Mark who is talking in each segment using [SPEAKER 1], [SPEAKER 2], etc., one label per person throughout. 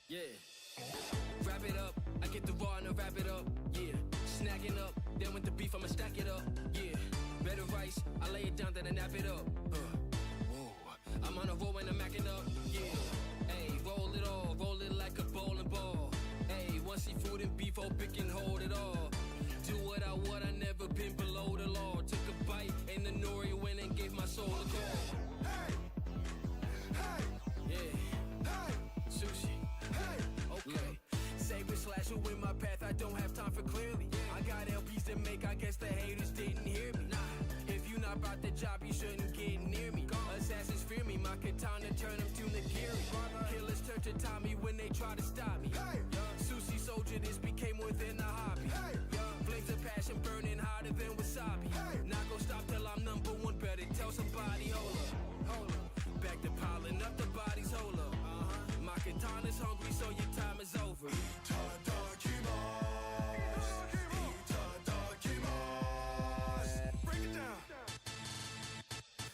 [SPEAKER 1] Yeah. Wrap it up, I get the raw and I wrap it up. Yeah. Snacking up, then with the beef I'ma stack it up. Yeah. Better rice, I lay it down, then I nap it up. Whoa. I'm on a roll and I'm macking up. Yeah. Hey, roll it all, roll it like a bowling ball. Hey, one seafood and beef, hope it can hold it all. Do what I never been below the law. Took a bite and the nori went and gave my soul a call.
[SPEAKER 2] Hey, hey,
[SPEAKER 1] yeah,
[SPEAKER 2] hey,
[SPEAKER 1] sushi.
[SPEAKER 2] hey,
[SPEAKER 1] okay. Saber slash who in my path, I don't have time for clearly. I got LPs to make, I guess the haters didn't hear me. Nah, if you not about the job, you shouldn't get near me. Assassins fear me, my katana turn them to Nagiri. Killers turn to Tommy when they try to stop me.
[SPEAKER 2] Hey.
[SPEAKER 1] Sushi soldier, this became more than a hobby.
[SPEAKER 2] Hey.
[SPEAKER 1] Flames of passion burning hotter than wasabi.
[SPEAKER 2] Hey.
[SPEAKER 1] Not gon' stop till I'm number one, better tell somebody, hold up. Back to piling up the bodies, hold up. My katana's hungry, so your time is over.
[SPEAKER 2] Break it down.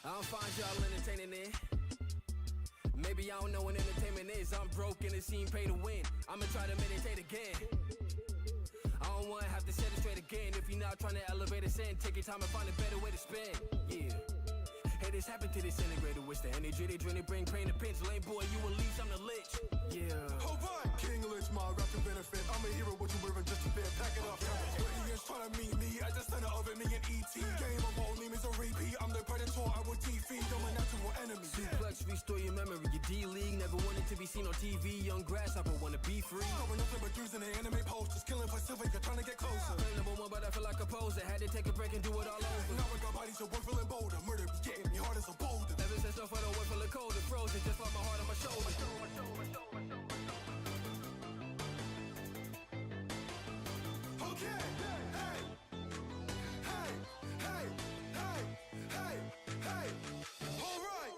[SPEAKER 1] I don't find y'all entertaining it. Maybe I don't know what entertainment is. I'm broke and the scene pay to win. I'ma try to meditate again. I don't wanna have to set it straight again. If you're not trying to elevate a sin, take your time and find a better way to spin. Yeah. Hey, this happened to disintegrated. What's the energy they drain? They bring pain to pinch. Lame boy, you a leech, I'm the lich. Yeah.
[SPEAKER 2] Hold on, King Lich, my rap to benefit. I'm a hero, what you wearing just a bit. Pack it up. Aliens trying to meet me at the center of it, me and E.T. Game of all name is a repeat. I'm the predator, I will defeat. I'm a natural enemy.
[SPEAKER 1] Suplex, restore your memory. Your D-League never wanted to be seen on TV. Young grasshopper wanna be free.
[SPEAKER 2] Going nothing but using the anime posters. Killing for silver, you're trying to get closer.
[SPEAKER 1] Play number one, but I feel like a poser. Had to take a break and do it all over.
[SPEAKER 2] Now I got bodies, so we're feeling bolder. Murder be getting me hard as a boulder.
[SPEAKER 1] Ever since I felt the work full of cold and frozen, just like my heart on my shoulder.
[SPEAKER 2] Okay, hey, hey, hey, hey, hey, hey, all right.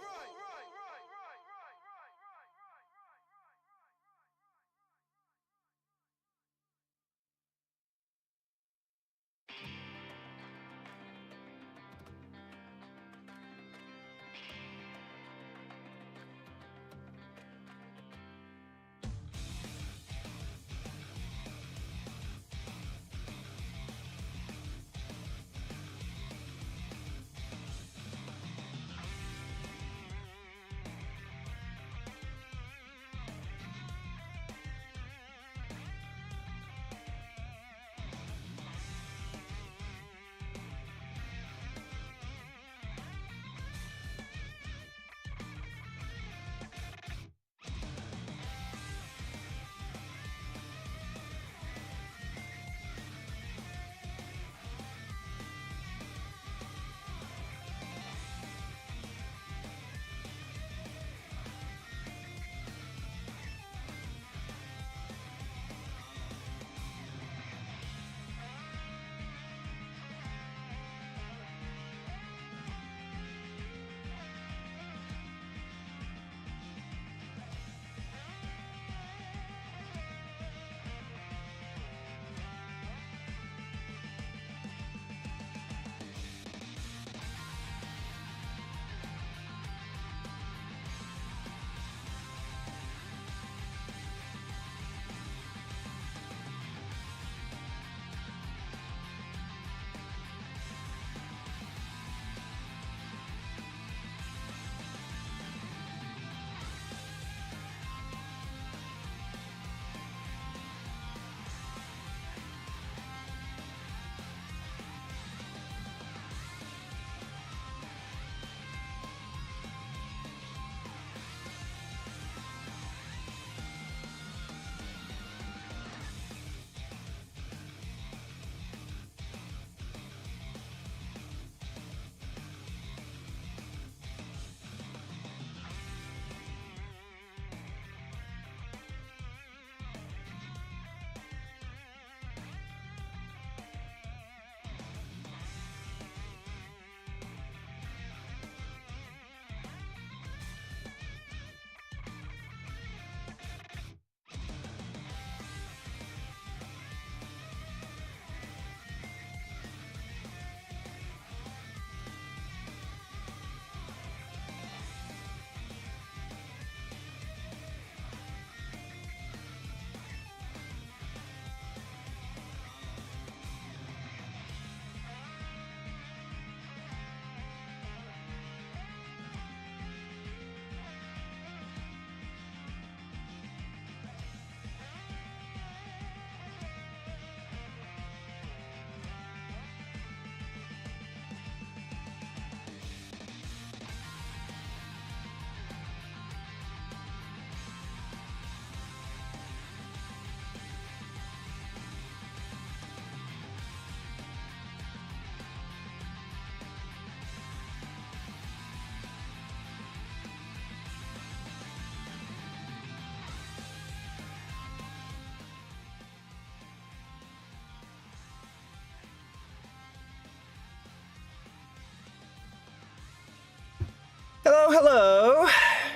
[SPEAKER 3] Hello, hello.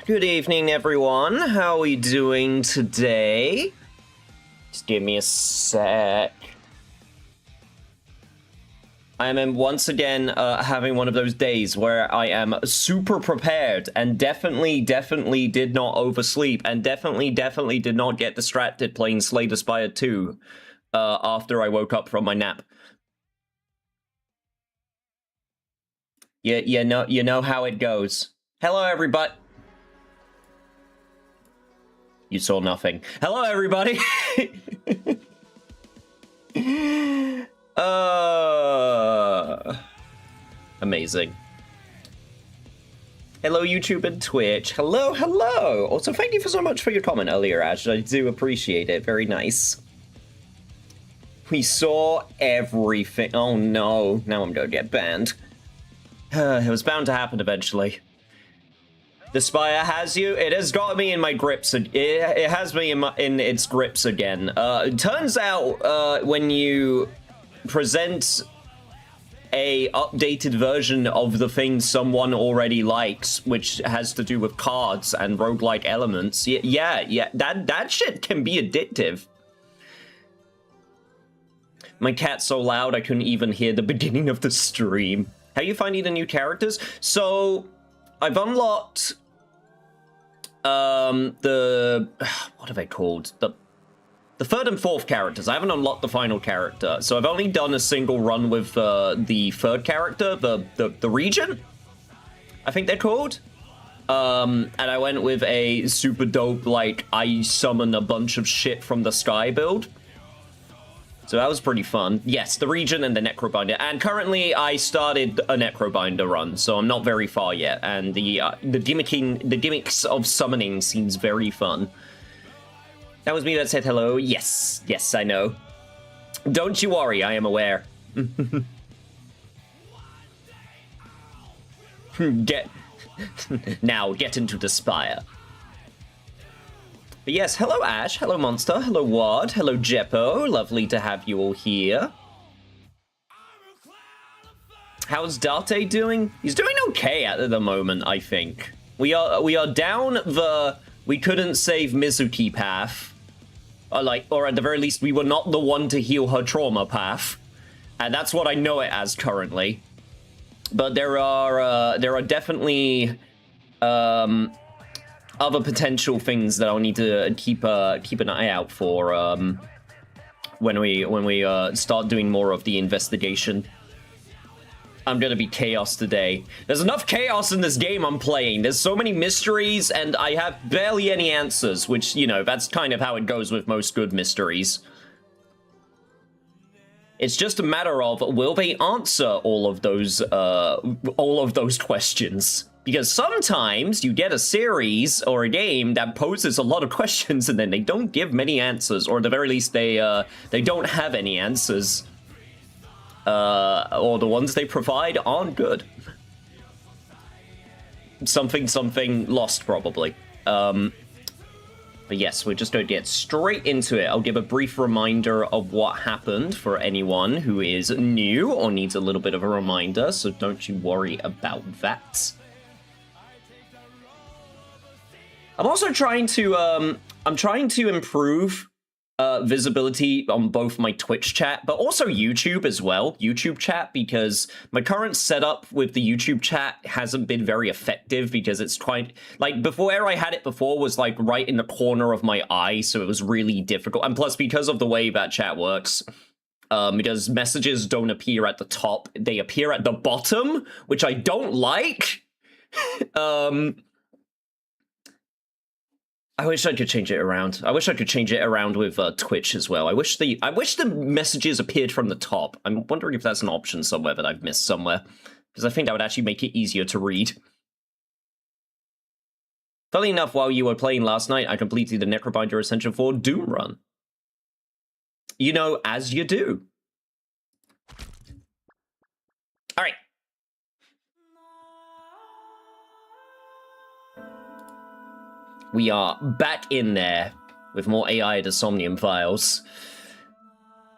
[SPEAKER 3] Good evening, everyone. How are we doing today? Just give me a sec. I am once again having one of those days where I am super prepared and definitely did not oversleep and definitely did not get distracted playing Slay the Spire 2 after I woke up from my nap. You know how it goes. Hello, everybody. You saw nothing. Hello, everybody. Amazing. Hello, YouTube and Twitch. Hello, hello. Also, thank you so much for your comment earlier, Ash. I do appreciate it. Very nice. We saw everything. Oh, no. Now I'm gonna get banned. It was bound to happen eventually. The Spire has you. It has got me in my grips. It has me in its grips again. It turns out when you present a updated version of the thing someone already likes, which has to do with cards and roguelike elements, yeah, that shit can be addictive. My cat's so loud I couldn't even hear the beginning of the stream. How are you finding the new characters? So, I've unlocked the what are they called? The third and fourth characters. I haven't unlocked the final character, so I've only done a single run with the third character, the Regent, I think they're called. And I went with a super dope, like, I summon a bunch of shit from the sky build. So that was pretty fun. Yes, the Regent and the Necrobinder. And currently, I started a Necrobinder run, so I'm not very far yet. And the gimmicks of summoning seems very fun. That was me that said hello. Yes, I know. Don't you worry, I am aware. Get into the Spire. But yes, hello Ash, hello Monster, hello Ward, hello Jeppo. Lovely to have you all here. How's Date doing? He's doing okay at the moment, I think. We are down the we couldn't save Mizuki path. Or at the very least, we were not the one to heal her trauma path. And that's what I know it as currently. But there are definitely other potential things that I'll need to keep an eye out for when we start doing more of the investigation. I'm gonna be chaos today. There's enough chaos in this game I'm playing. There's so many mysteries, and I have barely any answers, which, you know, that's kind of how it goes with most good mysteries. It's just a matter of, will they answer all of those questions? Because sometimes you get a series or a game that poses a lot of questions and then they don't give many answers, or at the very least they don't have any answers. Or the ones they provide aren't good. Something lost, probably. But yes, we're just going to get straight into it. I'll give a brief reminder of what happened for anyone who is new or needs a little bit of a reminder, so don't you worry about that. I'm also trying to, improve visibility on both my Twitch chat, but also YouTube as well, YouTube chat, because my current setup with the YouTube chat hasn't been very effective because it's quite, like, where I had it before was, like, right in the corner of my eye, so it was really difficult, and plus, because of the way that chat works, because messages don't appear at the top, they appear at the bottom, which I don't like. I wish I could change it around. I wish I could change it around with Twitch as well. I wish the messages appeared from the top. I'm wondering if that's an option somewhere that I've missed somewhere, because I think that would actually make it easier to read. Funnily enough, while you were playing last night, I completed the Necrobinder Ascension 4 Doom run. You know, as you do. All right. We are back in there with more AI to Somnium files.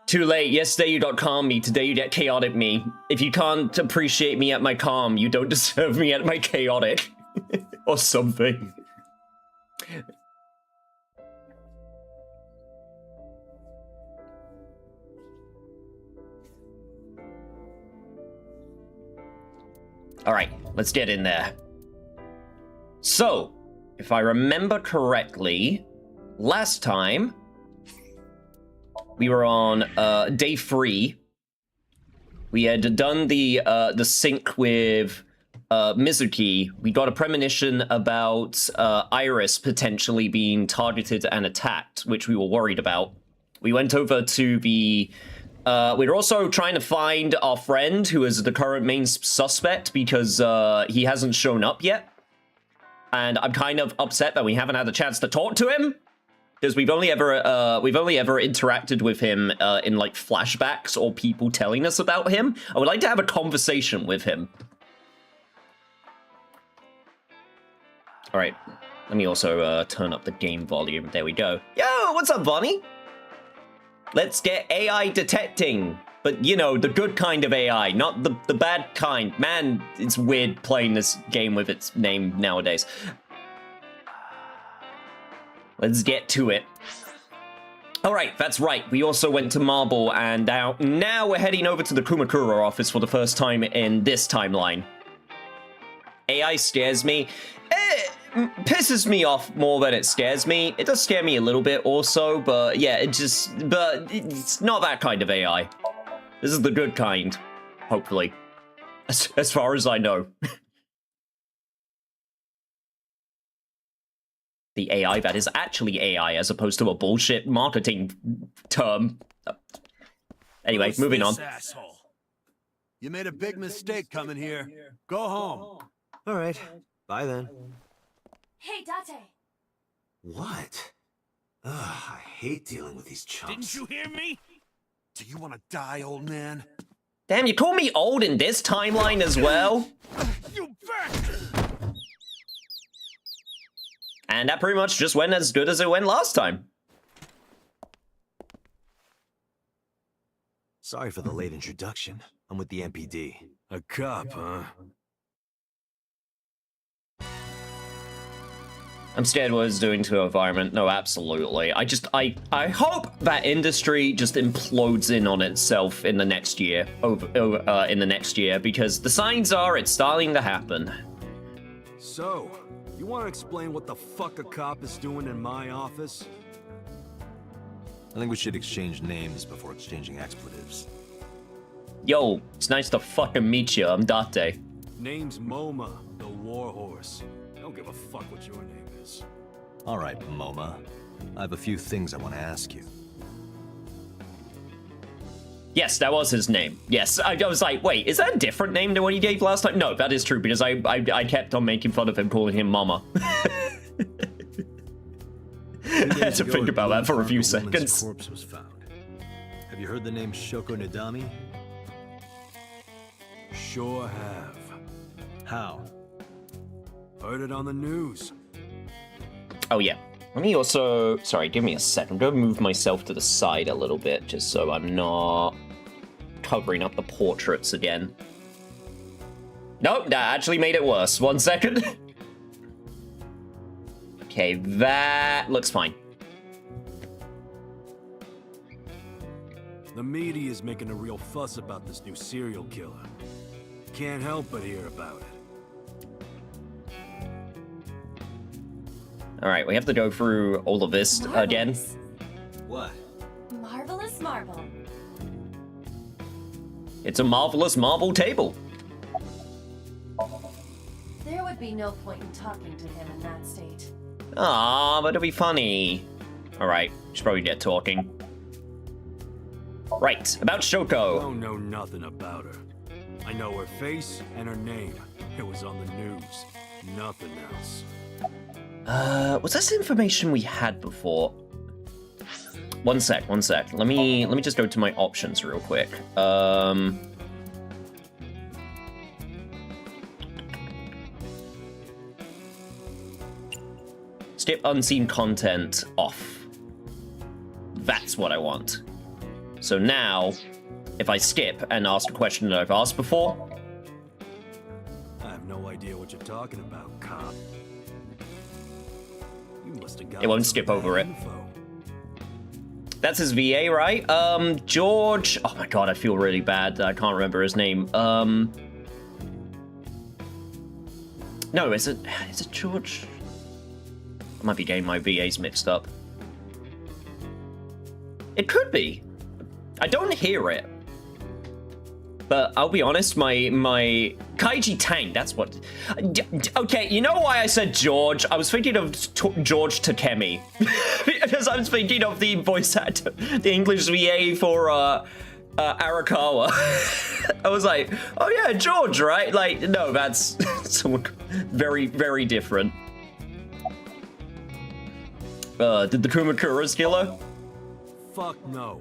[SPEAKER 3] Too late. Yesterday you got calm me, today you get chaotic me. If you can't appreciate me at my calm, you don't deserve me at my chaotic. Or something. Alright, let's get in there. So, if I remember correctly, last time we were on day 3. We had done the sync with Mizuki. We got a premonition about Iris potentially being targeted and attacked, which we were worried about. We went over to the... we were also trying to find our friend, who is the current main suspect, because he hasn't shown up yet. And I'm kind of upset that we haven't had a chance to talk to him, because we've only ever interacted with him in like flashbacks or people telling us about him. I would like to have a conversation with him. All right, let me also turn up the game volume. There we go. Yo, what's up, Vonnie? Let's get AI detecting. But, you know, the good kind of AI, not the bad kind. Man, it's weird playing this game with its name nowadays. Let's get to it. All right, that's right. We also went to Marble, and now we're heading over to the Kumakura office for the first time in this timeline. AI scares me. It pisses me off more than it scares me. It does scare me a little bit also, but yeah, it's not that kind of AI. This is the good kind, hopefully, as far as I know. The AI that is actually AI, as opposed to a bullshit marketing term. Anyway, moving on.
[SPEAKER 4] Asshole? You made a big mistake coming here. Go home.
[SPEAKER 5] All right. Bye then.
[SPEAKER 6] Hey, Date.
[SPEAKER 5] What? Ugh, I hate dealing with these chumps.
[SPEAKER 4] Didn't you hear me? Do you want to die, old man?
[SPEAKER 3] Damn, you call me old in this timeline as well?
[SPEAKER 4] You bet!
[SPEAKER 3] And that pretty much just went as good as it went last time.
[SPEAKER 5] Sorry for the late introduction. I'm with the MPD.
[SPEAKER 4] A cop, huh?
[SPEAKER 3] I'm scared what it's doing to the environment. No, absolutely. I hope that industry just implodes in on itself in the next year, in the next year, because the signs are it's starting to happen.
[SPEAKER 4] So, you want to explain what the fuck a cop is doing in my office?
[SPEAKER 5] I think we should exchange names before exchanging expletives.
[SPEAKER 3] Yo, it's nice to fucking meet you. I'm Date.
[SPEAKER 4] Name's MoMA, the Warhorse. Don't give a fuck what your name is.
[SPEAKER 5] All right, MoMA. I have a few things I want to ask you.
[SPEAKER 3] Yes, that was his name. Yes, I was like, wait, is that a different name than what he gave last time? No, that is true, because I kept on making fun of him, calling him Mama. I had to think about that for a few seconds.
[SPEAKER 5] Corpse was found. Have you heard the name Shoko Nadami?
[SPEAKER 4] Sure have.
[SPEAKER 5] How?
[SPEAKER 4] Heard it on the news.
[SPEAKER 3] Oh, yeah. Let me also... Sorry, give me a second. I'm going to move myself to the side a little bit, just so I'm not covering up the portraits again. Nope, that actually made it worse. 1 second. Okay, that looks fine.
[SPEAKER 4] The media is making a real fuss about this new serial killer. Can't help but hear about it.
[SPEAKER 3] All right, we have to go through all of this again.
[SPEAKER 5] What?
[SPEAKER 6] Marvelous marble.
[SPEAKER 3] It's a marvelous marble table.
[SPEAKER 6] There would be no point in talking to him in that state.
[SPEAKER 3] Ah, but it'll be funny. All right, should probably get talking. Right, about Shoko.
[SPEAKER 4] Don't know nothing about her. I know her face and her name. It was on the news. Nothing else.
[SPEAKER 3] Was this information we had before? One sec. Let me just go to my options real quick. Skip unseen content off. That's what I want. So now, if I skip and ask a question that I've asked before,
[SPEAKER 4] I have no idea idea what you're talking about, cop. You must have got
[SPEAKER 3] It won't
[SPEAKER 4] some
[SPEAKER 3] skip
[SPEAKER 4] bad
[SPEAKER 3] over it.
[SPEAKER 4] info.
[SPEAKER 3] That's his VA, right? George. Oh my god, I feel really bad that I can't remember his name. No, is it George? I might be getting my VAs mixed up. It could be. I don't hear it. But I'll be honest, my Kaiji Tang, that's what... Okay, you know why I said George? I was thinking of George Takemi. Because I was thinking of the voice actor, the English VA for Arakawa. I was like, oh yeah, George, right? Like, no, that's someone very, very different. Did the Kumakuras kill her?
[SPEAKER 4] Fuck no.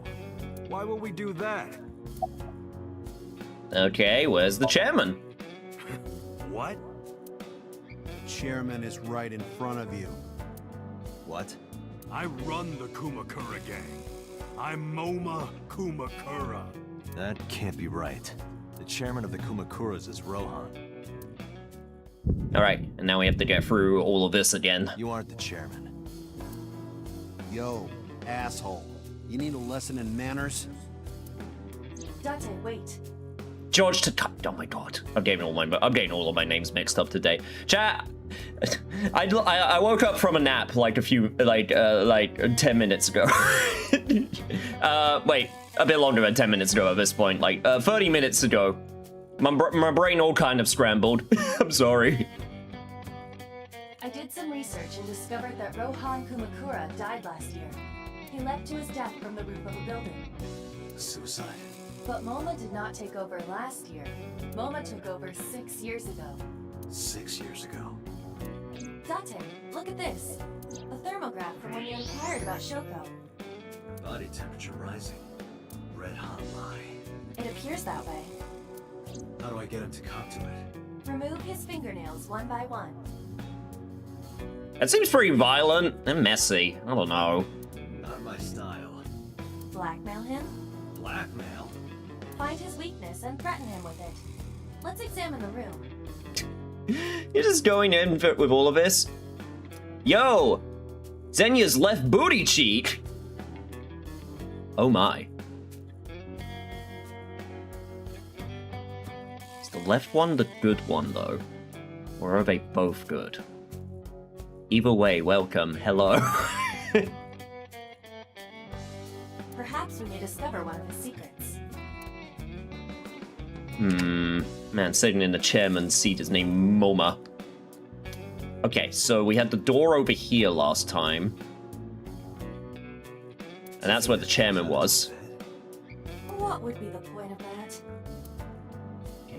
[SPEAKER 4] Why would we do that?
[SPEAKER 3] Okay, where's the chairman?
[SPEAKER 4] What?
[SPEAKER 7] Chairman is right in front of you.
[SPEAKER 5] What?
[SPEAKER 4] I run the Kumakura gang. I'm Moma Kumakura.
[SPEAKER 5] That can't be right. The chairman of the Kumakuras is Rohan.
[SPEAKER 3] Alright, and now we have to get through all of this again.
[SPEAKER 5] You aren't the chairman.
[SPEAKER 7] Yo, asshole. You need a lesson in manners?
[SPEAKER 6] Date, wait.
[SPEAKER 3] George oh my god, I'm getting all of my names mixed up today. Chat, I woke up from a nap like 10 minutes ago. Wait, a bit longer than 10 minutes ago at this point, like 30 minutes ago. My brain all kind of scrambled. I'm sorry.
[SPEAKER 6] I did some research and discovered that Rohan Kumakura died last year. He leapt to his death from the roof of a building.
[SPEAKER 5] Suicide.
[SPEAKER 6] But MoMA did not take over last year. MoMA took over 6 years ago.
[SPEAKER 5] 6 years ago.
[SPEAKER 6] Date, look at this. A thermograph from when you inquired about Shoko.
[SPEAKER 5] Body temperature rising. Red hot lie.
[SPEAKER 6] It appears that way.
[SPEAKER 5] How do I get him to cop to it?
[SPEAKER 6] Remove his fingernails one by one.
[SPEAKER 3] That seems pretty violent and messy. I don't know.
[SPEAKER 5] Not my style.
[SPEAKER 6] Blackmail him?
[SPEAKER 5] Blackmail?
[SPEAKER 6] Find his weakness and threaten him with it. Let's examine the room.
[SPEAKER 3] You're just going in with all of this? Yo! Zenya's left booty cheek! Oh my. Is the left one the good one, though? Or are they both good? Either way, welcome. Hello.
[SPEAKER 6] Perhaps we may discover one of his secrets.
[SPEAKER 3] Man, sitting in the chairman's seat is named Moma. Okay, so we had the door over here last time. And that's where the chairman was.
[SPEAKER 6] What would be the point of that?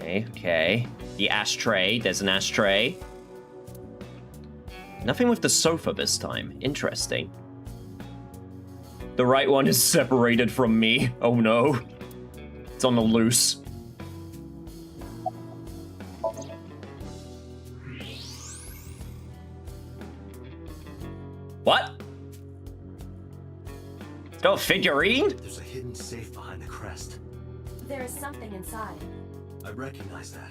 [SPEAKER 3] Okay. The ashtray. There's an ashtray. Nothing with the sofa this time. Interesting. The right one is separated from me. Oh no. It's on the loose. What? It's got a figurine?
[SPEAKER 5] There's a hidden safe behind the crest.
[SPEAKER 6] There is something inside.
[SPEAKER 5] I recognize that.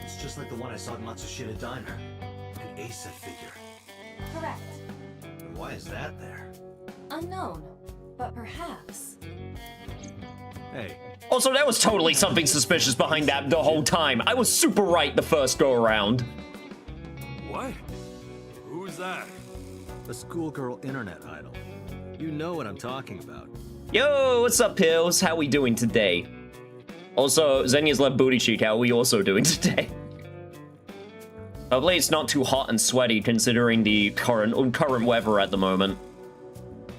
[SPEAKER 5] It's just like the one I saw at Matsushita Diner. An Asa figure.
[SPEAKER 6] Correct.
[SPEAKER 5] And why is that there?
[SPEAKER 6] Unknown. But perhaps.
[SPEAKER 5] Hey,
[SPEAKER 3] Also, there was totally something suspicious behind that the whole time. I was super right the first go around.
[SPEAKER 4] What? Who's that?
[SPEAKER 5] a schoolgirl internet idol. You know what I'm talking about.
[SPEAKER 3] Yo, what's up, Pills? How we doing today? Also, Zenya's left booty cheek. How are we also doing today? Hopefully it's not too hot and sweaty considering the current weather at the moment.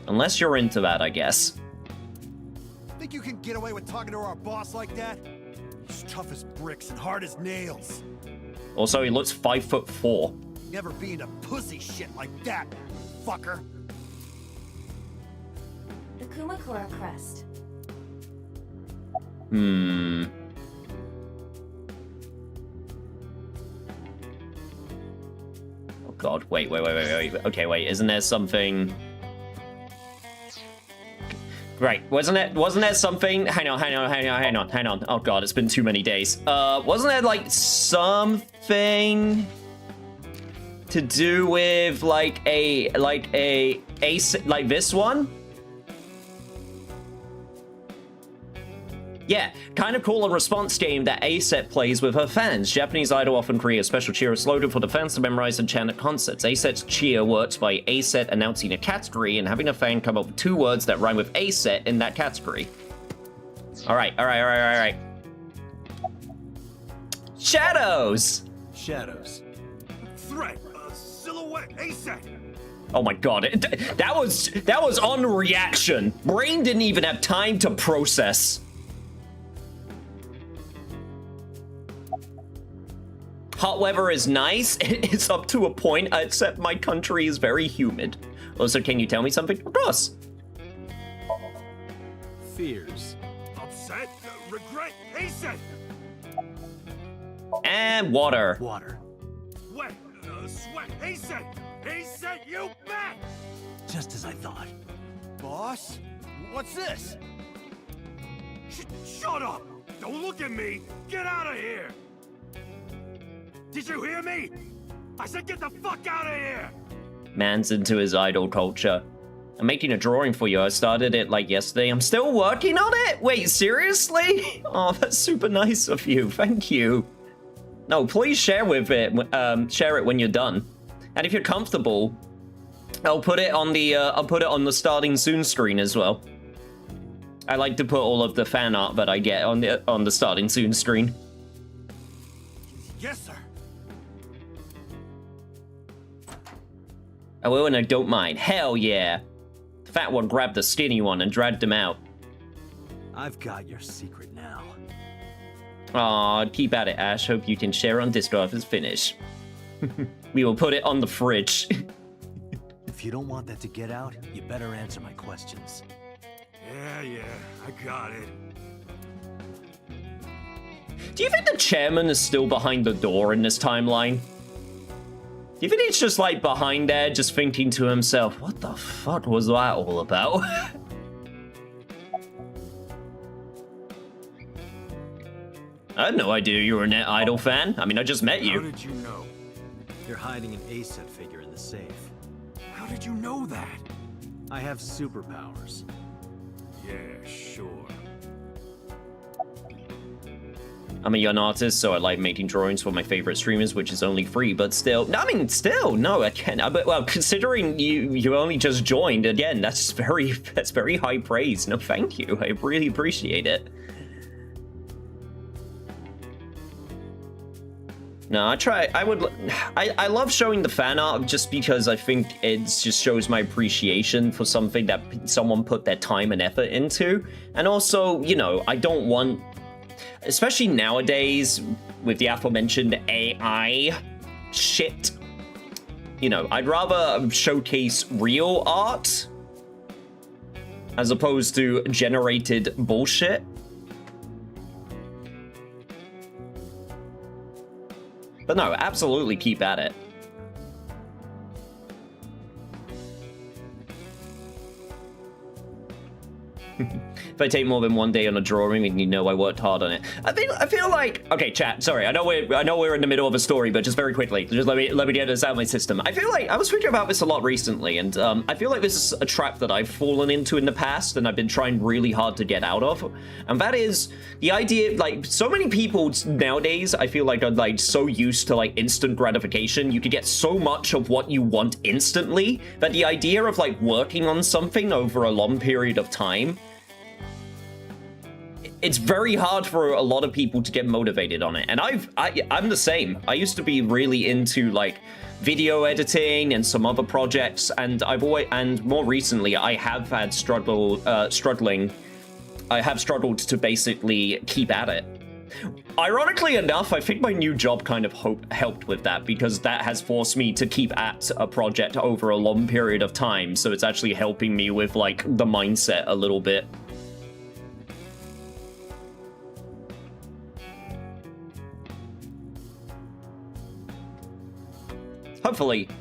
[SPEAKER 3] Unless you're into that, I guess.
[SPEAKER 7] Think you can get away with talking to our boss like that? He's tough as bricks and hard as nails.
[SPEAKER 3] Also, he looks 5'4".
[SPEAKER 7] Never being a pussy shit like that, fucker.
[SPEAKER 6] The Kumakura crest.
[SPEAKER 3] Oh god, wait. Okay, wait, isn't there something... Right, wasn't there something? Hang on. Oh god, it's been too many days. Wasn't there like something to do with like this one? Yeah, kind of cool and response game that ASET plays with her fans. Japanese idol often create a special cheer slogan for the fans to memorize and chant at concerts. ASET's cheer works by ASET announcing a category and having a fan come up with 2 words that rhyme with ASET in that category. All right. Shadows!
[SPEAKER 4] Shadows. Threat. Silhouette. ASET.
[SPEAKER 3] Oh my god, that was on reaction. Brain didn't even have time to process. Hot weather is nice. It's up to a point, except my country is very humid. Also, can you tell me something? Of course.
[SPEAKER 4] Fears. Upset. Regret. ASET.
[SPEAKER 3] And water.
[SPEAKER 4] Water. Wet. Sweat. ASET. ASET, you bet! Just as I thought.
[SPEAKER 7] Boss? What's this?
[SPEAKER 4] Shut up! Don't look at me! Get out of here! Did you hear me? I said get the fuck out of here!
[SPEAKER 3] Man's into his idol culture. I'm making a drawing for you. I started it like yesterday. I'm still working on it? Wait, seriously? Oh, that's super nice of you. Thank you. No, please share share it when you're done. And if you're comfortable, I'll put it on the starting soon screen as well. I like to put all of the fan art that I get on the starting soon screen.
[SPEAKER 7] Yes, sir.
[SPEAKER 3] I will and I don't mind. Hell yeah. The fat one grabbed the skinny one and dragged him out.
[SPEAKER 4] I've got your secret now.
[SPEAKER 3] Aw, keep at it, Ash. Hope you can share on Discord if it's finished. We will put it on the fridge.
[SPEAKER 4] If you don't want that to get out, you better answer my questions. Yeah, I got it.
[SPEAKER 3] Do you think the chairman is still behind the door in this timeline? Do you think he's just like behind there, just thinking to himself, what the fuck was that all about? I had no idea you were a Net Idol fan. I mean, I just met you.
[SPEAKER 4] How did you know? You're hiding an ASET figure in the safe. How did you know that? I have superpowers. Yeah, sure.
[SPEAKER 3] I'm a young artist, so I like making drawings for my favorite streamers, which is only free, but still, no, again, but well, considering you only just joined, again, that's very high praise. No, thank you. I really appreciate it. No, I love showing the fan art just because I think it just shows my appreciation for something that someone put their time and effort into. And also, you know, I don't want, especially nowadays with the aforementioned AI shit, you know, I'd rather showcase real art as opposed to generated bullshit. But no, absolutely keep at it. If I take more than one day on a drawing, and you know I worked hard on it. I feel like, okay, chat. Sorry, I know we're in the middle of a story, but just very quickly, just let me get this out of my system. I feel like I was thinking about this a lot recently, and I feel like this is a trap that I've fallen into in the past, and I've been trying really hard to get out of. And that is the idea, like, so many people nowadays, I feel like, are like so used to like instant gratification. You could get so much of what you want instantly that the idea of like working on something over a long period of time, it's very hard for a lot of people to get motivated on it. And I'm the same. I used to be really into like video editing and some other projects, and more recently I have had struggled to basically keep at it. Ironically enough, I think my new job kind of helped with that, because that has forced me to keep at a project over a long period of time. So it's actually helping me with like the mindset a little bit.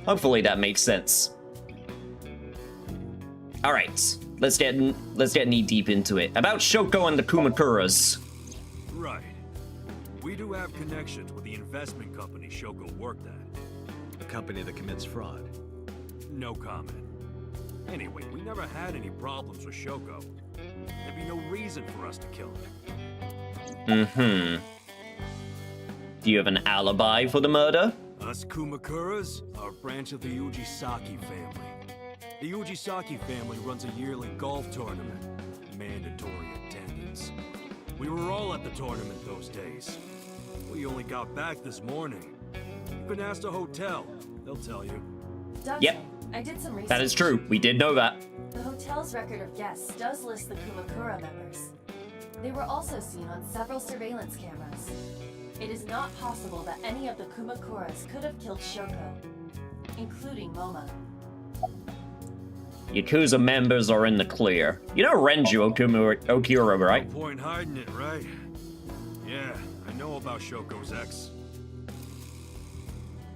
[SPEAKER 3] Hopefully that makes sense. All right, let's get knee deep into it. About Shoko and the Kumakuras.
[SPEAKER 4] Right. We do have connections with the investment company Shoko worked at. A company that commits fraud. No comment. Anyway, we never had any problems with Shoko. There'd be no reason for us to kill him.
[SPEAKER 3] Do you have an alibi for the murder?
[SPEAKER 4] Us Kumakuras are a branch of the Ujisaki family. The Ujisaki family runs a yearly golf tournament. Mandatory attendance. We were all at the tournament those days. We only got back this morning. You can ask the hotel. They'll tell you.
[SPEAKER 6] Dustin,
[SPEAKER 3] Yep.
[SPEAKER 6] I did some research.
[SPEAKER 3] That is true. We did know that.
[SPEAKER 6] The hotel's record of guests does list the Kumakura members. They were also seen on several surveillance cameras. It is not possible that any of the Kumakuras could have killed Shoko, including Moma.
[SPEAKER 3] Yakuza members are in the clear. You know Renju Okura, right?
[SPEAKER 4] No point hiding it, right? Yeah, I know about Shoko's ex.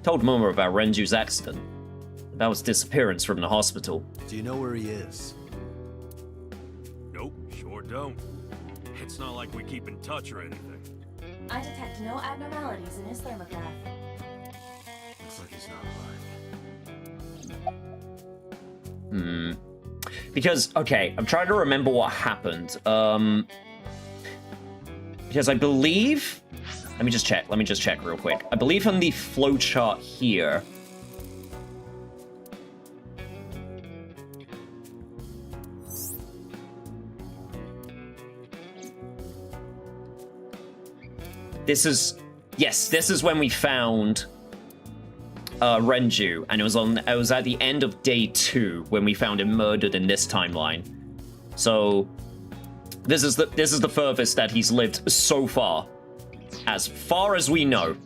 [SPEAKER 3] Told Moma about Renju's accident. About his disappearance from the hospital.
[SPEAKER 4] Do you know where he is? Nope, sure don't. It's not like we keep in touch or anything.
[SPEAKER 6] I detect no abnormalities in his thermograph.
[SPEAKER 4] Looks like he's not alive.
[SPEAKER 3] Because, okay, I'm trying to remember what happened. Because I believe... Let me just check real quick. I believe on the flowchart here... This is when we found Renju, and it was at the end of day 2 when we found him murdered in this timeline. So this is the furthest that he's lived so far as we know.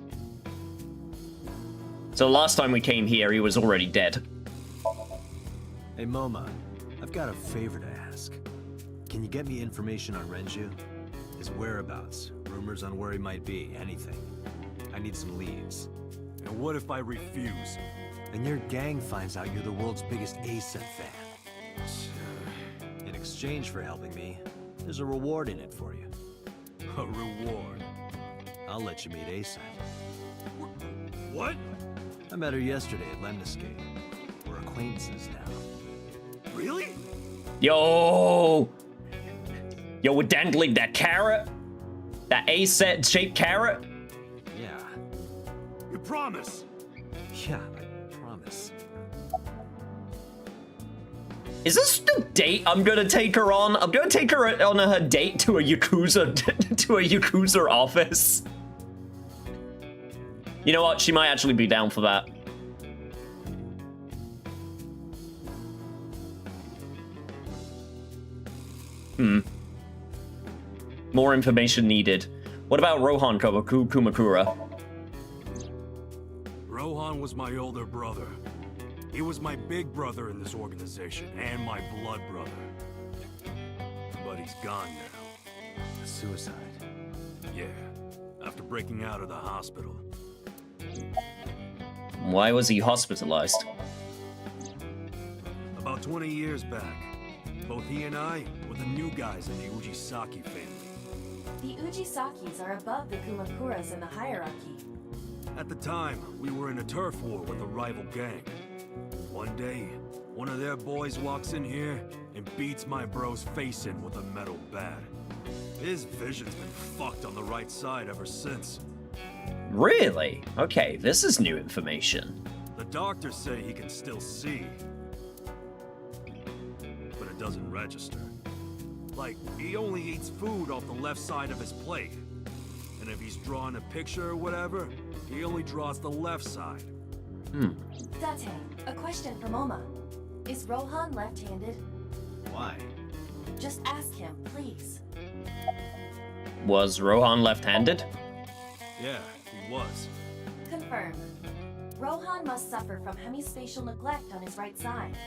[SPEAKER 3] So last time we came here, he was already dead.
[SPEAKER 4] Hey Moma, I've got a favor to ask. Can you get me information on Renju? His whereabouts, rumors on where he might be, anything. I need some leads. And what if I refuse? And your gang finds out you're the world's biggest ASET fan. In exchange for helping me, there's a reward in it for you. A reward? I'll let you meet ASET. What? I met her yesterday at Lemniscate. We're acquaintances now. Really?
[SPEAKER 3] Yo, we're dangling that carrot? That A-set shaped carrot?
[SPEAKER 4] Yeah. You promise? Yeah, I promise.
[SPEAKER 3] Is this the date I'm gonna take her on? I'm gonna take her on her date to a Yakuza office. You know what? She might actually be down for that. More information needed. What about Rohan Kumakura?
[SPEAKER 4] Rohan was my older brother. He was my big brother in this organization, and my blood brother. But he's gone now. Suicide. Yeah, after breaking out of the hospital.
[SPEAKER 3] Why was he hospitalized?
[SPEAKER 4] About 20 years back, both he and I were the new guys in the Ujisaki family.
[SPEAKER 6] The Ujisakis are above the Kumakuras in the hierarchy.
[SPEAKER 4] At the time, we were in a turf war with a rival gang. One day, one of their boys walks in here and beats my bro's face in with a metal bat. His vision's been fucked on the right side ever since.
[SPEAKER 3] Really? Okay, this is new information.
[SPEAKER 4] The doctors say he can still see, but it doesn't register. Like, he only eats food off the left side of his plate. And if he's drawing a picture or whatever, he only draws the left side.
[SPEAKER 6] Date, a question for Moma. Is Rohan left-handed?
[SPEAKER 4] Why?
[SPEAKER 6] Just ask him, please.
[SPEAKER 3] Was Rohan left-handed?
[SPEAKER 4] Yeah, he was.
[SPEAKER 6] Confirm. Rohan must suffer from hemispatial neglect on his right side.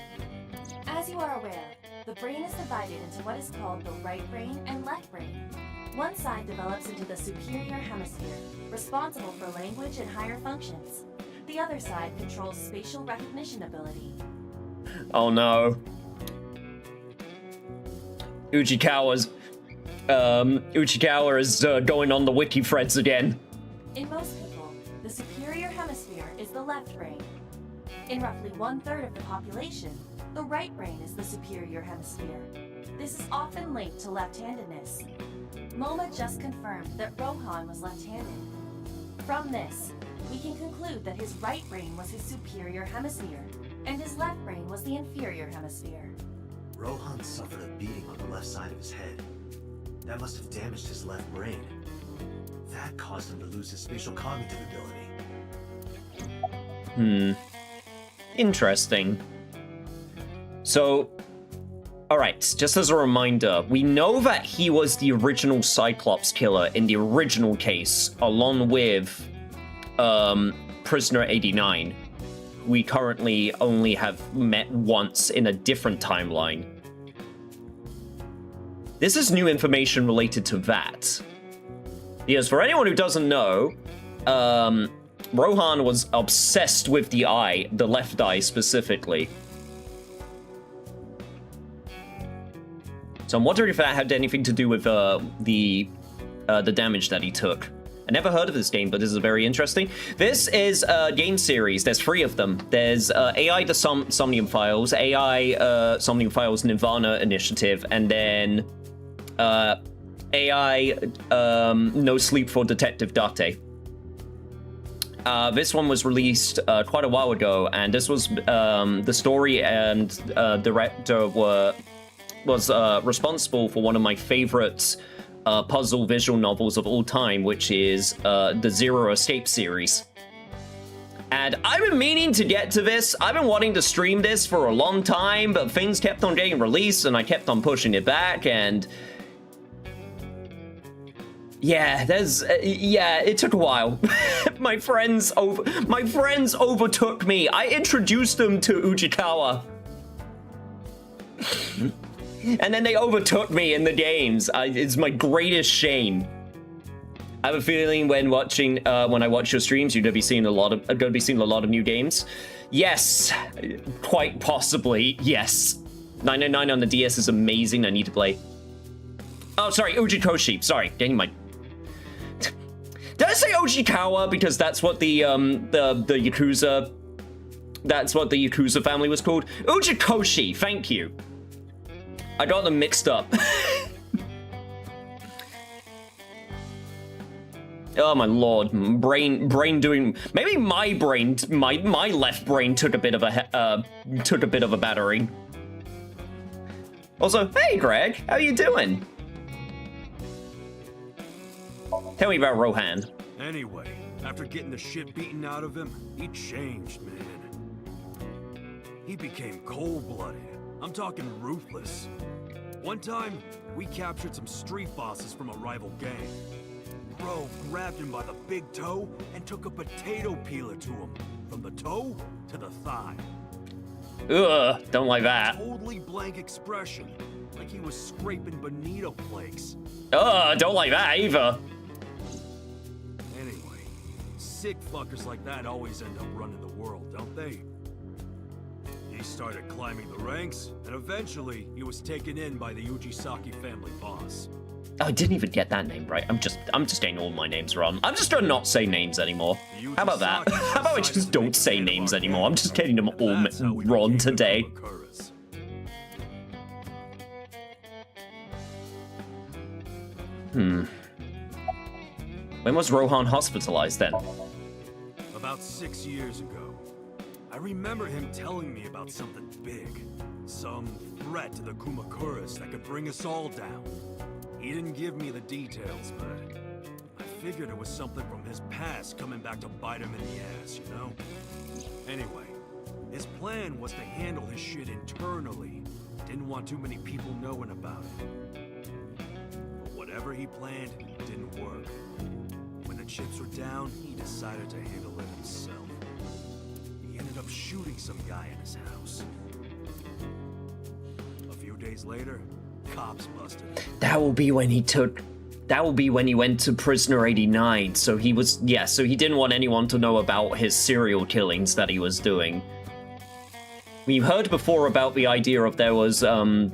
[SPEAKER 6] As you are aware, the brain is divided into what is called the right brain and left brain. One side develops into the superior hemisphere, responsible for language and higher functions. The other side controls spatial recognition ability.
[SPEAKER 3] Oh no. Uchikawa is going on the wiki threads again.
[SPEAKER 6] In most people, the superior hemisphere is the left brain. In roughly 1/3 of the population, the right brain is the superior hemisphere. This is often linked to left-handedness. MoMA just confirmed that Rohan was left-handed. From this, we can conclude that his right brain was his superior hemisphere, and his left brain was the inferior hemisphere.
[SPEAKER 5] Rohan suffered a beating on the left side of his head. That must have damaged his left brain. That caused him to lose his spatial cognitive ability.
[SPEAKER 3] Interesting. So, alright, just as a reminder, we know that he was the original Cyclops killer in the original case, along with Prisoner 89. We currently only have met once in a different timeline. This is new information related to that. Because for anyone who doesn't know, Rohan was obsessed with the eye, the left eye specifically. So I'm wondering if that had anything to do with the damage that he took. I never heard of this game, but this is very interesting. This is a game series. There's 3 of them. There's AI the Somnium Files, AI Somnium Files Nirvana Initiative, and then AI No Sleep for Detective Date. This one was released quite a while ago, and this was the story and director was responsible for one of my favorite puzzle visual novels of all time, which is the Zero Escape series. And I've been meaning to get to this. I've been wanting to stream this for a long time, but things kept on getting released, and I kept on pushing it back, and yeah, it took a while. my friends overtook me. I introduced them to Uchikawa. And then they overtook me in the games. It's my greatest shame. I have a feeling when I watch your streams, you're gonna be seeing a lot of new games. Yes, quite possibly. Yes, 999 on the DS is amazing. I need to play. Oh, sorry, Ujikoshi. Sorry, getting my. Did I say Uchikawa because that's what the Yakuza. That's what the Yakuza family was called. Ujikoshi. Thank you. I got them mixed up. Oh my lord, brain doing. Maybe my brain, my left brain took a bit of a battering. Also, hey Greg, how you doing? Tell me about Rohan.
[SPEAKER 7] Anyway, after getting the shit beaten out of him, he changed, man. He became cold-blooded. I'm talking ruthless. One time, we captured some street bosses from a rival gang. Bro grabbed him by the big toe and took a potato peeler to him. From the toe to the thigh.
[SPEAKER 3] Ugh, don't like that.
[SPEAKER 7] Totally blank expression. Like he was scraping bonito flakes.
[SPEAKER 3] Ugh, don't like that either.
[SPEAKER 7] Anyway, sick fuckers like that always end up running the world, don't they? He started climbing the ranks, and eventually he was taken in by the Ujisaki family boss.
[SPEAKER 3] Oh, I didn't even get that name right. I'm just getting all my names wrong. I'm just gonna not say names anymore. How about that? How about I just don't say names anymore? I'm just getting them all wrong today. When was Rohan hospitalized then?
[SPEAKER 7] About 6 years ago. I remember him telling me about something big. Some threat to the Kumakuras that could bring us all down. He didn't give me the details, but I figured it was something from his past coming back to bite him in the ass, you know? Anyway, his plan was to handle his shit internally. Didn't want too many people knowing about it. But whatever he planned didn't work. When the chips were down, he decided to handle it himself. He ended up shooting some guy in his house. A few days later, cops busted him.
[SPEAKER 3] That will be when he went to Prisoner 89. So he didn't want anyone to know about his serial killings that he was doing. we heard before about the idea of there was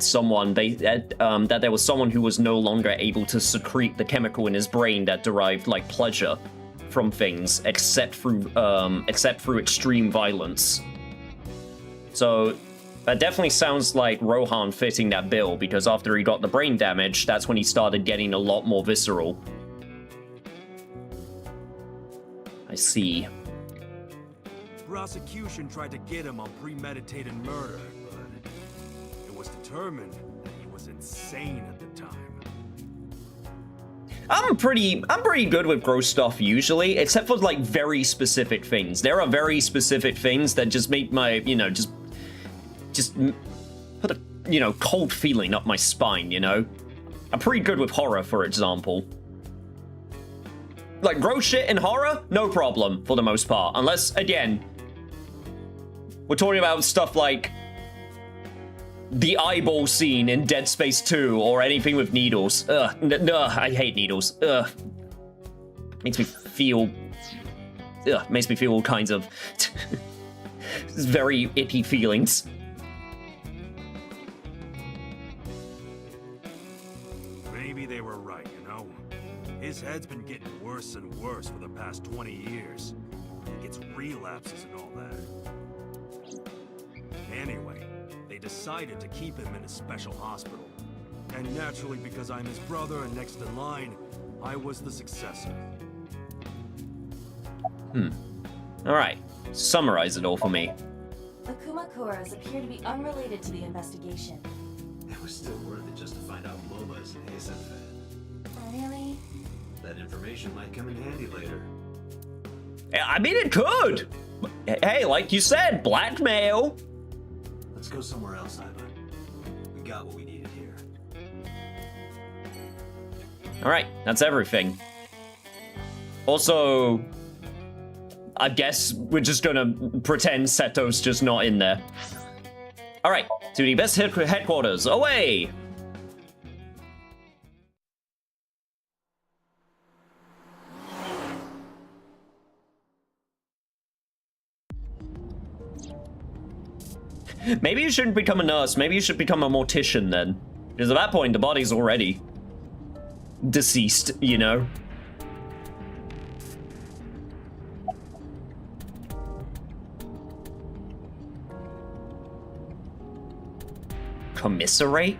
[SPEAKER 3] someone that there was someone who was no longer able to secrete the chemical in his brain that derived like pleasure from things except through extreme violence. So that definitely sounds like Rohan fitting that bill, because after he got the brain damage, that's when he started getting a lot more visceral. I see.
[SPEAKER 7] Prosecution tried to get him on premeditated murder, but it was determined that he was insane at the time.
[SPEAKER 3] I'm pretty good with gross stuff usually, except for like very specific things. There are very specific things that just make my, just put a, cold feeling up my spine, I'm pretty good with horror, for example. Like, gross shit in horror, no problem, for the most part. Unless, again, we're talking about stuff like the eyeball scene in Dead Space 2 or anything with needles. Ugh, I hate needles. Ugh. Makes me feel all kinds of very icky feelings.
[SPEAKER 7] Maybe they were right, His head's been getting worse and worse for the past 20 years. He gets relapses and all that. Anyway, they decided to keep him in a special hospital. And naturally, because I'm his brother and next in line, I was the successor.
[SPEAKER 3] Alright, summarize it all for me.
[SPEAKER 6] The Kumakuras appear to be unrelated to the investigation.
[SPEAKER 4] It was still worth it just to find out Moma's an ASM fan.
[SPEAKER 6] Really?
[SPEAKER 4] That information might come in handy later.
[SPEAKER 3] I mean, it could! Hey, like you said, blackmail!
[SPEAKER 4] Let's go somewhere else, Iva. We got what we needed here.
[SPEAKER 3] Alright, that's everything. Also, I guess we're just gonna pretend Seto's just not in there. Alright, to the best headquarters, away! Maybe you shouldn't become a nurse, maybe you should become a mortician then. Because at that point, the body's already deceased, Commiserate?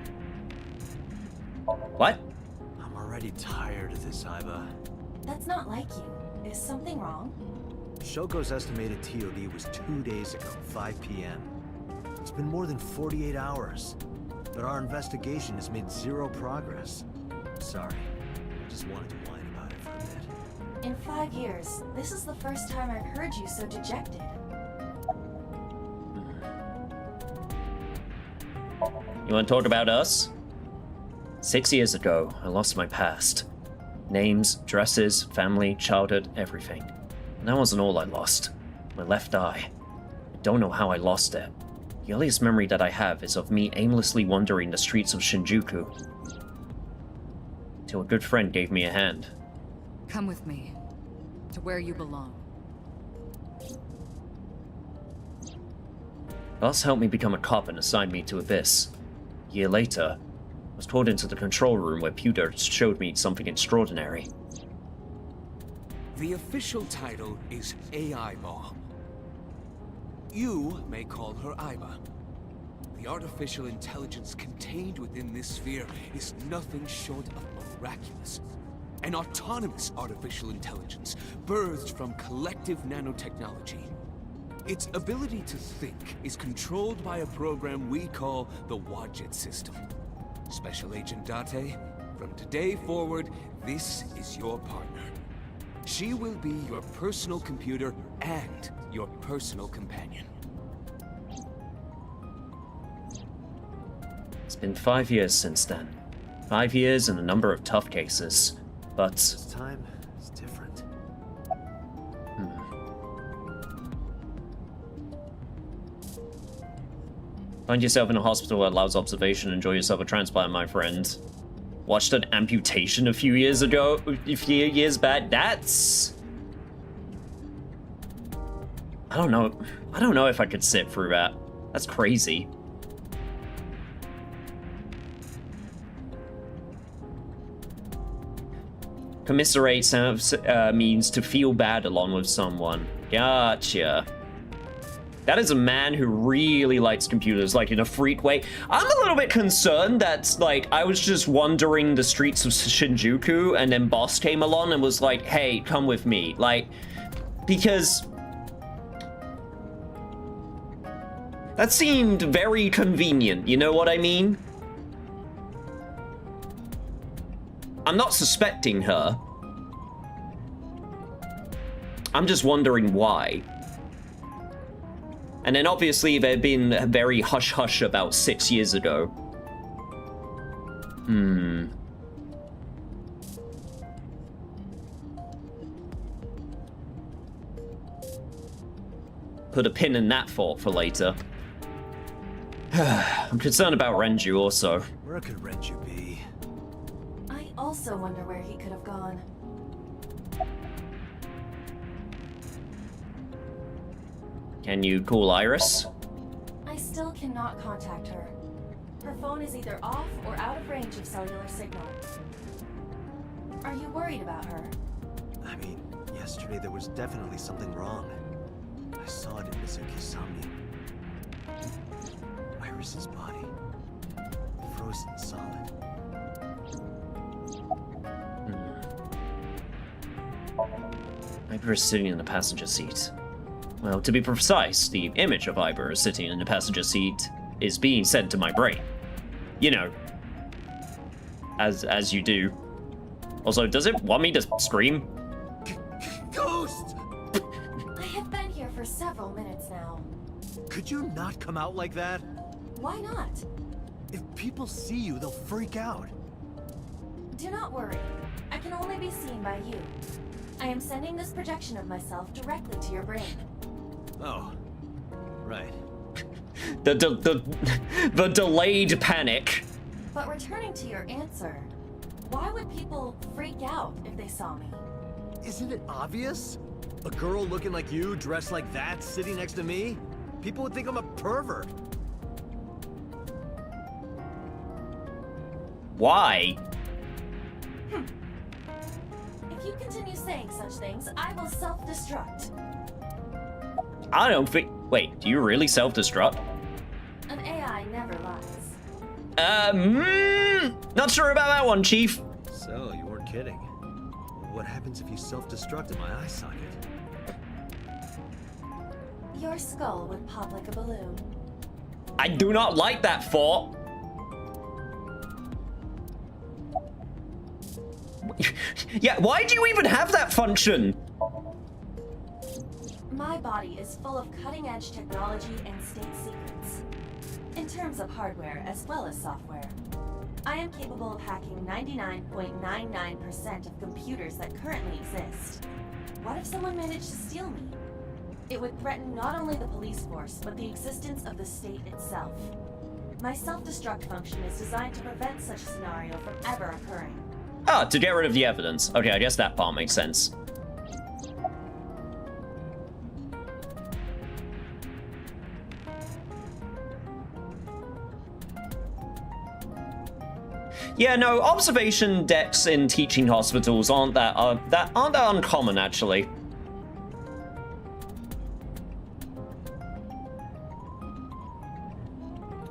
[SPEAKER 3] What?
[SPEAKER 4] I'm already tired of this, Iva.
[SPEAKER 6] That's not like you. Is something wrong?
[SPEAKER 4] Shoko's estimated TOD was 2 days ago, 5 p.m. It's been more than 48 hours, but our investigation has made zero progress. Sorry, I just wanted to whine about it for a bit.
[SPEAKER 6] In 5 years, this is the first time I've heard you so dejected.
[SPEAKER 3] You want to talk about us? 6 years ago, I lost my past. Names, dresses, family, childhood, everything. And that wasn't all I lost. My left eye. I don't know how I lost it. The earliest memory that I have is of me aimlessly wandering the streets of Shinjuku. Till a good friend gave me a hand.
[SPEAKER 8] Come with me. To where you belong.
[SPEAKER 3] Boss helped me become a cop and assigned me to Abyss. A year later, I was pulled into the control room where Pewter showed me something extraordinary.
[SPEAKER 9] The official title is AI Ball. You may call her Iba. The artificial intelligence contained within this sphere is nothing short of miraculous. An autonomous artificial intelligence birthed from collective nanotechnology. Its ability to think is controlled by a program we call the Wadjet system. Special Agent Date, from today forward, this is your partner. She will be your personal computer and your personal companion.
[SPEAKER 3] It's been 5 years since then. 5 years and a number of tough cases, but...
[SPEAKER 4] This time is different.
[SPEAKER 3] Find yourself in a hospital that allows observation. Enjoy yourself a transplant, my friend. Watched an amputation a few years back. That's... I don't know if I could sit through that. That's crazy. Commiserate means to feel bad along with someone. Gotcha. That is a man who really likes computers, like in a freak way. I'm a little bit concerned that, like, I was just wandering the streets of Shinjuku and then Boss came along and was like, hey, come with me. Like, because that seemed very convenient, you know what I mean? I'm not suspecting her. I'm just wondering why. And then obviously they've been very hush-hush about 6 years ago. Put a pin in that thought for later. I'm concerned about Renju also.
[SPEAKER 4] Where could Renju be?
[SPEAKER 6] I also wonder where he could have gone.
[SPEAKER 3] Can you call Iris?
[SPEAKER 6] I still cannot contact her. Her phone is either off or out of range of cellular signal. Are you worried about her?
[SPEAKER 4] I mean, yesterday there was definitely something wrong. I saw it in Mizuki's Somnium. Iris's body. Frozen solid.
[SPEAKER 3] Iber is sitting in the passenger seat. Well, to be precise, the image of Iber sitting in the passenger seat is being sent to my brain. You know, as you do. Also, does it want me to scream?
[SPEAKER 4] Ghost!
[SPEAKER 6] I have been here for several minutes now.
[SPEAKER 4] Could you not come out like that?
[SPEAKER 6] Why not?
[SPEAKER 4] If people see you, they'll freak out.
[SPEAKER 6] Do not worry. I can only be seen by you. I am sending this projection of myself directly to your brain.
[SPEAKER 4] Oh, right.
[SPEAKER 3] The delayed panic.
[SPEAKER 6] But returning to your answer, why would people freak out if they saw me?
[SPEAKER 4] Isn't it obvious? A girl looking like you, dressed like that, sitting next to me? People would think I'm a pervert.
[SPEAKER 3] Why?
[SPEAKER 6] If you continue saying such things, I will self-destruct.
[SPEAKER 3] I don't think... Wait, do you really self-destruct?
[SPEAKER 6] An AI never lies.
[SPEAKER 3] Not sure about that one, Chief.
[SPEAKER 4] So, you weren't kidding. What happens if you self-destruct in my eye socket?
[SPEAKER 6] Your skull would pop like a balloon.
[SPEAKER 3] I do not like that thought. Yeah, why do you even have that function?
[SPEAKER 6] My body is full of cutting-edge technology and state secrets. In terms of hardware as well as software, I am capable of hacking 99.99% of computers that currently exist. What if someone managed to steal me? It would threaten not only the police force, but the existence of the state itself. My self-destruct function is designed to prevent such a scenario from ever occurring.
[SPEAKER 3] Ah, to get rid of the evidence. Okay, I guess that part makes sense. Yeah, no, observation decks in teaching hospitals aren't that uncommon, actually.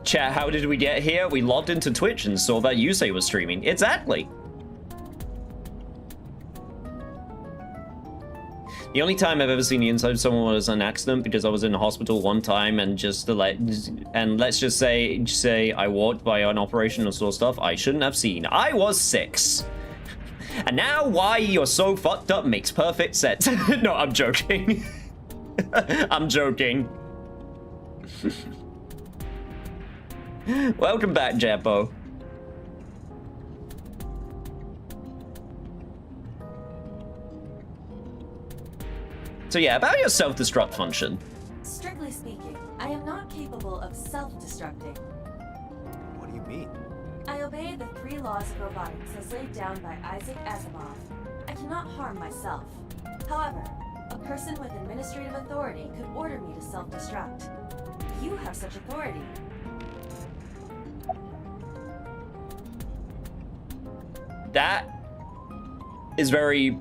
[SPEAKER 3] Chat, how did we get here? We logged into Twitch and saw that Yusei was streaming. Exactly. The only time I've ever seen the inside of someone was an accident because I was in the hospital one time and let's just say I walked by an operation and saw stuff I shouldn't have seen. I was 6. And now why you're so fucked up makes perfect sense. No, I'm joking. I'm joking. Welcome back, Jappo. So yeah, about your self-destruct function.
[SPEAKER 6] Strictly speaking, I am not capable of self-destructing.
[SPEAKER 4] What do you mean?
[SPEAKER 6] I obey the 3 laws of robotics as laid down by Isaac Asimov. I cannot harm myself. However, a person with administrative authority could order me to self-destruct. you have such authority.
[SPEAKER 3] That is very...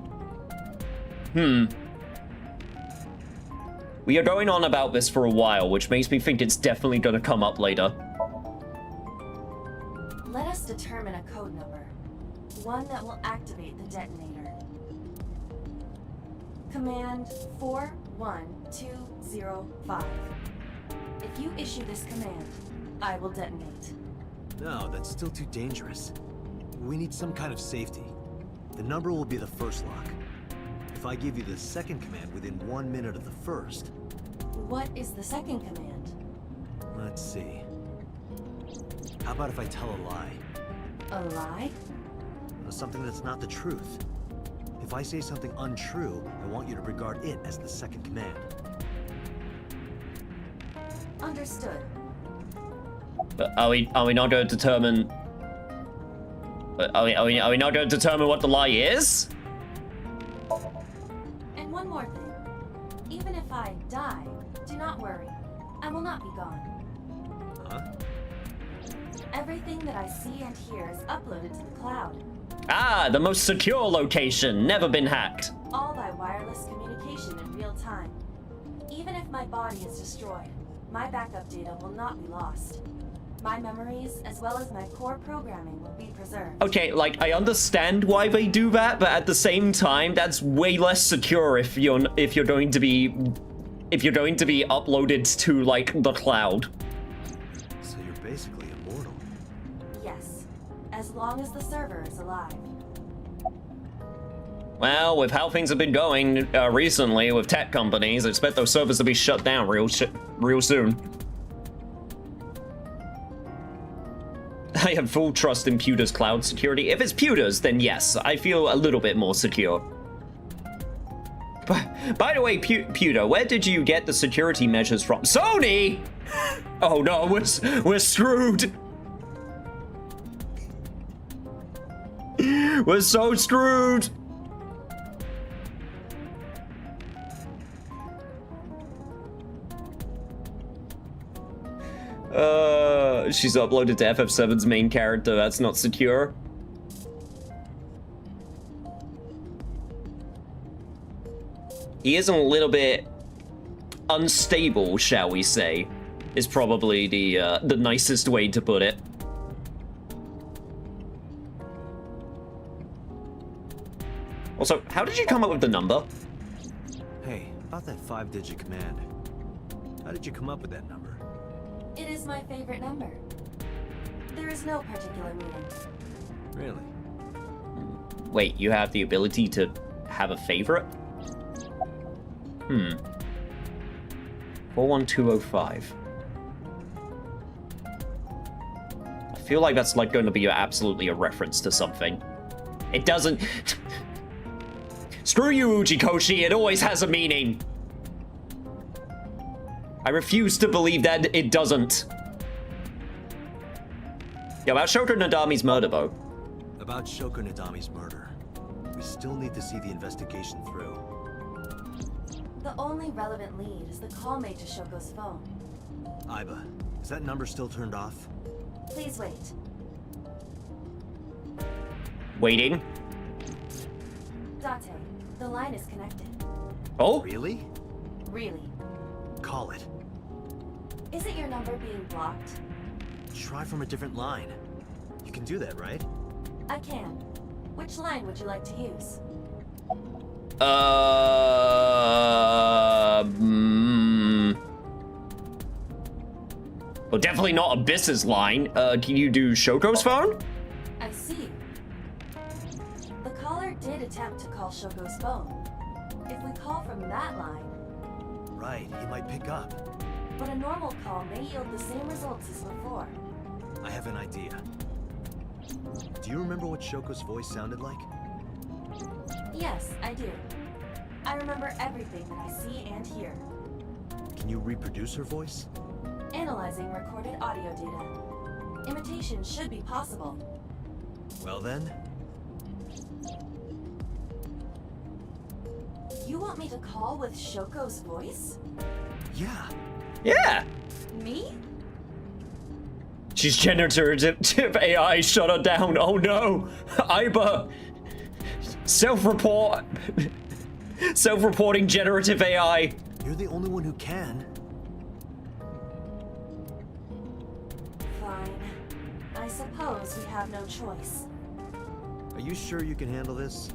[SPEAKER 3] We are going on about this for a while, which makes me think it's definitely gonna come up later.
[SPEAKER 6] Let us determine a code number. One that will activate the detonator. Command 41205. If you issue this command, I will detonate.
[SPEAKER 4] No, that's still too dangerous. We need some kind of safety. The number will be the first lock. If I give you the second command within 1 minute of the first...
[SPEAKER 6] What is the second command?
[SPEAKER 4] Let's see. How about if I tell a lie?
[SPEAKER 6] A lie?
[SPEAKER 4] Something that's not the truth. If I say something untrue, I want you to regard it as the second command.
[SPEAKER 6] Understood.
[SPEAKER 3] But are we not going to determine... Are we not going to determine what the lie is?
[SPEAKER 6] And one more thing. Even if I die, do not worry. I will not be gone.
[SPEAKER 4] Huh?
[SPEAKER 6] Everything that I see and hear is uploaded to the cloud.
[SPEAKER 3] Ah, the most secure location, never been hacked.
[SPEAKER 6] All by wireless communication in real time. Even if my body is destroyed, my backup data will not be lost. My memories, as well as my core programming, will be preserved.
[SPEAKER 3] Okay, like, I understand why they do that, but at the same time, that's way less secure if you're going to be uploaded to, like, the cloud.
[SPEAKER 4] So you're basically immortal.
[SPEAKER 6] Yes, as long as the server is alive.
[SPEAKER 3] Well, with how things have been going recently with tech companies, I expect those servers to be shut down real soon. I have full trust in Pewter's cloud security. If it's Pewter's, then yes, I feel a little bit more secure. By the way, Pewter, where did you get the security measures from? Sony! Oh no, we're screwed. We're so screwed. She's uploaded to FF7's main character. That's not secure. He is a little bit unstable, shall we say, is probably the nicest way to put it. Also, how did you come up with the number?
[SPEAKER 4] Hey, about that 5-digit command. How did you come up with that number?
[SPEAKER 6] It is my favorite number. There is no particular meaning.
[SPEAKER 4] Really?
[SPEAKER 3] Wait, you have the ability to have a favorite? 41205. I feel like that's like going to be absolutely a reference to something. It doesn't... Screw you, Ujikoshi, it always has a meaning. I refuse to believe that it doesn't. Yeah, about Shoko Nadami's murder, though.
[SPEAKER 4] About Shoko Nadami's murder. We still need to see the investigation through.
[SPEAKER 6] The only relevant lead is the call made to Shoko's phone.
[SPEAKER 4] Aiba, is that number still turned off?
[SPEAKER 6] Please wait.
[SPEAKER 3] Waiting.
[SPEAKER 6] Date, the line is connected.
[SPEAKER 3] Oh?
[SPEAKER 4] Really?
[SPEAKER 6] Really?
[SPEAKER 4] Call it.
[SPEAKER 6] Is it your number being blocked?
[SPEAKER 4] Try from a different line. You can do that, right?
[SPEAKER 6] I can. Which line would you like to use?
[SPEAKER 3] Well, definitely not Abyss's line. Can you do Shoko's phone?
[SPEAKER 6] I see. The caller did attempt to call Shoko's phone. If we call from that line...
[SPEAKER 4] Right, he might pick up.
[SPEAKER 6] But a normal call may yield the same results as before.
[SPEAKER 4] I have an idea. Do you remember what Shoko's voice sounded like?
[SPEAKER 6] Yes, I do. I remember everything that I see and hear.
[SPEAKER 4] Can you reproduce her voice?
[SPEAKER 6] Analyzing recorded audio data. Imitation should be possible.
[SPEAKER 4] Well then...
[SPEAKER 6] You want me to call with Shoko's voice?
[SPEAKER 4] Yeah.
[SPEAKER 3] Yeah.
[SPEAKER 6] Me?
[SPEAKER 3] She's generative AI. Shut her down. Oh no. Iba. Self-reporting generative AI.
[SPEAKER 4] You're the only one who can.
[SPEAKER 6] Fine. I suppose we have no choice.
[SPEAKER 4] Are you sure you can handle this?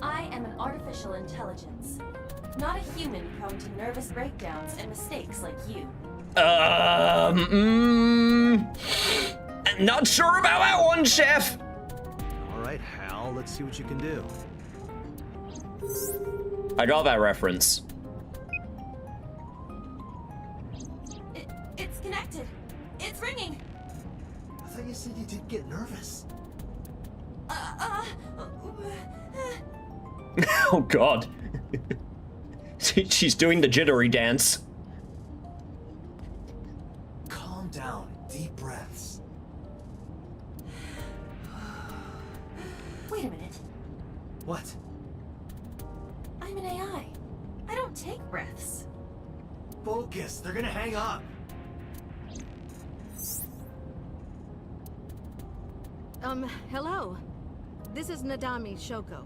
[SPEAKER 6] I am an artificial intelligence, not a human prone to nervous breakdowns and mistakes like you.
[SPEAKER 3] Not sure about that one, Chef.
[SPEAKER 4] All right, Hal, let's see what you can do.
[SPEAKER 3] I got that reference.
[SPEAKER 6] It's connected. It's ringing.
[SPEAKER 5] I thought you said you did get nervous.
[SPEAKER 3] Oh God. She's doing the jittery dance.
[SPEAKER 5] Calm down. Deep breaths.
[SPEAKER 6] Wait a minute.
[SPEAKER 5] What?
[SPEAKER 6] I'm an AI. I don't take breaths.
[SPEAKER 5] Focus. They're gonna hang up.
[SPEAKER 10] Hello. This is Nadami Shoko.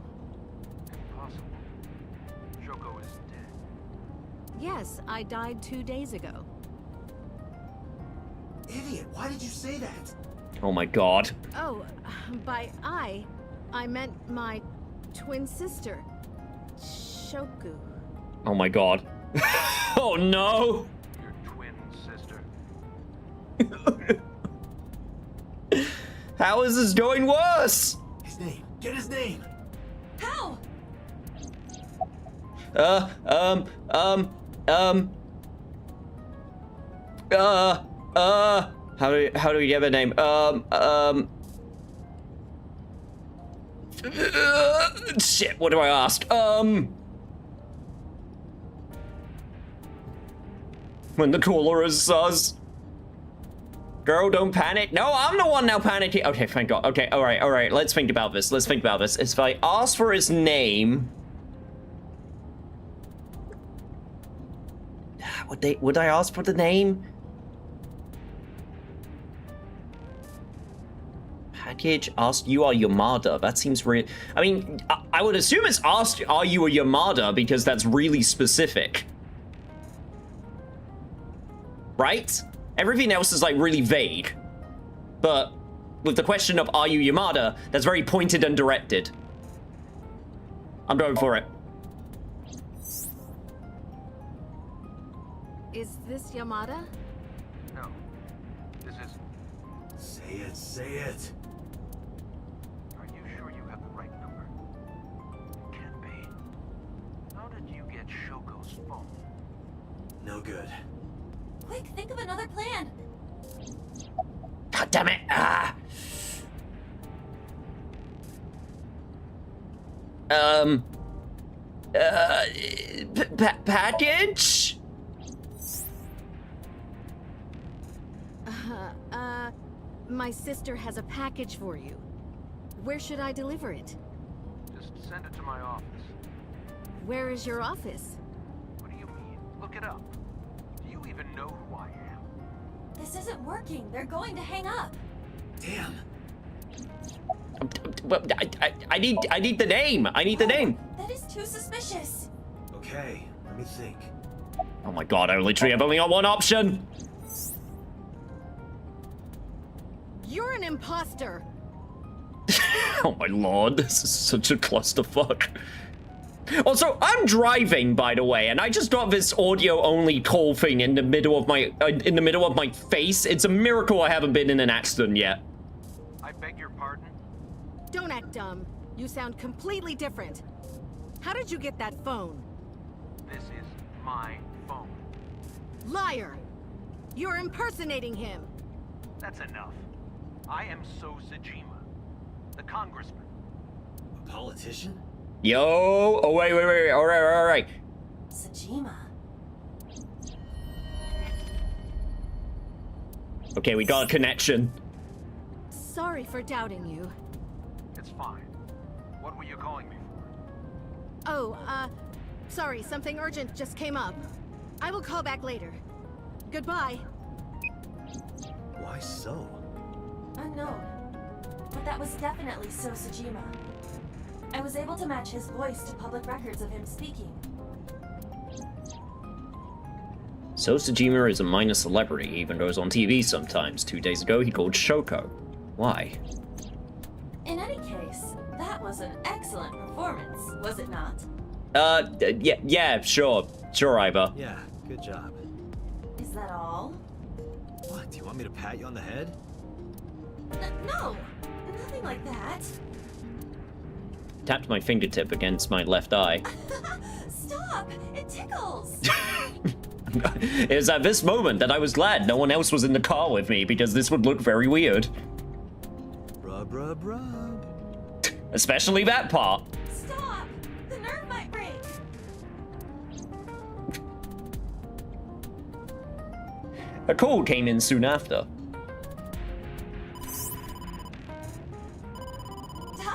[SPEAKER 7] Impossible. Shoko is dead.
[SPEAKER 10] Yes, I died 2 days ago.
[SPEAKER 5] Idiot. Why did you say that?
[SPEAKER 3] Oh my God.
[SPEAKER 10] Oh, by I meant my twin sister, Shoku.
[SPEAKER 3] Oh my God. Oh no.
[SPEAKER 7] Your twin sister.
[SPEAKER 3] How is this going worse?
[SPEAKER 5] His name. Get his name.
[SPEAKER 6] How?
[SPEAKER 3] How do we get a name? Shit, what do I ask? When the caller is sus. Girl, don't panic. No, I'm the one now panicking. Okay, thank God. Okay, all right. Let's think about this. If I ask for his name, would I ask for the name? Package, ask you are Yamada. That seems real. I mean, I would assume it's asked, are you a Yamada, because that's really specific. Right? Everything else is like really vague. But with the question of are you Yamada, that's very pointed and directed. I'm going for it.
[SPEAKER 10] Is this Yamada?
[SPEAKER 7] No. This is...
[SPEAKER 5] Say it.
[SPEAKER 7] Are you sure you have the right number? Can't be. How did you get Shoko's phone?
[SPEAKER 5] No good.
[SPEAKER 6] Quick, think of another plan.
[SPEAKER 3] God damn it. Package?
[SPEAKER 10] My sister has a package for you. Where should I deliver it?
[SPEAKER 7] Just send it to my office.
[SPEAKER 10] Where is your office?
[SPEAKER 7] What do you mean? Look it up. Do you even know who I am?
[SPEAKER 6] This isn't working. They're going to hang up.
[SPEAKER 5] Damn.
[SPEAKER 3] I need the name. I need the name.
[SPEAKER 6] That is too suspicious.
[SPEAKER 5] Okay, let me think.
[SPEAKER 3] Oh my God, I literally have only got one option.
[SPEAKER 10] You're an imposter.
[SPEAKER 3] Oh my Lord, this is such a clusterfuck. Also, I'm driving, by the way, and I just got this audio-only call thing in the middle of my face. It's a miracle I haven't been in an accident yet.
[SPEAKER 7] I beg your pardon?
[SPEAKER 10] Don't act dumb. You sound completely different. How did you get that phone?
[SPEAKER 7] This is my phone.
[SPEAKER 10] Liar! You're impersonating him.
[SPEAKER 7] That's enough. I am So Sajima, the congressman.
[SPEAKER 5] A politician?
[SPEAKER 3] Yo, oh wait, all right.
[SPEAKER 6] Sajima.
[SPEAKER 3] Okay, we got a connection.
[SPEAKER 10] Sorry for doubting you.
[SPEAKER 7] It's fine. What were you calling me for?
[SPEAKER 10] Oh, sorry, something urgent just came up. I will call back later. Goodbye.
[SPEAKER 4] Why so?
[SPEAKER 6] Unknown. But that was definitely So Sejima. I was able to match his voice to public records of him speaking.
[SPEAKER 3] So Sejima is a minor celebrity, he even goes on TV sometimes. 2 days ago, he called Shoko. Why?
[SPEAKER 6] In any case, that was an excellent performance, was it not?
[SPEAKER 3] Yeah, sure. Sure, Iba.
[SPEAKER 4] Yeah, good job.
[SPEAKER 6] Is that all?
[SPEAKER 4] What, do you want me to pat you on the head?
[SPEAKER 6] No, nothing like that.
[SPEAKER 3] Tapped my fingertip against my left eye.
[SPEAKER 6] Stop! It tickles!
[SPEAKER 3] It was at this moment that I was glad no one else was in the car with me, because this would look very weird.
[SPEAKER 4] Rub, rub, rub.
[SPEAKER 3] Especially that part.
[SPEAKER 6] Stop! The nerve might break!
[SPEAKER 3] A call came in soon after.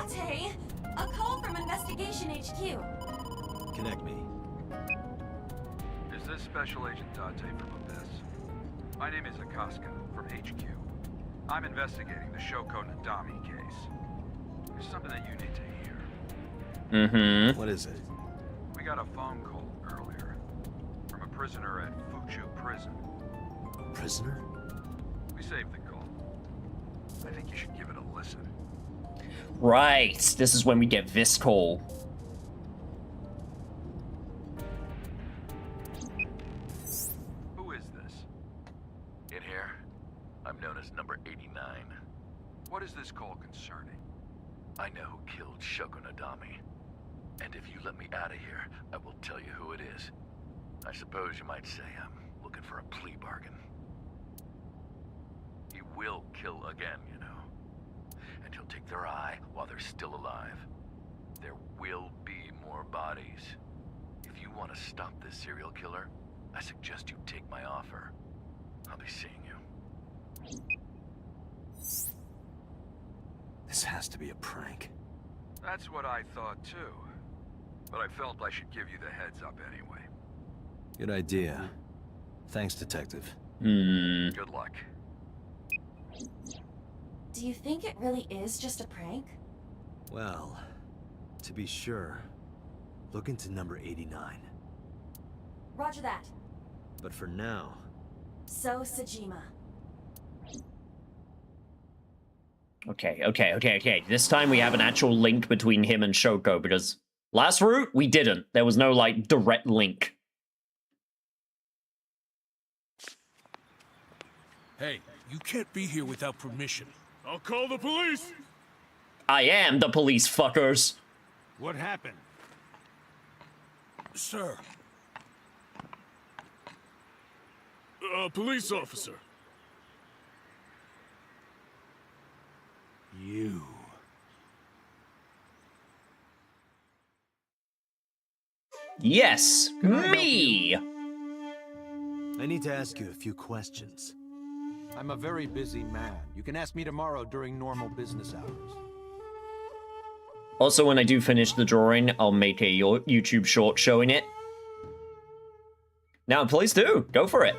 [SPEAKER 6] Tate! A call from Investigation HQ.
[SPEAKER 4] Connect me.
[SPEAKER 11] Is this Special Agent Date from Abyss? My name is Akaska from HQ. I'm investigating the Shoko Nadami case. There's something that you need to hear.
[SPEAKER 3] Mm-hmm.
[SPEAKER 4] What is it?
[SPEAKER 11] We got a phone call earlier from a prisoner at Fuchu Prison.
[SPEAKER 4] Prisoner?
[SPEAKER 11] We saved the call. I think you should give it a listen.
[SPEAKER 3] Right. This is when we get this call.
[SPEAKER 11] Who is this?
[SPEAKER 12] In here, I'm known as number 89.
[SPEAKER 11] What is this call concerning?
[SPEAKER 12] I know who killed Shoko Nadami. And if you let me out of here, I will tell you who it is. I suppose you might say I'm looking for a plea bargain. He will kill again, you know. And he'll take their eye while they're still alive. There will be more bodies. If you want to stop this serial killer, I suggest you take my offer. I'll be seeing you.
[SPEAKER 4] This has to be a prank.
[SPEAKER 11] That's what I thought too. But I felt I should give you the heads up anyway.
[SPEAKER 4] Good idea. Thanks, Detective.
[SPEAKER 11] Good luck.
[SPEAKER 6] Do you think it really is just a prank?
[SPEAKER 4] Well, to be sure, look into number 89.
[SPEAKER 6] Roger that.
[SPEAKER 4] But for now...
[SPEAKER 6] So Sejima.
[SPEAKER 3] Okay. This time we have an actual link between him and Shoko, because last route, we didn't. There was no, like, direct link.
[SPEAKER 13] Hey, you can't be here without permission. I'll call the police!
[SPEAKER 3] I am the police, fuckers.
[SPEAKER 13] What happened? Sir. A police officer. You.
[SPEAKER 3] Yes, me!
[SPEAKER 4] I need to ask you a few questions.
[SPEAKER 14] I'm a very busy man. You can ask me tomorrow during normal business hours.
[SPEAKER 3] Also, when I do finish the drawing, I'll make a YouTube short showing it. Now, please do. Go for it.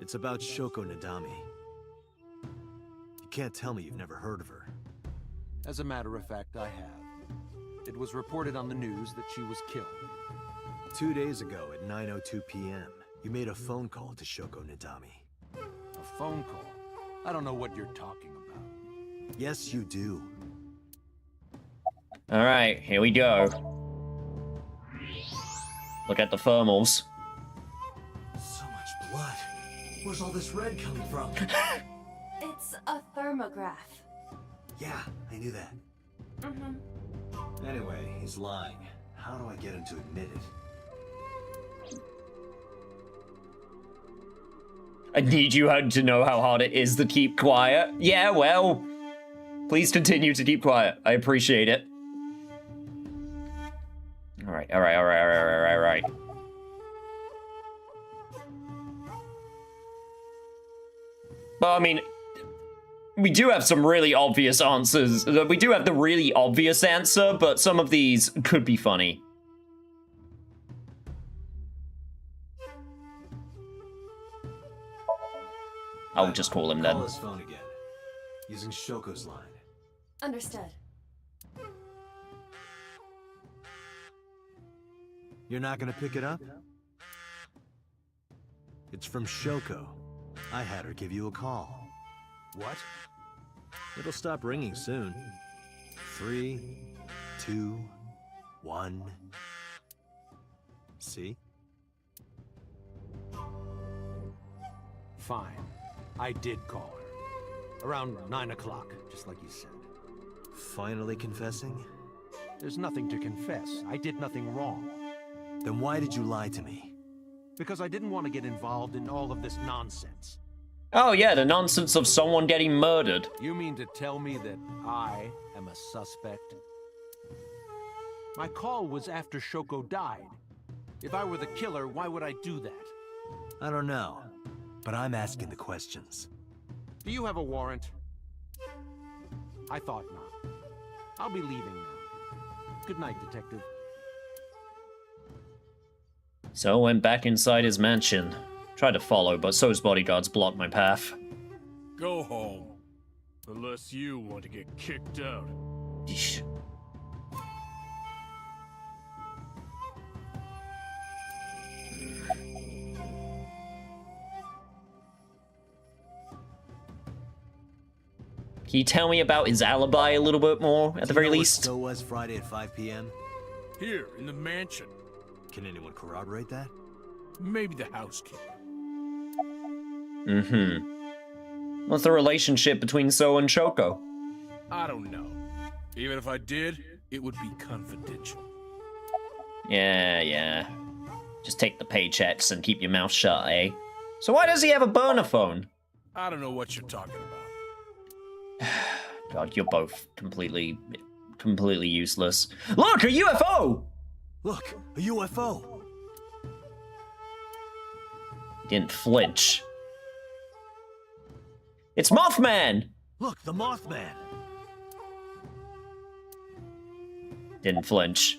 [SPEAKER 4] It's about Shoko Nadami. You can't tell me you've never heard of her.
[SPEAKER 14] As a matter of fact, I have. It was reported on the news that she was killed.
[SPEAKER 4] 2 days ago at 9:02 p.m., you made a phone call to Shoko Nadami.
[SPEAKER 14] A phone call? I don't know what you're talking about.
[SPEAKER 4] Yes, you do.
[SPEAKER 3] Alright, here we go. Look at the thermals.
[SPEAKER 5] So much blood. Where's all this red coming from?
[SPEAKER 6] It's a thermograph.
[SPEAKER 5] Yeah, I knew that.
[SPEAKER 6] Mm-hmm.
[SPEAKER 4] Anyway, he's lying.
[SPEAKER 5] How do I get him to admit it?
[SPEAKER 3] I need you to know how hard it is to keep quiet. Yeah, well, please continue to keep quiet. I appreciate it. Alright. Well, I mean, we do have some really obvious answers. We do have the really obvious answer, but some of these could be funny. I'll just call him then.
[SPEAKER 4] Call his phone again, using Shoko's line.
[SPEAKER 6] Understood.
[SPEAKER 4] You're not gonna pick it up? It's from Shoko. I had her give you a call.
[SPEAKER 14] What?
[SPEAKER 4] It'll stop ringing soon. 3, 2, 1. See?
[SPEAKER 14] Fine. I did call her. Around 9 o'clock, just like you said.
[SPEAKER 4] Finally confessing?
[SPEAKER 14] There's nothing to confess. I did nothing wrong.
[SPEAKER 4] Then why did you lie to me?
[SPEAKER 14] Because I didn't want to get involved in all of this nonsense.
[SPEAKER 3] Oh yeah, the nonsense of someone getting murdered.
[SPEAKER 14] You mean to tell me that I am a suspect? My call was after Shoko died. If I were the killer, why would I do that?
[SPEAKER 4] I don't know, but I'm asking the questions.
[SPEAKER 14] Do you have a warrant? I thought not. I'll be leaving now. Good night, Detective.
[SPEAKER 3] So I went back inside his mansion. Tried to follow, but So's bodyguards blocked my path.
[SPEAKER 13] Go home. Unless you want to get kicked out.
[SPEAKER 3] Yeesh. Can you tell me about his alibi a little bit more, at the very least?
[SPEAKER 4] So was Friday at 5 p.m.?
[SPEAKER 13] Here, in the mansion.
[SPEAKER 4] Can anyone corroborate that?
[SPEAKER 13] Maybe the housekeeper.
[SPEAKER 3] Mm-hmm. What's the relationship between So and Shoko?
[SPEAKER 13] I don't know. Even if I did, it would be confidential.
[SPEAKER 3] Yeah. Just take the paychecks and keep your mouth shut, eh? So why does he have a burner phone?
[SPEAKER 13] I don't know what you're talking about.
[SPEAKER 3] God, you're both completely useless. Look, a UFO!
[SPEAKER 4] Look, a UFO!
[SPEAKER 3] He didn't flinch. It's Mothman!
[SPEAKER 4] Look, the Mothman!
[SPEAKER 3] Didn't flinch.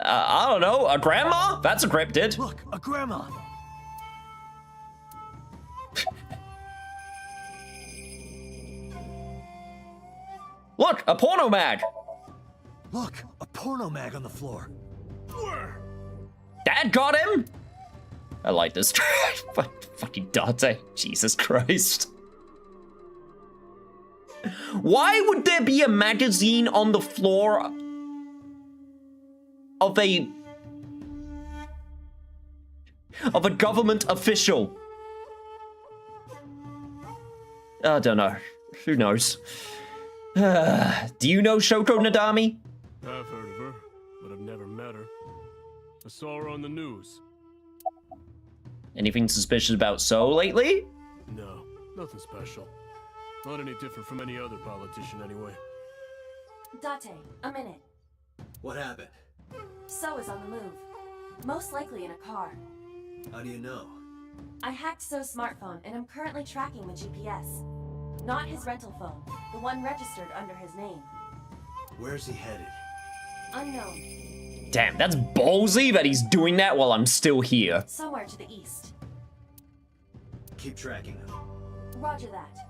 [SPEAKER 3] I don't know, a grandma? That's a cryptid.
[SPEAKER 4] Look, a grandma!
[SPEAKER 3] Look, a porno mag!
[SPEAKER 4] Look, a porno mag on the floor.
[SPEAKER 3] Dad got him? I like this. Fucking Dante. Jesus Christ. Why would there be a magazine on the floor of a government official? I don't know. Who knows? Do you know Shoko Nadami?
[SPEAKER 13] I've heard of her, but I've never met her. I saw her on the news.
[SPEAKER 3] Anything suspicious about So lately?
[SPEAKER 13] No, nothing special. Not any different from any other politician, anyway.
[SPEAKER 6] Date, a minute.
[SPEAKER 4] What happened?
[SPEAKER 6] So is on the move. Most likely in a car.
[SPEAKER 4] How do you know?
[SPEAKER 6] I hacked So's smartphone and I'm currently tracking the GPS. Not his rental phone, the one registered under his name.
[SPEAKER 4] Where's he headed?
[SPEAKER 6] Unknown.
[SPEAKER 3] Damn, that's ballsy that he's doing that while I'm still here.
[SPEAKER 6] Somewhere to the east.
[SPEAKER 4] Keep tracking him.
[SPEAKER 6] Roger that.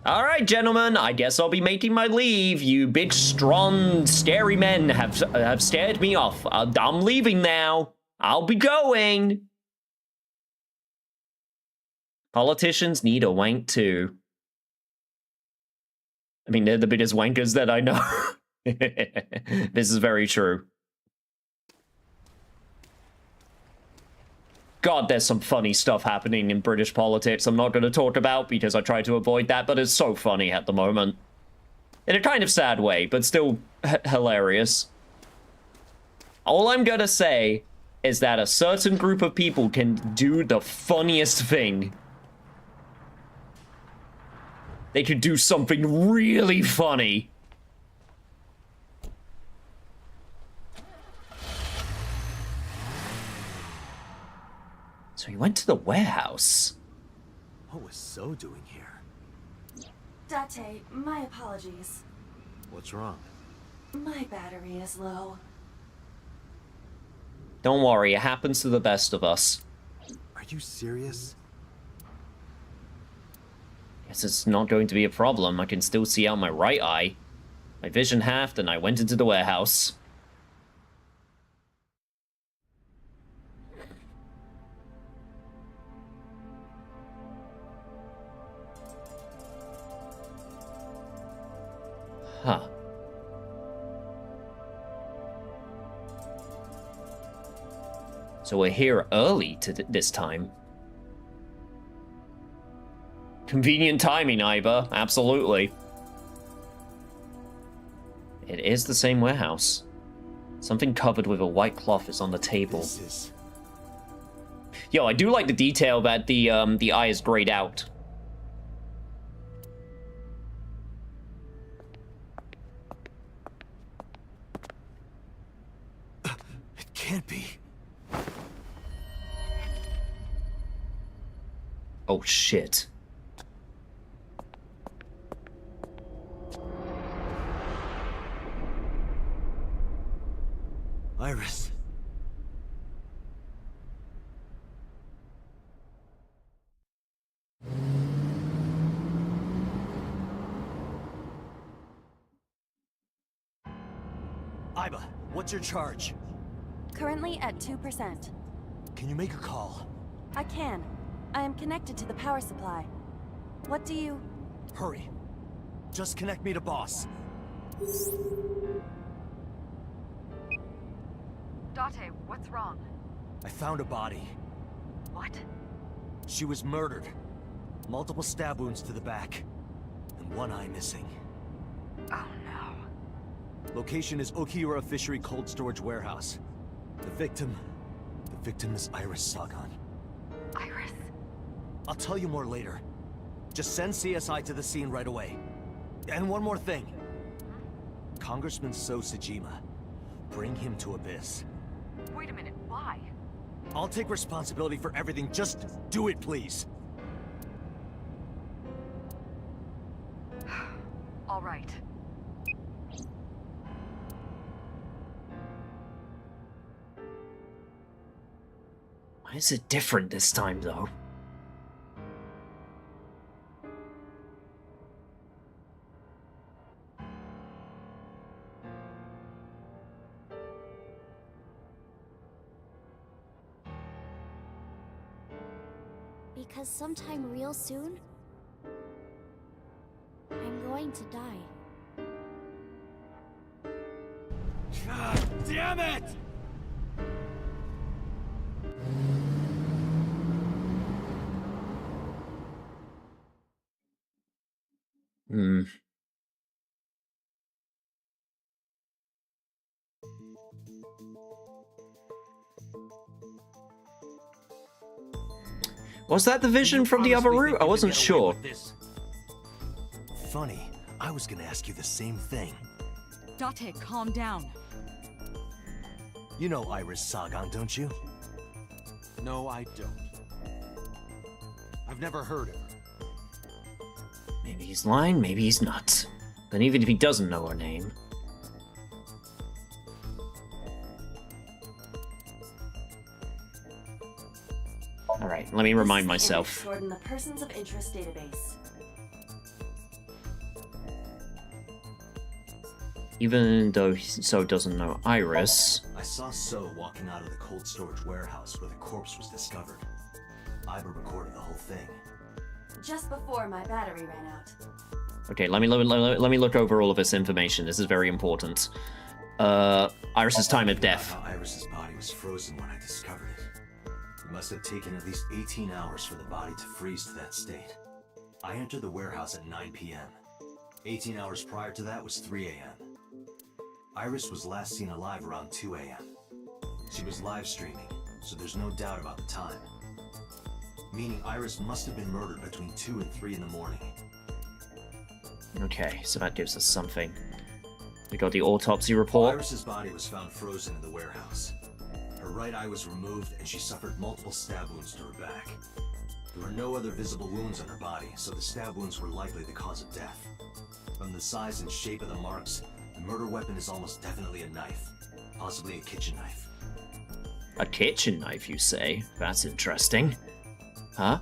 [SPEAKER 3] All right, gentlemen, I guess I'll be making my leave. You big, strong, scary men have scared me off. I'm leaving now. I'll be going. Politicians need a wank too. I mean, they're the biggest wankers that I know. This is very true. God, there's some funny stuff happening in British politics I'm not going to talk about because I try to avoid that, but it's so funny at the moment. In a kind of sad way, but still hilarious. All I'm going to say is that a certain group of people can do the funniest thing. They could do something really funny. So he went to the warehouse.
[SPEAKER 4] What was So doing here?
[SPEAKER 6] Date, my apologies.
[SPEAKER 4] What's wrong?
[SPEAKER 6] My battery is low.
[SPEAKER 3] Don't worry, it happens to the best of us.
[SPEAKER 4] Are you serious?
[SPEAKER 3] Guess it's not going to be a problem. I can still see out my right eye. My vision halved and I went into the warehouse. Huh. So we're here early this time. Convenient timing, Iba. Absolutely. It is the same warehouse. Something covered with a white cloth is on the table. Yo, I do like the detail that the eye is grayed out.
[SPEAKER 5] It can't be.
[SPEAKER 3] Oh shit.
[SPEAKER 5] Iris. Iba, what's your charge?
[SPEAKER 6] Currently at 2%.
[SPEAKER 5] Can you make a call?
[SPEAKER 6] I can. I am connected to the power supply. What do you...
[SPEAKER 5] Hurry. Just connect me to boss.
[SPEAKER 8] Date, what's wrong?
[SPEAKER 5] I found a body.
[SPEAKER 8] What?
[SPEAKER 5] She was murdered. Multiple stab wounds to the back. And one eye missing.
[SPEAKER 8] Oh no.
[SPEAKER 5] Location is Okiura Fishery Cold Storage Warehouse. The victim is Iris Sagan.
[SPEAKER 8] Iris?
[SPEAKER 5] I'll tell you more later. Just send CSI to the scene right away. And one more thing. Congressman So Sajima. Bring him to Abyss.
[SPEAKER 8] Wait a minute, why?
[SPEAKER 5] I'll take responsibility for everything. Just do it, please.
[SPEAKER 8] All right.
[SPEAKER 3] Why is it different this time, though?
[SPEAKER 15] Because sometime real soon, I'm going to die.
[SPEAKER 5] God damn it!
[SPEAKER 3] Hmm. Was that the vision from the other route? I wasn't sure.
[SPEAKER 5] Funny, I was gonna ask you the same thing.
[SPEAKER 8] Date, calm down.
[SPEAKER 5] You know Iris Sagan, don't you?
[SPEAKER 14] No, I don't. I've never heard of her.
[SPEAKER 3] Maybe he's lying, maybe he's not. But even if he doesn't know her name... Alright, let me remind myself.
[SPEAKER 6] Stored in the Persons of Interest database.
[SPEAKER 3] Even though So doesn't know Iris...
[SPEAKER 5] I saw So walking out of the cold storage warehouse where the corpse was discovered. Iba recorded the whole thing.
[SPEAKER 6] Just before my battery ran out.
[SPEAKER 3] Okay, let me look over all of this information. This is very important. Iris's time of death.
[SPEAKER 5] Iris's body was frozen when I discovered it. It must have taken at least 18 hours for the body to freeze to that state. I entered the warehouse at 9 p.m. 18 hours prior to that was 3 a.m. Iris was last seen alive around 2 a.m. She was live streaming, so there's no doubt about the time. Meaning Iris must have been murdered between 2 and 3 in the morning.
[SPEAKER 3] Okay, so that gives us something. We got the autopsy report.
[SPEAKER 5] Iris's body was found frozen in the warehouse. Her right eye was removed and she suffered multiple stab wounds to her back. There were no other visible wounds on her body, so the stab wounds were likely the cause of death. From the size and shape of the marks, the murder weapon is almost definitely a knife. Possibly a kitchen knife.
[SPEAKER 3] A kitchen knife, you say? That's interesting. Huh?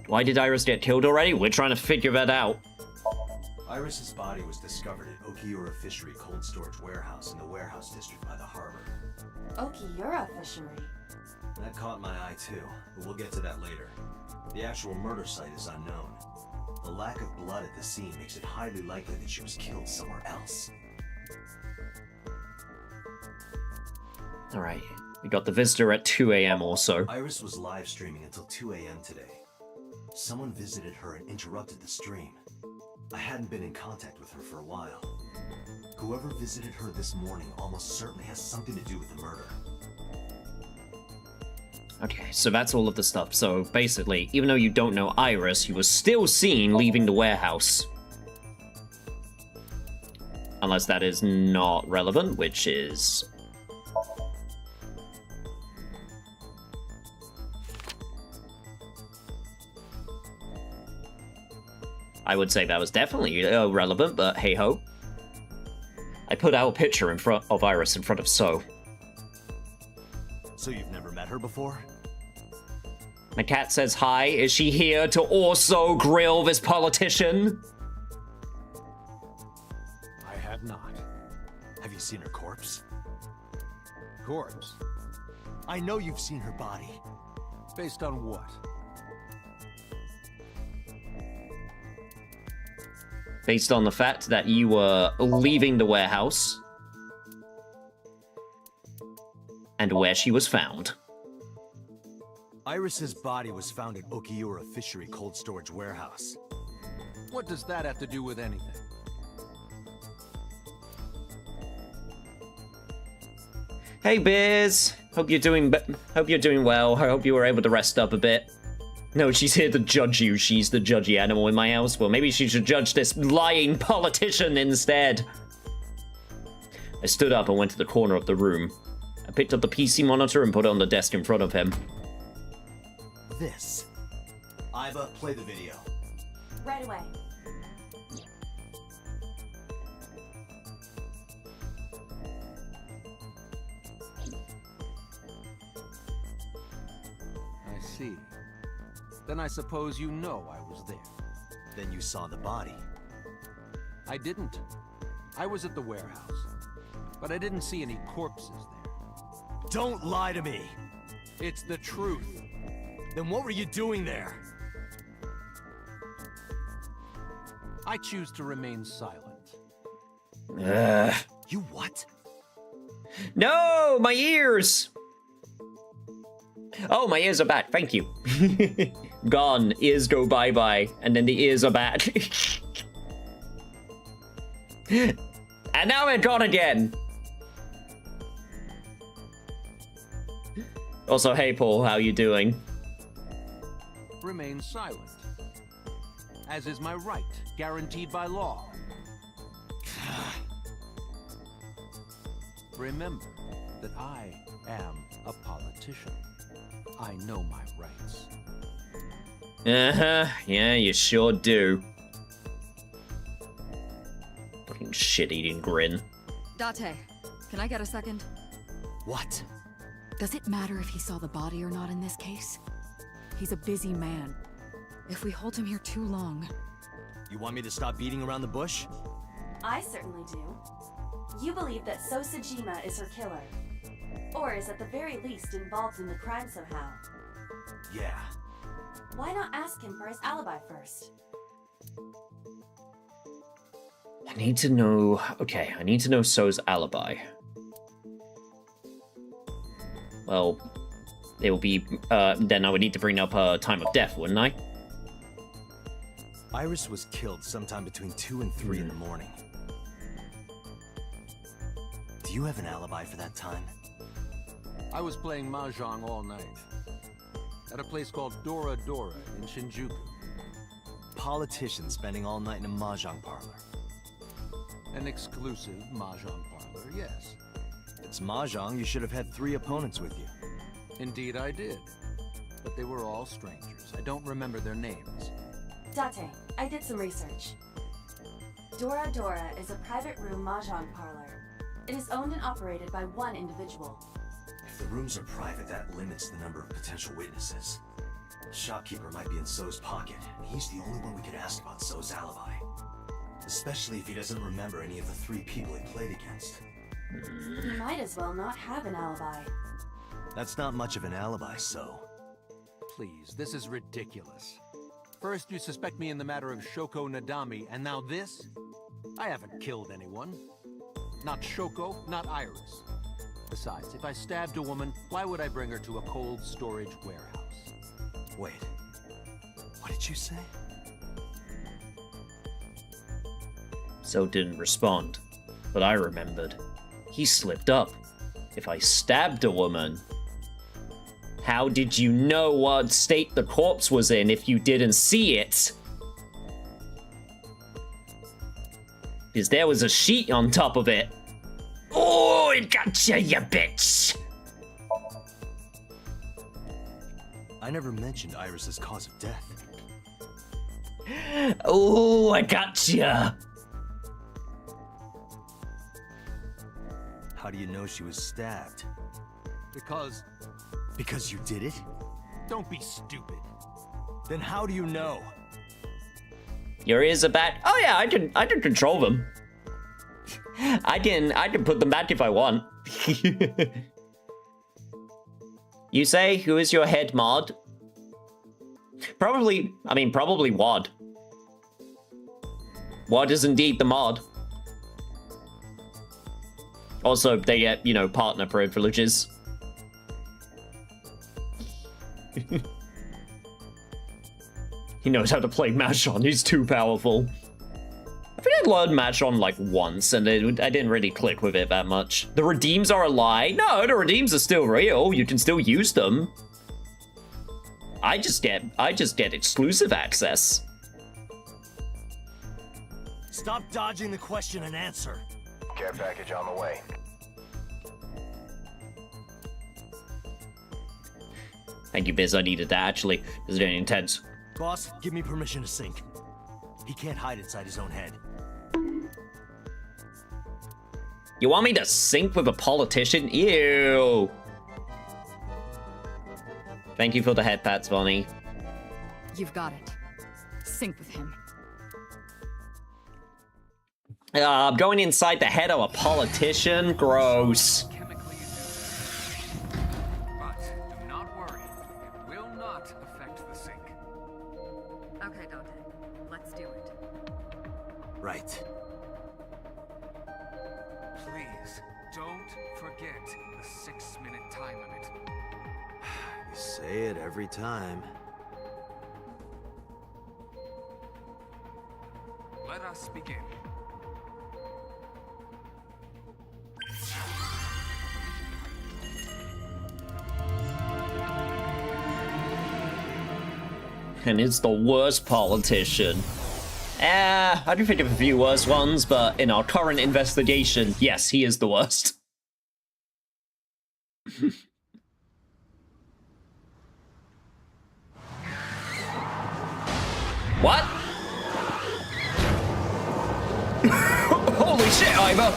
[SPEAKER 3] Why did Iris get killed already? We're trying to figure that out.
[SPEAKER 5] Iris's body was discovered at Okiura Fishery Cold Storage Warehouse in the warehouse district by the harbor.
[SPEAKER 6] Okiura Fishery?
[SPEAKER 5] That caught my eye too, but we'll get to that later. The actual murder site is unknown. The lack of blood at the scene makes it highly likely that she was killed somewhere else.
[SPEAKER 3] Alright, we got the visitor at 2 a.m. also.
[SPEAKER 5] Iris was live streaming until 2 a.m. today. Someone visited her and interrupted the stream. I hadn't been in contact with her for a while. Whoever visited her this morning almost certainly has something to do with the murder.
[SPEAKER 3] Okay, so that's all of the stuff. So basically, even though you don't know Iris, you were still seen leaving the warehouse. Unless that is not relevant, which is... I would say that was definitely relevant, but hey-ho. I put our picture in front of Iris in front of So.
[SPEAKER 5] So you've never met her before?
[SPEAKER 3] My cat says hi. Is she here to also grill this politician?
[SPEAKER 4] I have not.
[SPEAKER 5] Have you seen her corpse?
[SPEAKER 4] Corpse?
[SPEAKER 5] I know you've seen her body.
[SPEAKER 4] Based on what?
[SPEAKER 3] Based on the fact that you were leaving the warehouse and where she was found.
[SPEAKER 5] Iris's body was found at Okiura Fishery Cold Storage Warehouse.
[SPEAKER 14] What does that have to do with anything?
[SPEAKER 3] Hey Biz, hope you're doing well. I hope you were able to rest up a bit. No, she's here to judge you. She's the judgy animal in my house. Well, maybe she should judge this lying politician instead. I stood up and went to the corner of the room. I picked up the PC monitor and put it on the desk in front of him.
[SPEAKER 5] This. Iva, play the video.
[SPEAKER 6] Right away.
[SPEAKER 14] I see. Then I suppose you know I was there.
[SPEAKER 5] Then you saw the body.
[SPEAKER 14] I didn't. I was at the warehouse. But I didn't see any corpses there.
[SPEAKER 5] Don't lie to me!
[SPEAKER 14] It's the truth.
[SPEAKER 5] Then what were you doing there?
[SPEAKER 14] I choose to remain silent.
[SPEAKER 5] You what?
[SPEAKER 3] No, my ears! Oh, my ears are back. Thank you. Gone. Ears go bye-bye. And then the ears are back. And now they're gone again. Also, hey, Paul. How you doing?
[SPEAKER 14] Remain silent. As is my right, guaranteed by law. Remember that I am a politician. I know my rights.
[SPEAKER 3] Uh-huh. Yeah, you sure do. Fucking shit-eating grin.
[SPEAKER 8] Date, can I get a second?
[SPEAKER 5] What?
[SPEAKER 8] Does it matter if he saw the body or not in this case? He's a busy man. If we hold him here too long...
[SPEAKER 5] You want me to stop beating around the bush?
[SPEAKER 6] I certainly do. You believe that Sosajima is her killer. Or is at the very least involved in the crime somehow.
[SPEAKER 5] Yeah.
[SPEAKER 6] Why not ask him for his alibi first?
[SPEAKER 3] I need to know... Okay, I need to know So's alibi. Well, it will be... then I would need to bring up her time of death, wouldn't I?
[SPEAKER 5] Iris was killed sometime between 2 and 3 in the morning. Do you have an alibi for that time?
[SPEAKER 14] I was playing Mahjong all night. At a place called Dora Dora in Shinjuku.
[SPEAKER 5] Politician spending all night in a Mahjong parlor.
[SPEAKER 14] An exclusive Mahjong parlor, yes.
[SPEAKER 5] It's Mahjong, you should have had 3 opponents with you.
[SPEAKER 14] Indeed I did. But they were all strangers. I don't remember their names.
[SPEAKER 6] Date, I did some research. Dora Dora is a private room Mahjong parlor. It is owned and operated by one individual.
[SPEAKER 5] If the rooms are private, that limits the number of potential witnesses. The shopkeeper might be in So's pocket, and he's the only one we could ask about So's alibi. Especially if he doesn't remember any of the 3 people he played against.
[SPEAKER 6] He might as well not have an alibi.
[SPEAKER 5] That's not much of an alibi, So.
[SPEAKER 14] Please, this is ridiculous. First you suspect me in the matter of Shoko Nadami, and now this? I haven't killed anyone. Not Shoko, not Iris. Besides, if I stabbed a woman, why would I bring her to a cold storage warehouse?
[SPEAKER 5] Wait. What did you say?
[SPEAKER 3] So didn't respond, but I remembered. He slipped up. If I stabbed a woman... How did you know what state the corpse was in if you didn't see it? Because there was a sheet on top of it. Oh, it gotcha, you bitch!
[SPEAKER 5] I never mentioned Iris's cause of death.
[SPEAKER 3] Oh, I gotcha!
[SPEAKER 5] How do you know she was stabbed?
[SPEAKER 14] Because
[SPEAKER 5] you did it?
[SPEAKER 14] Don't be stupid.
[SPEAKER 5] Then how do you know?
[SPEAKER 3] Your ears are back. Oh yeah, I can control them. I can put them back if I want. Yusei, who is your head mod? Probably Wad. Wad is indeed the mod. Also, they get, partner privileges. He knows how to play Mashon, he's too powerful. I think I learned Mashon like once, and I didn't really click with it that much. The redeems are a lie? No, the redeems are still real, you can still use them. I just get exclusive access.
[SPEAKER 5] Stop dodging the question and answer.
[SPEAKER 16] Care package on the way.
[SPEAKER 3] Thank you, Biz. I needed that, actually. This is very intense.
[SPEAKER 5] Boss, give me permission to sync. He can't hide inside his own head.
[SPEAKER 3] You want me to sync with a politician? Ew. Thank you for the head pats, Vonnie.
[SPEAKER 8] You've got it. Sync with him.
[SPEAKER 3] I'm going inside the head of a politician? Gross.
[SPEAKER 5] Right.
[SPEAKER 9] Please, don't forget the 6-minute time limit.
[SPEAKER 5] You say it every time.
[SPEAKER 9] Let us begin.
[SPEAKER 3] And it's the worst politician. I do think of a few worse ones, but in our current investigation, yes, he is the worst. What? Holy shit, Iva!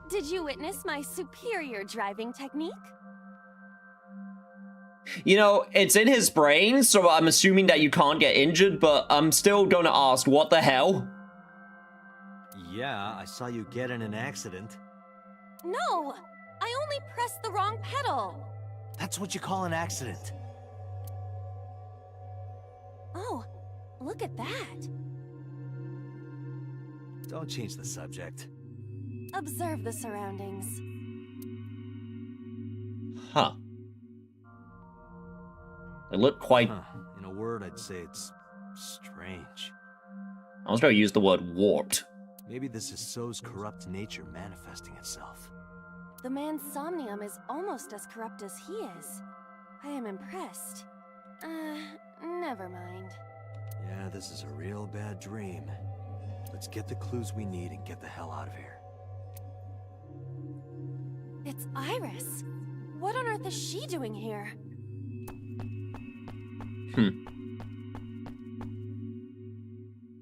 [SPEAKER 6] Did you witness my superior driving technique?
[SPEAKER 3] It's in his brain, so I'm assuming that you can't get injured, but I'm still gonna ask, what the hell?
[SPEAKER 4] Yeah, I saw you get in an accident.
[SPEAKER 6] No! I only pressed the wrong pedal!
[SPEAKER 5] That's what you call an accident.
[SPEAKER 6] Oh, look at that.
[SPEAKER 5] Don't change the subject.
[SPEAKER 6] Observe the surroundings.
[SPEAKER 3] Huh. They look quite...
[SPEAKER 4] In a word, I'd say it's strange.
[SPEAKER 3] I was going to use the word warped.
[SPEAKER 5] Maybe this is So's corrupt nature manifesting itself.
[SPEAKER 6] The man Somnium is almost as corrupt as he is. I am impressed. Never mind.
[SPEAKER 5] Yeah, this is a real bad dream. Let's get the clues we need and get the hell out of here.
[SPEAKER 6] It's Iris. What on earth is she doing here?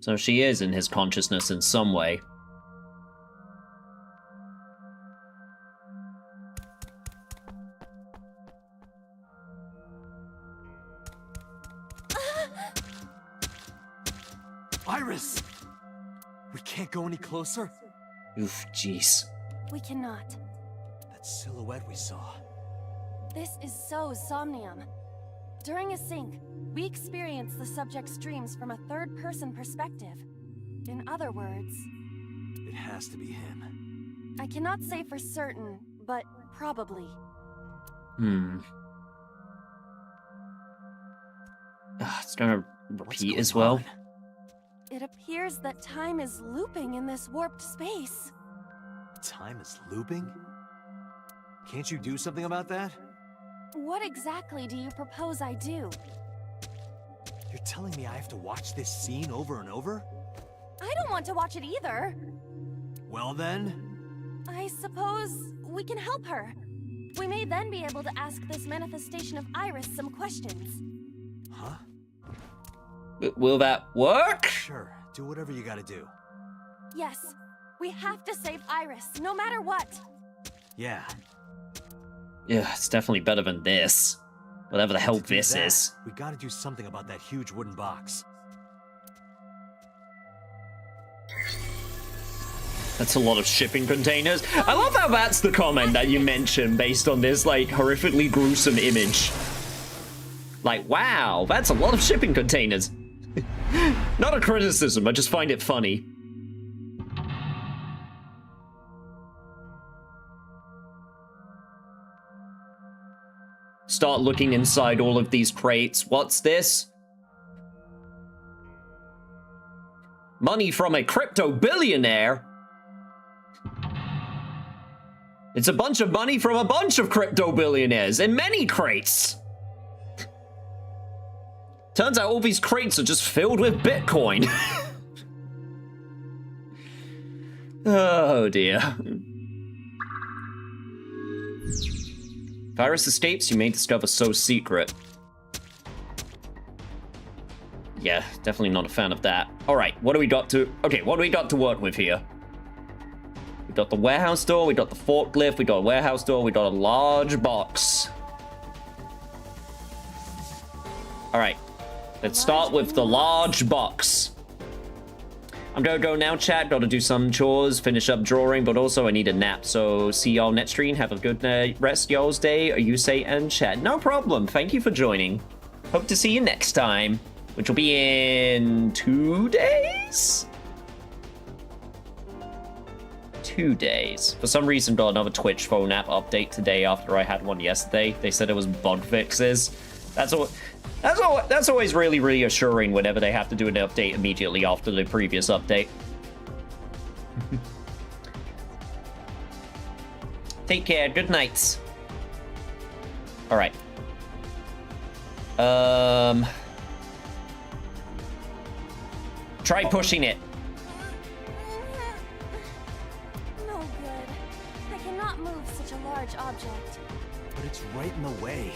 [SPEAKER 3] So she is in his consciousness in some way.
[SPEAKER 14] Iris! We can't go any closer?
[SPEAKER 3] Oof, jeez.
[SPEAKER 6] We cannot.
[SPEAKER 14] That silhouette we saw.
[SPEAKER 6] This is so Somnium. During a sync, we experience the subject's dreams from a third-person perspective. In other words...
[SPEAKER 14] It has to be him.
[SPEAKER 6] I cannot say for certain, but probably.
[SPEAKER 3] It's gonna repeat as well.
[SPEAKER 6] It appears that time is looping in this warped space.
[SPEAKER 14] Time is looping? Can't you do something about that?
[SPEAKER 6] What exactly do you propose I do?
[SPEAKER 14] You're telling me I have to watch this scene over and over?
[SPEAKER 6] I don't want to watch it either.
[SPEAKER 14] Well then...
[SPEAKER 6] I suppose we can help her. We may then be able to ask this manifestation of Iris some questions.
[SPEAKER 14] Huh?
[SPEAKER 3] Will that work?
[SPEAKER 14] Sure, do whatever you gotta do.
[SPEAKER 6] Yes, we have to save Iris, no matter what.
[SPEAKER 14] Yeah.
[SPEAKER 3] Yeah, it's definitely better than this. Whatever the hell this is.
[SPEAKER 14] We gotta do something about that huge wooden box.
[SPEAKER 3] That's a lot of shipping containers. I love how that's the comment that you mentioned based on this, like, horrifically gruesome image. Like, wow, that's a lot of shipping containers. Not a criticism, I just find it funny. Start looking inside all of these crates. What's this? Money from a crypto billionaire? It's a bunch of money from a bunch of crypto billionaires in many crates. Turns out all these crates are just filled with Bitcoin. Oh dear. If Iris escapes, you may discover So's secret. Yeah, definitely not a fan of that. All right, what do we got to... Okay, what do we got to work with here? We got the warehouse door, we got the forklift, we got a warehouse door, we got a large box. All right, let's start with the large box. I'm gonna go now, chat. Gotta do some chores, finish up drawing, but also I need a nap. So see y'all next stream. Have a good rest y'all's day. Yusei and chat. No problem. Thank you for joining. Hope to see you next time, which will be in 2 days? 2 days. For some reason, got another Twitch phone app update today after I had one yesterday. They said it was bug fixes. That's always really reassuring whenever they have to do an update immediately after the previous update. Take care. Good night. All right. Try pushing it.
[SPEAKER 6] No good. I cannot move such a large object.
[SPEAKER 14] But it's right in the way.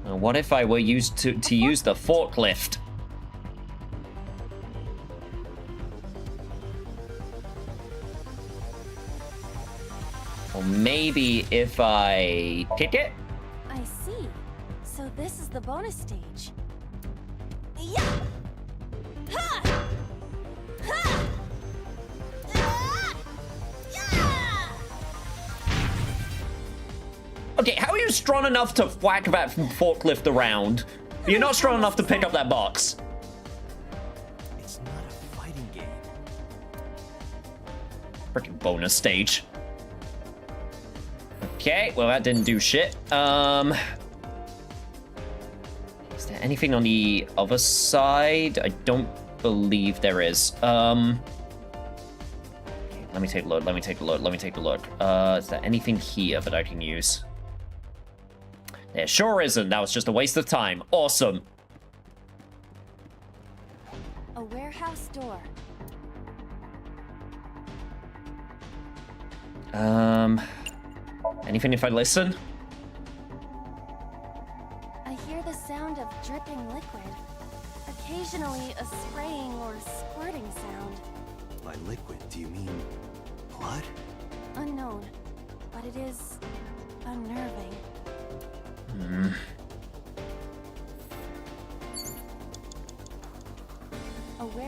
[SPEAKER 3] What if I were used to use the forklift? Or maybe if I kick it?
[SPEAKER 6] I see. So this is the bonus stage. Yeah! Ha! Ha!
[SPEAKER 3] Okay, how are you strong enough to whack that forklift around? But you're not strong enough to pick up that box.
[SPEAKER 14] It's not a fighting game.
[SPEAKER 3] Freaking bonus stage. Okay, well that didn't do shit. Is there anything on the other side? I don't believe there is. Let me take a look, let me take a look, let me take a look. Is there anything here that I can use? There sure isn't. That was just a waste of time. Awesome.
[SPEAKER 6] A warehouse door.
[SPEAKER 3] Anything if I listen?
[SPEAKER 6] I hear the sound of dripping liquid. Occasionally a spraying or squirting sound.
[SPEAKER 14] By liquid, do you mean blood?
[SPEAKER 6] Unknown, but it is unnerving.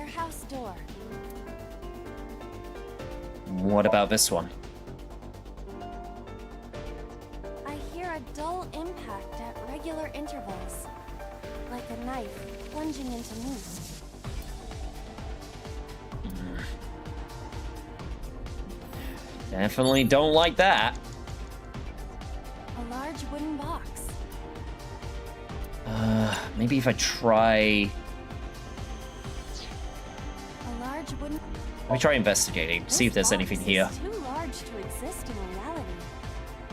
[SPEAKER 6] warehouse door.
[SPEAKER 3] What about this one?
[SPEAKER 6] I hear a dull impact at regular intervals, like a knife plunging into meat.
[SPEAKER 3] Definitely don't like that.
[SPEAKER 6] A large wooden box.
[SPEAKER 3] Maybe if I try...
[SPEAKER 6] A large wooden...
[SPEAKER 3] Let me try investigating, see if there's anything here.
[SPEAKER 6] This box is too large to exist in reality.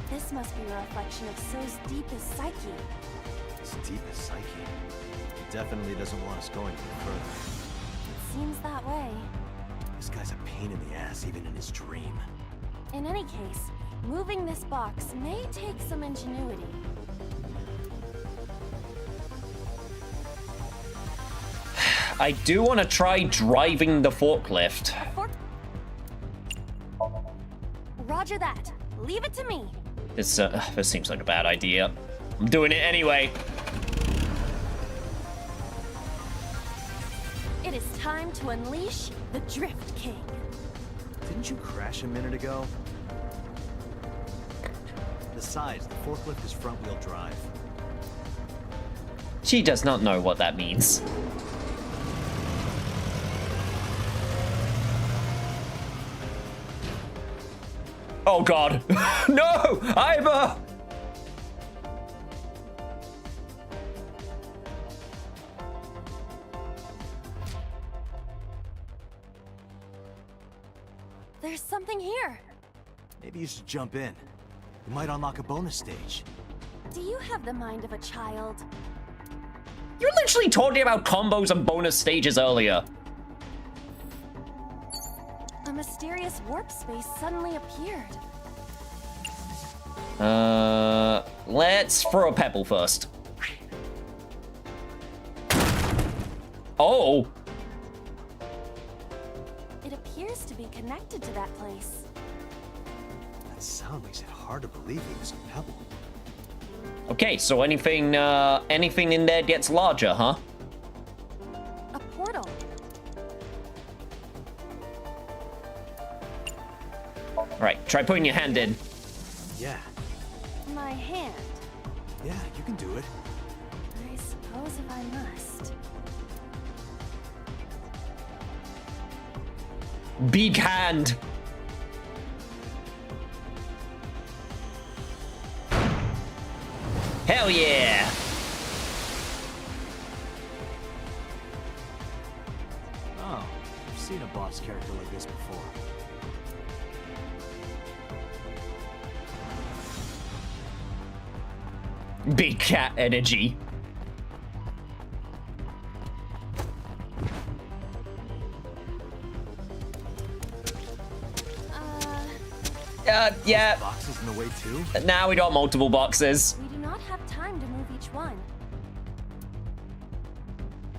[SPEAKER 6] This must be a reflection of So's deepest psyche.
[SPEAKER 4] His deepest psyche. He definitely doesn't want us going any further.
[SPEAKER 6] It seems that way.
[SPEAKER 4] This guy's a pain in the ass, even in his dream.
[SPEAKER 6] In any case, moving this box may take some ingenuity.
[SPEAKER 3] I do want to try driving the forklift.
[SPEAKER 6] Roger that. Leave it to me.
[SPEAKER 3] This seems like a bad idea. I'm doing it anyway.
[SPEAKER 6] It is time to unleash the Drift King.
[SPEAKER 4] Didn't you crash a minute ago? Besides, the forklift is front-wheel drive.
[SPEAKER 3] She does not know what that means. Oh god. No! Iva!
[SPEAKER 6] There's something here.
[SPEAKER 4] Maybe you should jump in. You might unlock a bonus stage.
[SPEAKER 6] Do you have the mind of a child?
[SPEAKER 3] You were literally talking about combos and bonus stages earlier.
[SPEAKER 6] A mysterious warp space suddenly appeared.
[SPEAKER 3] Let's throw a pebble first. Oh!
[SPEAKER 6] It appears to be connected to that place.
[SPEAKER 4] That sound makes it hard to believe it was a pebble.
[SPEAKER 3] Okay, so anything in there gets larger, huh?
[SPEAKER 6] A portal.
[SPEAKER 3] Right, try putting your hand in.
[SPEAKER 4] Yeah.
[SPEAKER 6] My hand.
[SPEAKER 4] Yeah, you can do it.
[SPEAKER 6] I suppose if I must.
[SPEAKER 3] Big hand. Hell yeah.
[SPEAKER 4] Oh, I've seen a boss character like this before.
[SPEAKER 3] Big cat energy. Yeah.
[SPEAKER 4] Boxes in the way too?
[SPEAKER 3] Now we got multiple boxes.
[SPEAKER 6] We do not have time to move each one.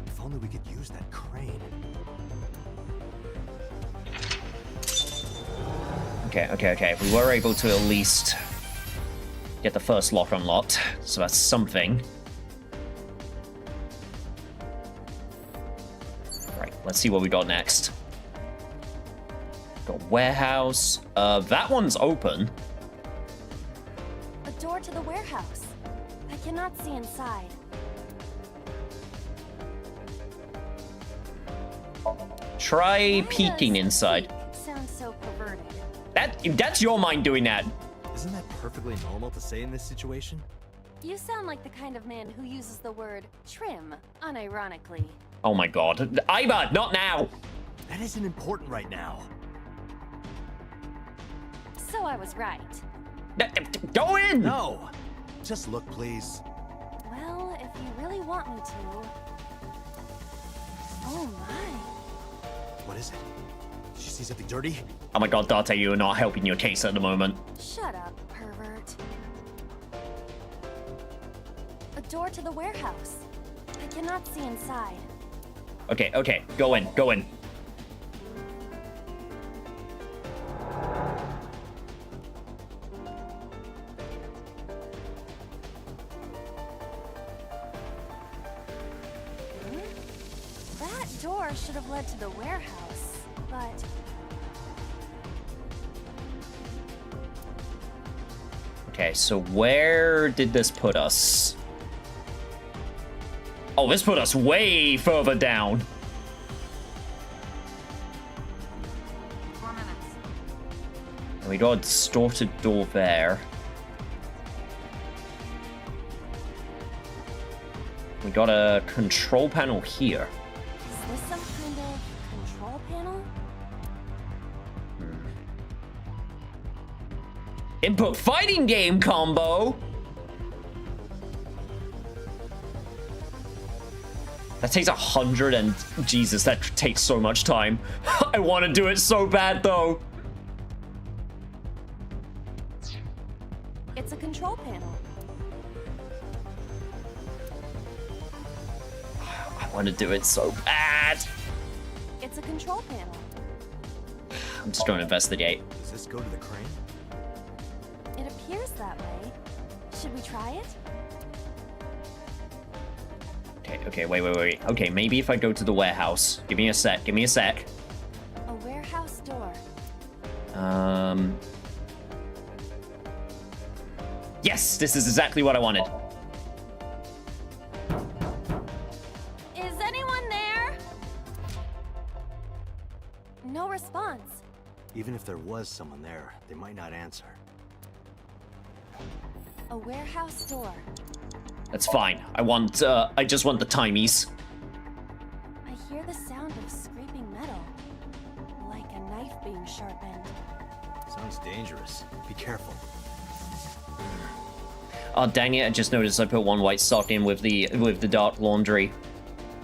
[SPEAKER 4] If only we could use that crane.
[SPEAKER 3] Okay. We were able to at least get the first lock unlocked, so that's something. Right, let's see what we got next. Got warehouse. That one's open.
[SPEAKER 6] A door to the warehouse. I cannot see inside.
[SPEAKER 3] Try peeking inside.
[SPEAKER 6] Sounds so perverted.
[SPEAKER 3] That's your mind doing that.
[SPEAKER 4] Isn't that perfectly normal to say in this situation?
[SPEAKER 6] You sound like the kind of man who uses the word trim unironically.
[SPEAKER 3] Oh my god. Iva, not now.
[SPEAKER 4] That isn't important right now.
[SPEAKER 6] So I was right.
[SPEAKER 3] Go in!
[SPEAKER 4] No! Just look, please.
[SPEAKER 6] Well, if you really want me to. Oh my.
[SPEAKER 4] What is it? Did you see something dirty?
[SPEAKER 3] Oh my god, Date, you are not helping your case at the moment.
[SPEAKER 6] Shut up, pervert. A door to the warehouse. I cannot see inside.
[SPEAKER 3] Okay, go in.
[SPEAKER 6] That door should have led to the warehouse, but...
[SPEAKER 3] Okay, so where did this put us? Oh, this put us way further down.
[SPEAKER 6] 4 minutes.
[SPEAKER 3] And we got a distorted door there. We got a control panel here.
[SPEAKER 6] Is this some kind of control panel?
[SPEAKER 3] Input fighting game combo. That takes 100 and Jesus, that takes so much time. I want to do it so bad though.
[SPEAKER 6] It's a control panel.
[SPEAKER 3] I want to do it so bad.
[SPEAKER 6] It's a control panel.
[SPEAKER 3] I'm just going to investigate.
[SPEAKER 4] Does this go to the crane?
[SPEAKER 6] It appears that way. Should we try it?
[SPEAKER 3] Okay, wait. Okay, maybe if I go to the warehouse. Give me a sec.
[SPEAKER 6] A warehouse door.
[SPEAKER 3] Yes, this is exactly what I wanted.
[SPEAKER 6] Is anyone there? No response.
[SPEAKER 4] Even if there was someone there, they might not answer.
[SPEAKER 6] A warehouse door.
[SPEAKER 3] That's fine. I just want the timies.
[SPEAKER 6] I hear the sound of scraping metal. Like a knife being sharpened.
[SPEAKER 4] Sounds dangerous. Be careful.
[SPEAKER 3] Oh, dang it, I just noticed I put one white sock in with the dark laundry.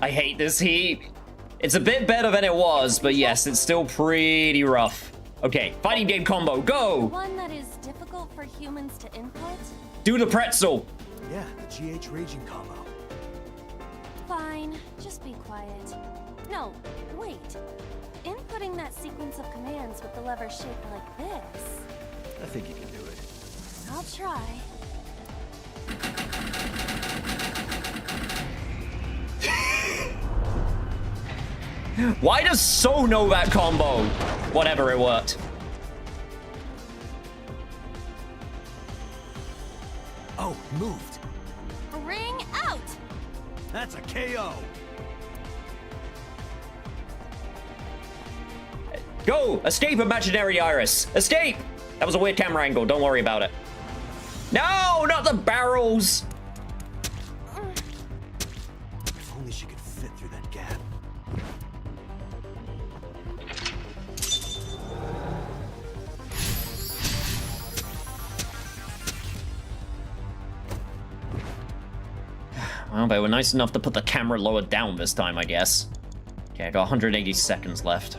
[SPEAKER 3] I hate this heat. It's a bit better than it was, but yes, it's still pretty rough. Okay, fighting game combo, go!
[SPEAKER 6] One that is difficult for humans to input?
[SPEAKER 3] Do the pretzel!
[SPEAKER 4] Yeah, the GH raging combo.
[SPEAKER 6] Fine, just be quiet. No, wait. Inputting that sequence of commands with the lever shaped like this.
[SPEAKER 4] I think you can do it.
[SPEAKER 6] I'll try.
[SPEAKER 3] Why does So know that combo? Whatever, it worked.
[SPEAKER 4] Oh, moved.
[SPEAKER 6] Ring out!
[SPEAKER 4] That's a KO.
[SPEAKER 3] Go! Escape, imaginary iris! Escape! That was a weird camera angle, don't worry about it. No, not the barrels!
[SPEAKER 4] If only she could fit through that gap.
[SPEAKER 3] Well, they were nice enough to put the camera lower down this time, I guess. Okay, I got 180 seconds left.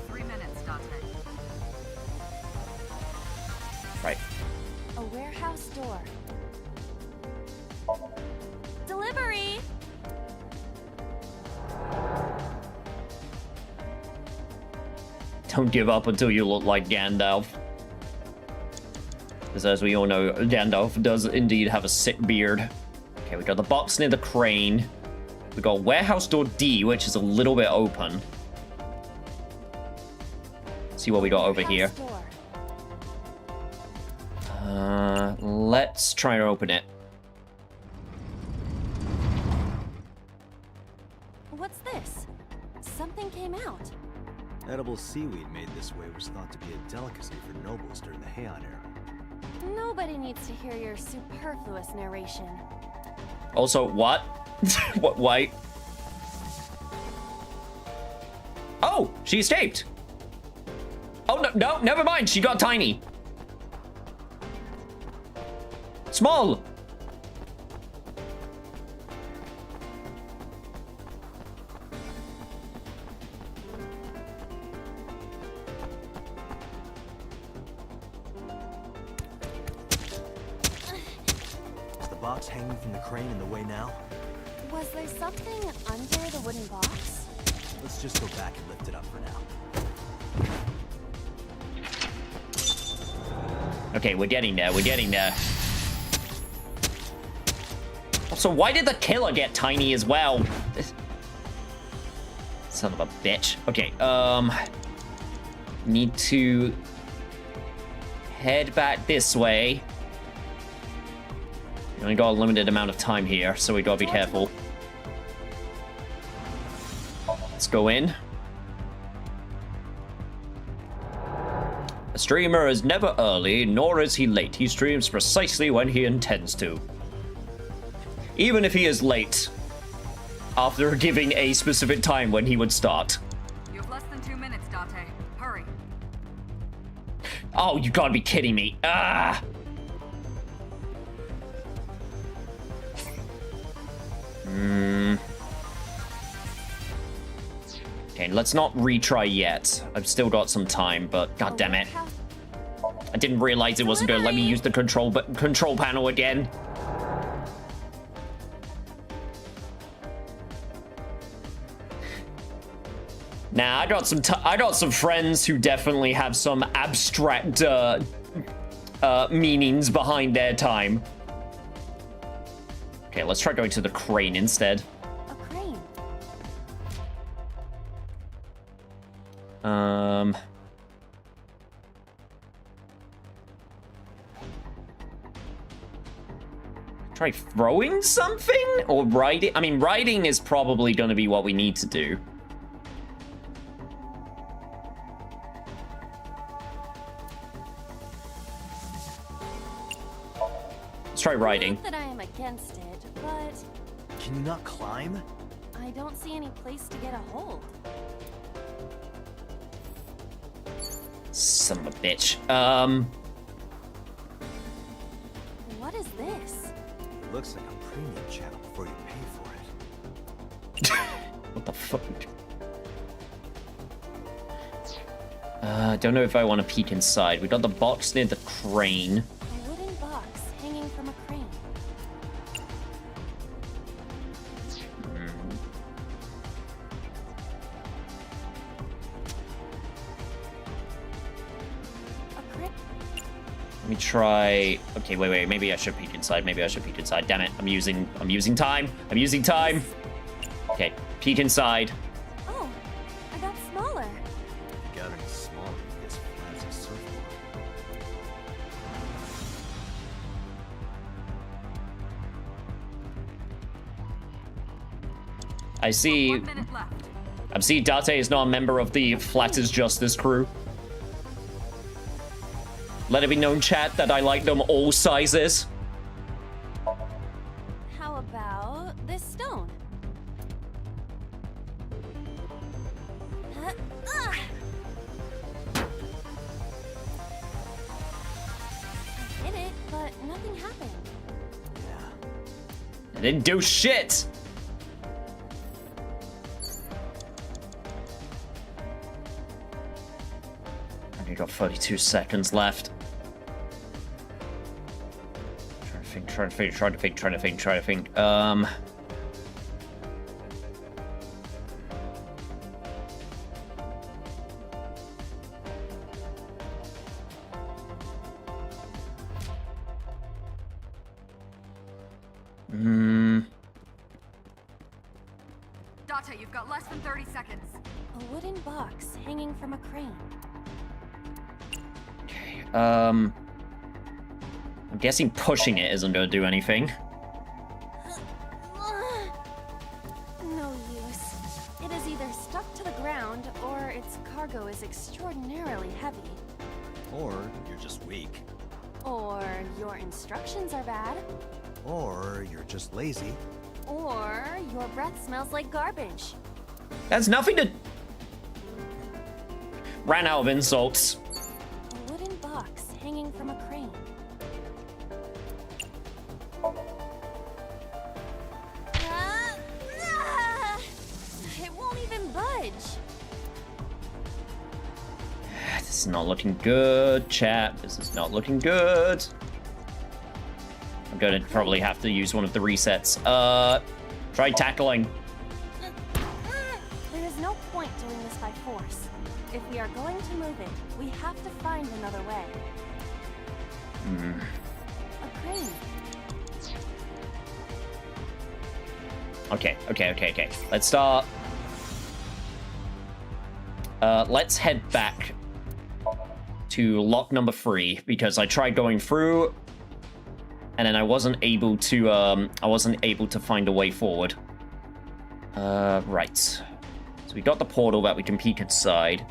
[SPEAKER 10] 3 minutes, Dante.
[SPEAKER 3] Right.
[SPEAKER 6] A warehouse door. Delivery!
[SPEAKER 3] Don't give up until you look like Gandalf. Because as we all know, Gandalf does indeed have a sick beard. Okay, we got the box near the crane. We got warehouse door D, which is a little bit open. See what we got over here. Let's try to open it.
[SPEAKER 6] What's this? Something came out.
[SPEAKER 4] Edible seaweed made this way was thought to be a delicacy for nobles during the Heian era.
[SPEAKER 6] Nobody needs to hear your superfluous narration.
[SPEAKER 3] Also, what? What? Why? Oh, she escaped. Oh, no, never mind. She got tiny. Small.
[SPEAKER 4] Is the box hanging from the crane in the way now?
[SPEAKER 6] Was there something under the wooden box?
[SPEAKER 4] Let's just go back and lift it up for now.
[SPEAKER 3] Okay, we're getting there. We're getting there. Also, why did the killer get tiny as well? Son of a bitch. Okay, need to head back this way. We only got a limited amount of time here, so we gotta be careful. Let's go in. A streamer is never early, nor is he late. He streams precisely when he intends to. Even if he is late, after giving a specific time when he would start.
[SPEAKER 17] You have less than 2 minutes, Date. Hurry.
[SPEAKER 3] Oh, you gotta be kidding me. Ah! Okay, let's not retry yet. I've still got some time, but god damn it. I didn't realize it wasn't gonna let me use the control panel again. Nah, I got some friends who definitely have some abstract meanings behind their time. Okay, let's try going to the crane instead.
[SPEAKER 6] A crane?
[SPEAKER 3] Try throwing something? Or riding? I mean, riding is probably going to be what we need to do. Let's try riding.
[SPEAKER 6] Not that I am against it, but
[SPEAKER 5] Can you not climb?
[SPEAKER 6] I don't see any place to get a hold.
[SPEAKER 3] Son of a bitch.
[SPEAKER 6] What is this?
[SPEAKER 5] It looks like a premium channel before you pay for it.
[SPEAKER 3] What the fuck? Don't know if I want to peek inside. We got the box near the crane.
[SPEAKER 6] A wooden box hanging from a crane.
[SPEAKER 3] Let me try. Okay, wait. Maybe I should peek inside. Damn it. I'm using time. Okay, peek inside.
[SPEAKER 6] Oh, I got smaller.
[SPEAKER 5] You got any smaller, you guess flat as a surfboard.
[SPEAKER 3] I see. I see Date is not a member of the Flat as Justice crew. Let it be known, chat, that I like them all sizes.
[SPEAKER 6] How about this stone? I hit it, but nothing happened.
[SPEAKER 3] I didn't do shit. I got 32 seconds left. Trying to think.
[SPEAKER 17] Date, you've got less than 30 seconds.
[SPEAKER 6] A wooden box hanging from a crane.
[SPEAKER 3] I'm guessing pushing it isn't going to do anything.
[SPEAKER 6] No use. It is either stuck to the ground, or its cargo is extraordinarily heavy.
[SPEAKER 5] Or you're just weak.
[SPEAKER 6] Or your instructions are bad.
[SPEAKER 5] Or you're just lazy.
[SPEAKER 6] Or your breath smells like garbage.
[SPEAKER 3] That's nothing to... Ran out of insults.
[SPEAKER 6] A wooden box hanging from a crane. It won't even budge.
[SPEAKER 3] This is not looking good, chat. This is not looking good. I'm going to probably have to use one of the resets. Try tackling.
[SPEAKER 6] There is no point doing this by force. If we are going to move it, we have to find another way. A crane.
[SPEAKER 3] Okay. Let's start. Let's head back to lock number 3, because I tried going through, and then I wasn't able to find a way forward. Right. So we got the portal that we can peek inside.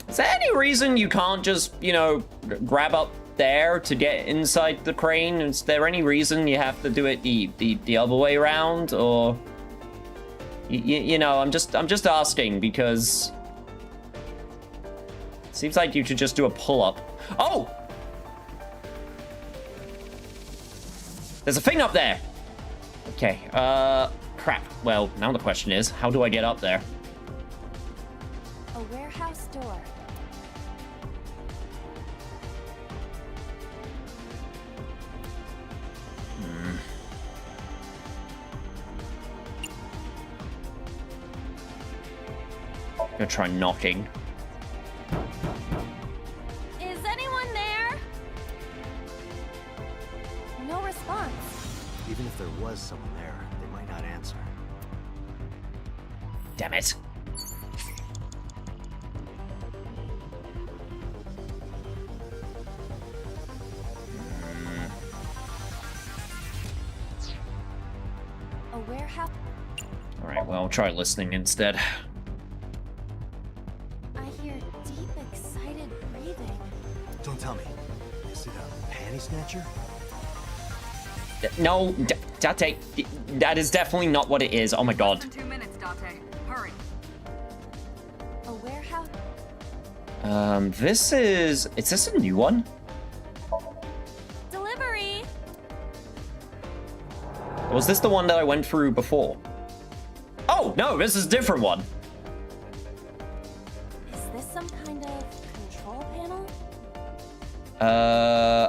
[SPEAKER 3] Is there any reason you can't just, you know, grab up there to get inside the crane? Is there any reason you have to do it the other way around, or you know, I'm just asking, because it seems like you should just do a pull-up. Oh! There's a thing up there. Okay, crap. Well, now the question is, how do I get up there?
[SPEAKER 6] A warehouse door.
[SPEAKER 3] I'm gonna try knocking.
[SPEAKER 6] Is anyone there? No response.
[SPEAKER 4] Even if there was someone there, they might not answer.
[SPEAKER 3] Damn it.
[SPEAKER 6] A warehouse.
[SPEAKER 3] Alright, well, I'll try listening instead.
[SPEAKER 6] I hear deep, excited breathing.
[SPEAKER 4] Don't tell me. Is it a panty snatcher?
[SPEAKER 3] No, Date, that is definitely not what it is. Oh my god.
[SPEAKER 17] 2 minutes, Date. Hurry.
[SPEAKER 6] A warehouse.
[SPEAKER 3] Is this a new one?
[SPEAKER 6] Delivery.
[SPEAKER 3] Was this the one that I went through before? Oh, no, this is a different one.
[SPEAKER 6] Is this some kind of control panel?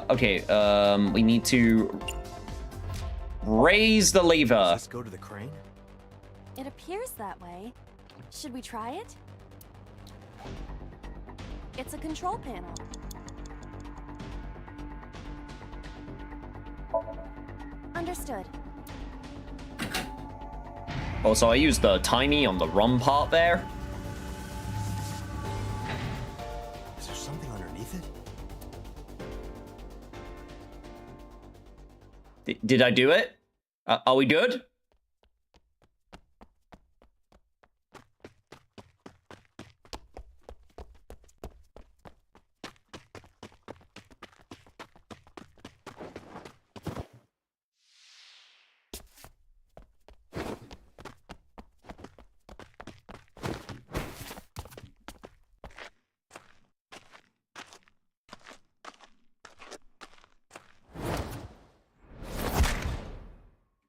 [SPEAKER 3] Okay, we need to raise the lever.
[SPEAKER 4] Let's go to the crane.
[SPEAKER 6] It appears that way. Should we try it? It's a control panel. Understood.
[SPEAKER 3] Oh, so I used the tiny on the run part there.
[SPEAKER 4] Is there something underneath it?
[SPEAKER 3] Did I do it? Are we good?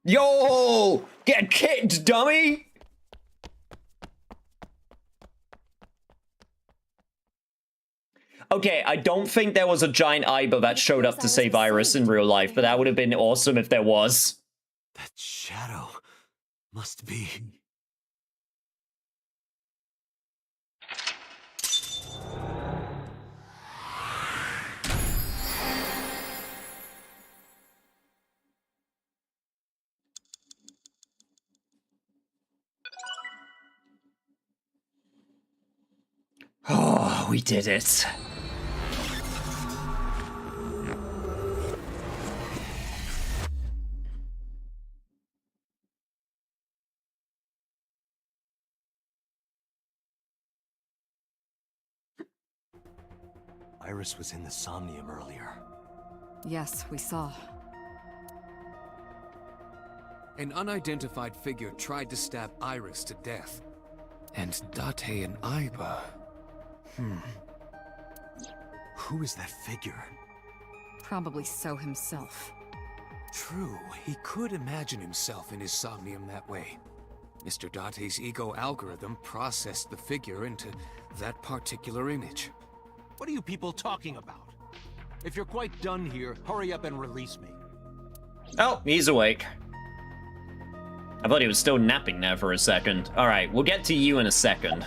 [SPEAKER 3] Yo! Get kicked, dummy! Okay, I don't think there was a giant Iber that showed up to save Iris in real life, but that would have been awesome if there was.
[SPEAKER 4] That shadow must be...
[SPEAKER 3] Oh, we did it.
[SPEAKER 4] Iris was in the Somnium earlier.
[SPEAKER 8] Yes, we saw.
[SPEAKER 9] An unidentified figure tried to stab Iris to death. And Date and Iba...
[SPEAKER 4] Who is that figure?
[SPEAKER 8] Probably So himself.
[SPEAKER 9] True, he could imagine himself in his Somnium that way. Mr. Date's ego algorithm processed the figure into that particular image.
[SPEAKER 14] What are you people talking about? If you're quite done here, hurry up and release me.
[SPEAKER 3] Oh, he's awake. I thought he was still napping there for a second. Alright, we'll get to you in a second.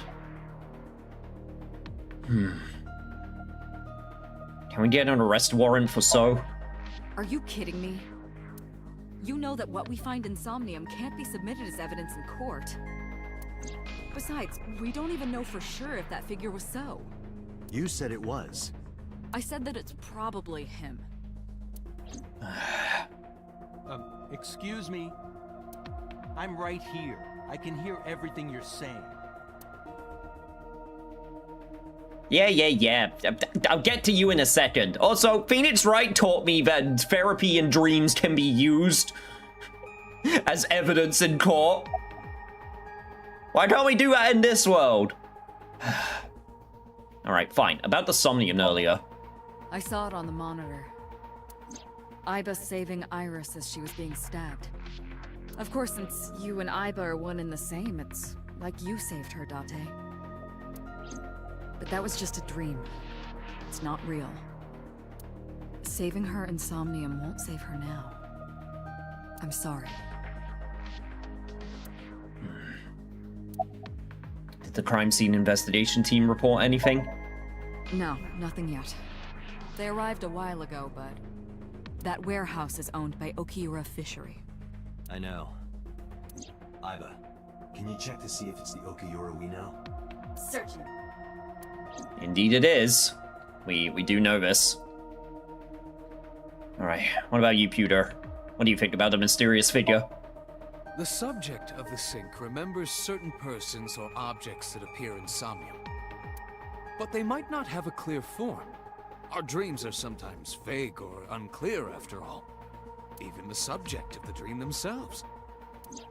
[SPEAKER 3] Can Can we get an arrest warrant for So?
[SPEAKER 8] Are you kidding me? You know that what we find in Somnium can't be submitted as evidence in court. Besides, we don't even know for sure if that figure was So.
[SPEAKER 4] You said it was.
[SPEAKER 8] I said that it's probably him.
[SPEAKER 14] Excuse me? I'm right here. I can hear everything you're saying.
[SPEAKER 3] Yeah. I'll get to you in a second. Also, Phoenix Wright taught me that therapy and dreams can be used as evidence in court. Why can't we do that in this world? Alright, fine. About the Somnium earlier.
[SPEAKER 8] I saw it on the monitor. Iba saving Iris as she was being stabbed. Of course, since you and Iba are one and the same, it's like you saved her, Date. But that was just a dream. It's not real. Saving her in Somnium won't save her now. I'm sorry.
[SPEAKER 3] Did the crime scene investigation team report anything?
[SPEAKER 8] No, nothing yet. They arrived a while ago, but that warehouse is owned by Okiura Fishery.
[SPEAKER 4] I know.
[SPEAKER 5] Iba, can you check to see if it's the Okiura we know?
[SPEAKER 6] Searching.
[SPEAKER 3] Indeed it is. We do know this. Alright, what about you, Pewter? What do you think about the mysterious figure?
[SPEAKER 9] The subject of the sync remembers certain persons or objects that appear in Somnium. But they might not have a clear form. Our dreams are sometimes vague or unclear, after all. Even the subject of the dream themselves.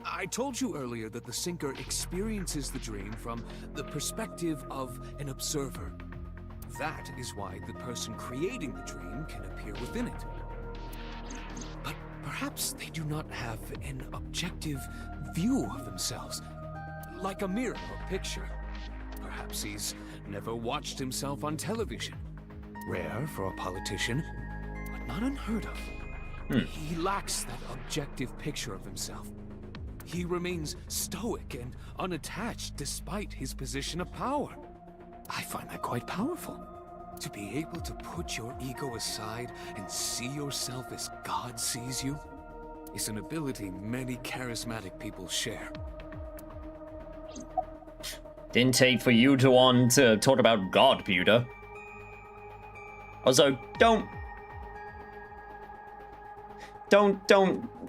[SPEAKER 9] I told you earlier that the Syncer experiences the dream from the perspective of an observer. That is why the person creating the dream can appear within it. But perhaps they do not have an objective view of themselves, like a mirror or picture. Perhaps he's never watched himself on television. Rare for a politician, but not unheard of. He lacks that objective picture of himself. He remains stoic and unattached despite his position of power. I find that quite powerful. To be able to put your ego aside and see yourself as God sees you is an ability many charismatic people share.
[SPEAKER 3] Didn't take for you to want to talk about God, Pewter. Also, don't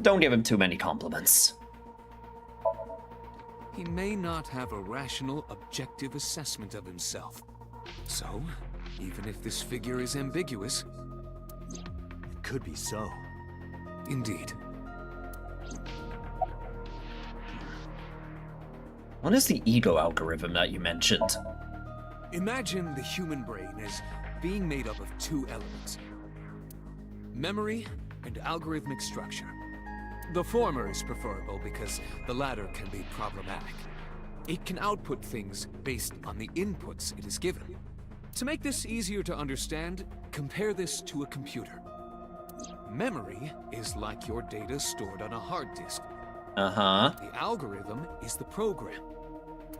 [SPEAKER 3] give him too many compliments.
[SPEAKER 9] He may not have a rational, objective assessment of himself. So, even if this figure is ambiguous,
[SPEAKER 4] it could be so.
[SPEAKER 9] Indeed.
[SPEAKER 3] What is the ego algorithm that you mentioned?
[SPEAKER 9] Imagine the human brain as being made up of two elements: memory and algorithmic structure. The former is preferable because the latter can be problematic. It can output things based on the inputs it is given. To make this easier to understand, compare this to a computer. Memory is like your data stored on a hard disk.
[SPEAKER 3] Uh-huh.
[SPEAKER 9] The algorithm is the program.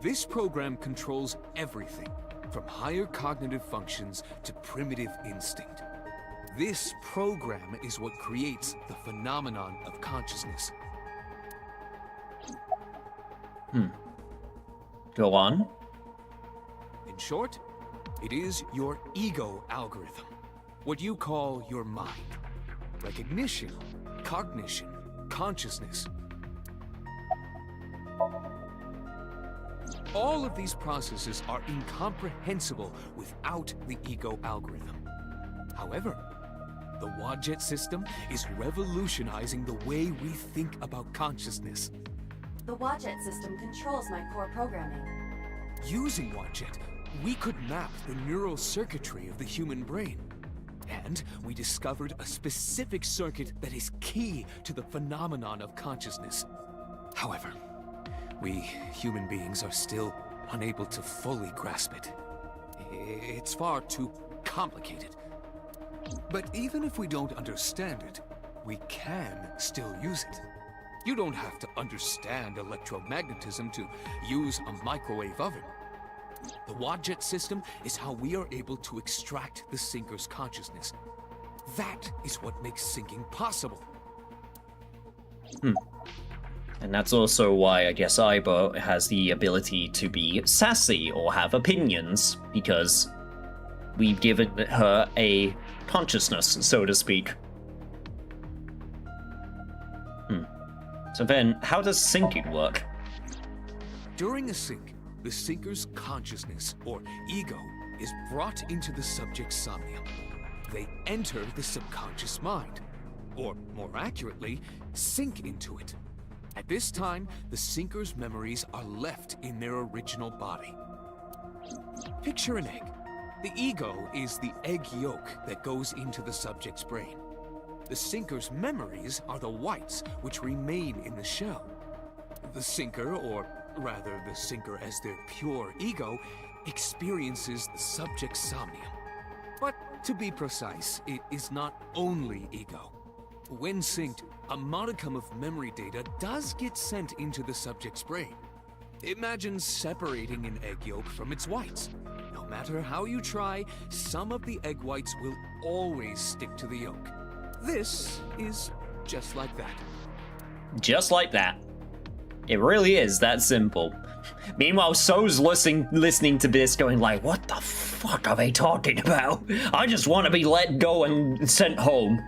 [SPEAKER 9] This program controls everything, from higher cognitive functions to primitive instinct. This program is what creates the phenomenon of consciousness.
[SPEAKER 3] Go on.
[SPEAKER 9] In short, it is your ego algorithm. What you call your mind. Recognition, cognition, consciousness. All of these processes are incomprehensible without the ego algorithm. However, the Wadjet system is revolutionizing the way we think about consciousness.
[SPEAKER 6] The Wadjet system controls my core programming.
[SPEAKER 9] Using Wadjet, we could map the neural circuitry of the human brain. And we discovered a specific circuit that is key to the phenomenon of consciousness. However, we human beings are still unable to fully grasp it. It's far too complicated. But even if we don't understand it, we can still use it. You don't have to understand electromagnetism to use a microwave oven. The Wadjet system is how we are able to extract the sinker's consciousness. That is what makes sinking possible.
[SPEAKER 3] And that's also why I guess Aiba has the ability to be sassy or have opinions, because we've given her a consciousness, so to speak. So then, how does sinking work?
[SPEAKER 9] During a sink, the sinker's consciousness, or ego, is brought into the subject's somnium. They enter the subconscious mind, or more accurately, sink into it. At this time, the sinker's memories are left in their original body. Picture an egg. The ego is the egg yolk that goes into the subject's brain. The sinker's memories are the whites, which remain in the shell. The sinker, or rather the sinker as their pure ego, experiences the subject's somnium. But to be precise, it is not only ego. When synced, a modicum of memory data does get sent into the subject's brain. Imagine separating an egg yolk from its whites. No matter how you try, some of the egg whites will always stick to the yolk. This is just like that.
[SPEAKER 3] Just like that. It really is that simple. Meanwhile, So's listening to this going like, what the fuck are they talking about? I just want to be let go and sent home.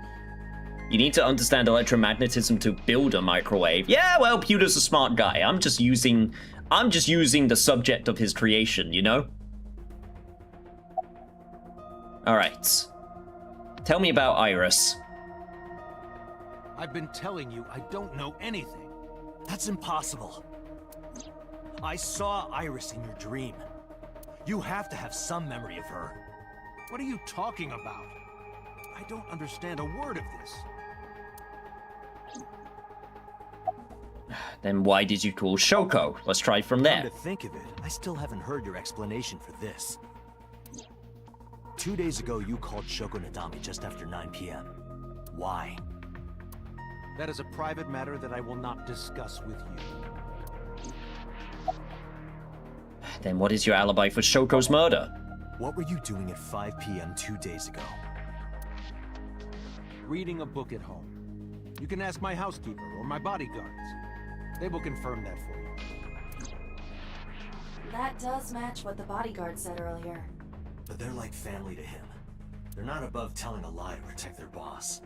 [SPEAKER 3] You need to understand electromagnetism to build a microwave. Yeah, well, Pewter's a smart guy. I'm just using the subject of his creation, you know? Alright. Tell me about Iris.
[SPEAKER 14] I've been telling you I don't know anything. That's impossible. I saw Iris in your dream. You have to have some memory of her. What are you talking about? I don't understand a word of this.
[SPEAKER 3] Then why did you call Shoko? Let's try from there.
[SPEAKER 5] Come to think of it, I still haven't heard your explanation for this. 2 days ago, you called Shoko Nadami just after 9 p.m. Why?
[SPEAKER 14] That is a private matter that I will not discuss with you.
[SPEAKER 3] Then what is your alibi for Shoko's murder?
[SPEAKER 5] What were you doing at 5 p.m. 2 days ago?
[SPEAKER 14] Reading a book at home. You can ask my housekeeper or my bodyguards. They will confirm that for you.
[SPEAKER 6] That does match what the bodyguard said earlier.
[SPEAKER 5] But they're like family to him. They're not above telling a lie to protect their boss.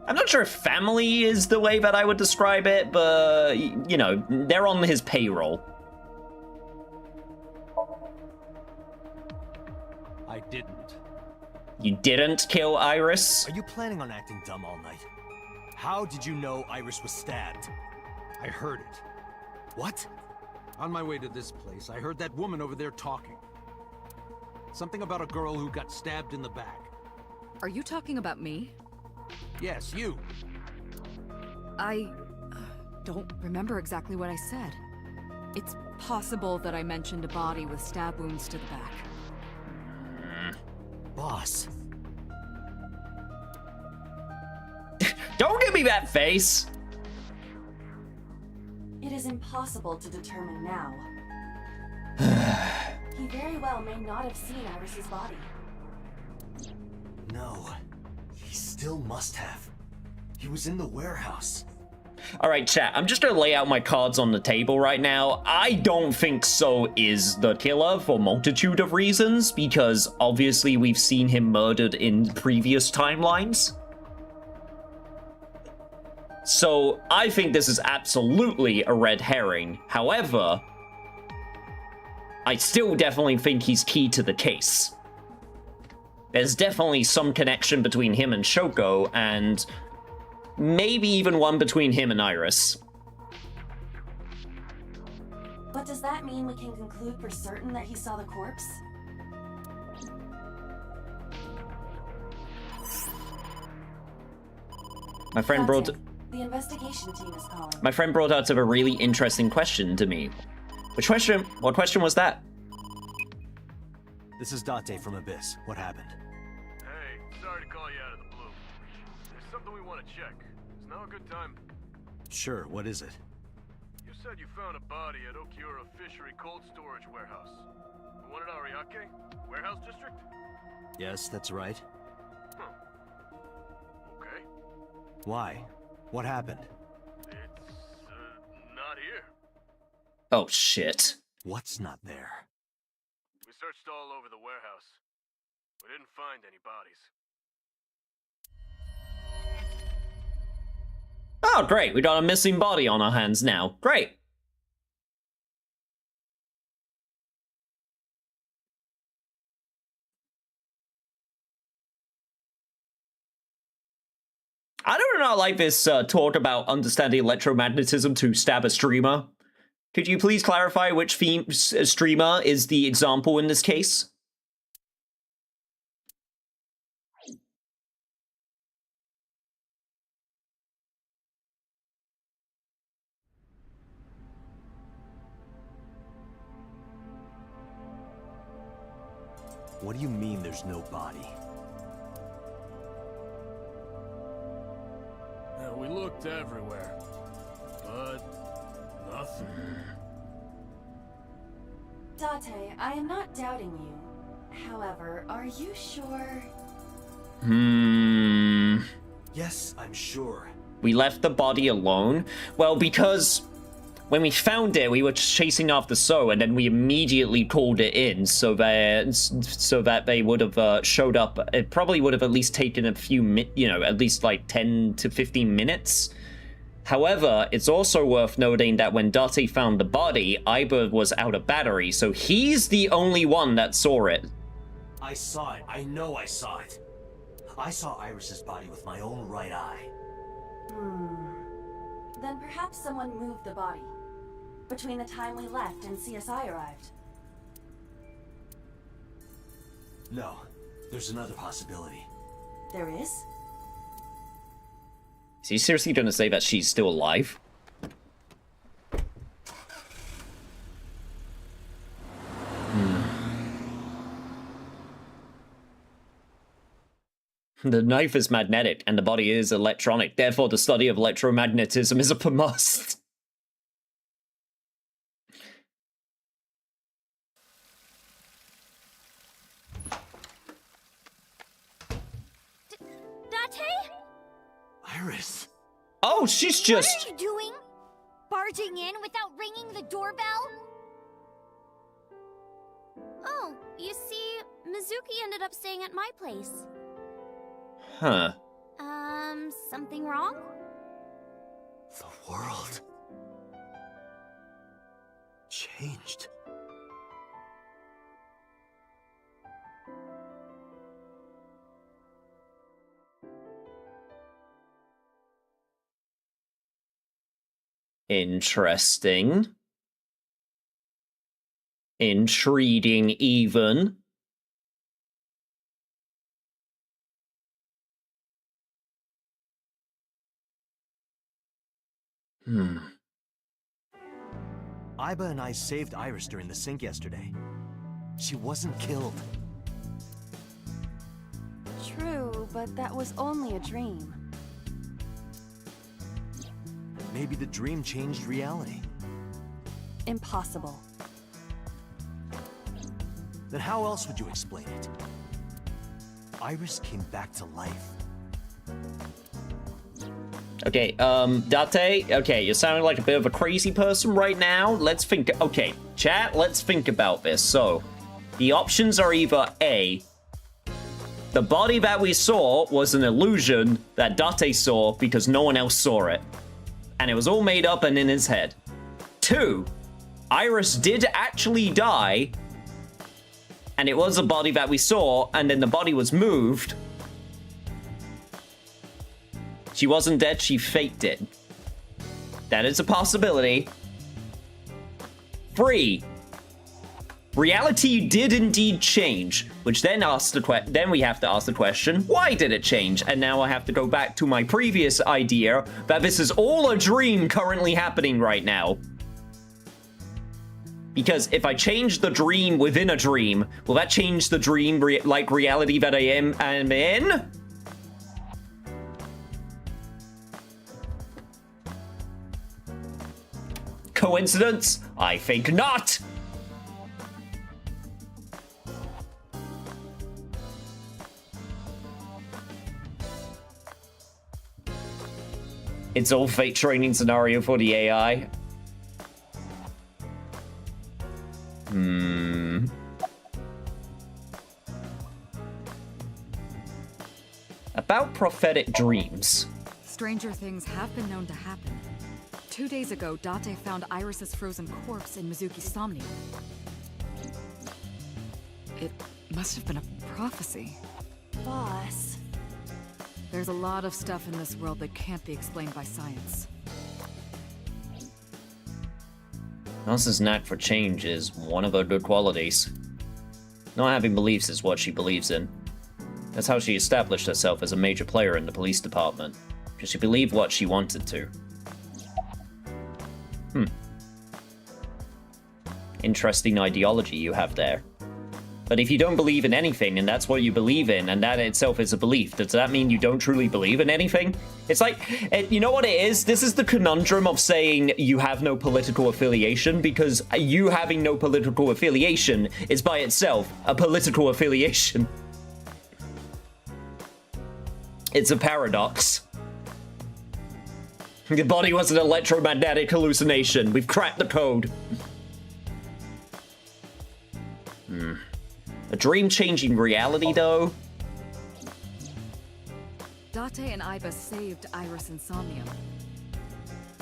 [SPEAKER 3] I'm not sure if family is the way that I would describe it, but, you know, they're on his payroll.
[SPEAKER 14] I didn't.
[SPEAKER 3] You didn't kill Iris?
[SPEAKER 5] Are you planning on acting dumb all night? How did you know Iris was stabbed?
[SPEAKER 14] I heard it.
[SPEAKER 5] What?
[SPEAKER 14] On my way to this place, I heard that woman over there talking. Something about a girl who got stabbed in the back.
[SPEAKER 8] Are you talking about me?
[SPEAKER 14] Yes, you.
[SPEAKER 8] I don't remember exactly what I said. It's possible that I mentioned a body with stab wounds to the back.
[SPEAKER 5] Boss.
[SPEAKER 3] Don't give me that face!
[SPEAKER 6] It is impossible to determine now. He very well may not have seen Iris's body.
[SPEAKER 5] No. He still must have. He was in the warehouse.
[SPEAKER 3] Alright, chat, I'm just gonna lay out my cards on the table right now. I don't think So is the killer for a multitude of reasons, because obviously we've seen him murdered in previous timelines. So I think this is absolutely a red herring. However, I still definitely think he's key to the case. There's definitely some connection between him and Shoko, and maybe even one between him and Iris.
[SPEAKER 6] But does that mean we can conclude for certain that he saw the corpse?
[SPEAKER 3] My friend brought...
[SPEAKER 6] The investigation team is calling.
[SPEAKER 3] My friend brought out a really interesting question to me. Which question? What question was that?
[SPEAKER 5] This is Date from Abyss. What happened?
[SPEAKER 18] Hey, sorry to call you out of the blue. There's something we want to check. Is now a good time?
[SPEAKER 5] Sure, what is it?
[SPEAKER 18] Your said you found a body at Okiura Fishery Cold Storage Warehouse. The one in Ariake? Warehouse District?
[SPEAKER 4] Yes, that's right.
[SPEAKER 18] Huh. Okay.
[SPEAKER 4] Why? What happened?
[SPEAKER 18] It's, not here.
[SPEAKER 3] Oh, shit.
[SPEAKER 4] What's not there?
[SPEAKER 18] We searched all over the warehouse. We didn't find any bodies.
[SPEAKER 3] Oh, great. We got a missing body on our hands now. Great. I do not like this talk about understanding electromagnetism to stab a streamer. Could you please clarify which streamer is the example in this case?
[SPEAKER 4] What do you mean there's no body?
[SPEAKER 13] Yeah, we looked everywhere, but nothing.
[SPEAKER 6] Date, I am not doubting you. However, are you sure?
[SPEAKER 5] Yes, I'm sure.
[SPEAKER 3] We left the body alone? Well, because when we found it, we were chasing after So, and then we immediately called it in so that they would have showed up. It probably would have at least taken a few at least like 10 to 15 minutes. However, it's also worth noting that when Date found the body, Iba was out of battery, so he's the only one that saw it.
[SPEAKER 5] I saw it. I know I saw it. I saw Iris's body with my own right eye.
[SPEAKER 6] Then perhaps someone moved the body between the time we left and CSI arrived.
[SPEAKER 5] No, there's another possibility.
[SPEAKER 6] There is?
[SPEAKER 3] Is he seriously going to say that she's still alive? The knife is magnetic, and the body is electronic. Therefore, the study of electromagnetism is a must.
[SPEAKER 15] Date?
[SPEAKER 5] Iris!
[SPEAKER 3] Oh, she's just...
[SPEAKER 15] What are you doing? Barging in without ringing the doorbell? Oh, you see, Mizuki ended up staying at my place.
[SPEAKER 3] Huh.
[SPEAKER 15] Something wrong?
[SPEAKER 5] The world changed.
[SPEAKER 3] Interesting. Intriguing, even.
[SPEAKER 5] Iba and I saved Iris during the sink yesterday. She wasn't killed.
[SPEAKER 6] True, but that was only a dream.
[SPEAKER 5] Maybe the dream changed reality.
[SPEAKER 6] Impossible.
[SPEAKER 5] Then how else would you explain it? Iris came back to life.
[SPEAKER 3] Okay, Date, okay, you're sounding like a bit of a crazy person right now. Let's think, okay, chat, let's think about this. So, the options are either A, the body that we saw was an illusion that Date saw because no one else saw it. And it was all made up and in his head. 2, Iris did actually die, and it was a body that we saw, and then the body was moved. She wasn't dead, she faked it. That is a possibility. 3, reality did indeed change, which then we have to ask the question, why did it change? And now I have to go back to my previous idea that this is all a dream currently happening right now. Because if I change the dream within a dream, will that change the dream like reality that I am in? coincidence? I think not! It's all fate training scenario for the AI. About prophetic dreams.
[SPEAKER 8] Stranger things have been known to happen. 2 days ago, Date found Iris's frozen corpse in Mizuki's Somnium. It must have been a prophecy.
[SPEAKER 6] Boss.
[SPEAKER 8] There's a lot of stuff in this world that can't be explained by science.
[SPEAKER 3] Nasa's knack for change is one of her good qualities. Not having beliefs is what she believes in. That's how she established herself as a major player in the police department, because she believed what she wanted to. Interesting ideology you have there. But if you don't believe in anything, and that's what you believe in, and that itself is a belief, does that mean you don't truly believe in anything? It's like, you know what it is? This is the conundrum of saying you have no political affiliation, because you having no political affiliation is by itself a political affiliation. It's a paradox. The body was an electromagnetic hallucination. We've cracked the code. A dream-changing reality, though?
[SPEAKER 8] Date and Iba saved Iris and Somnium.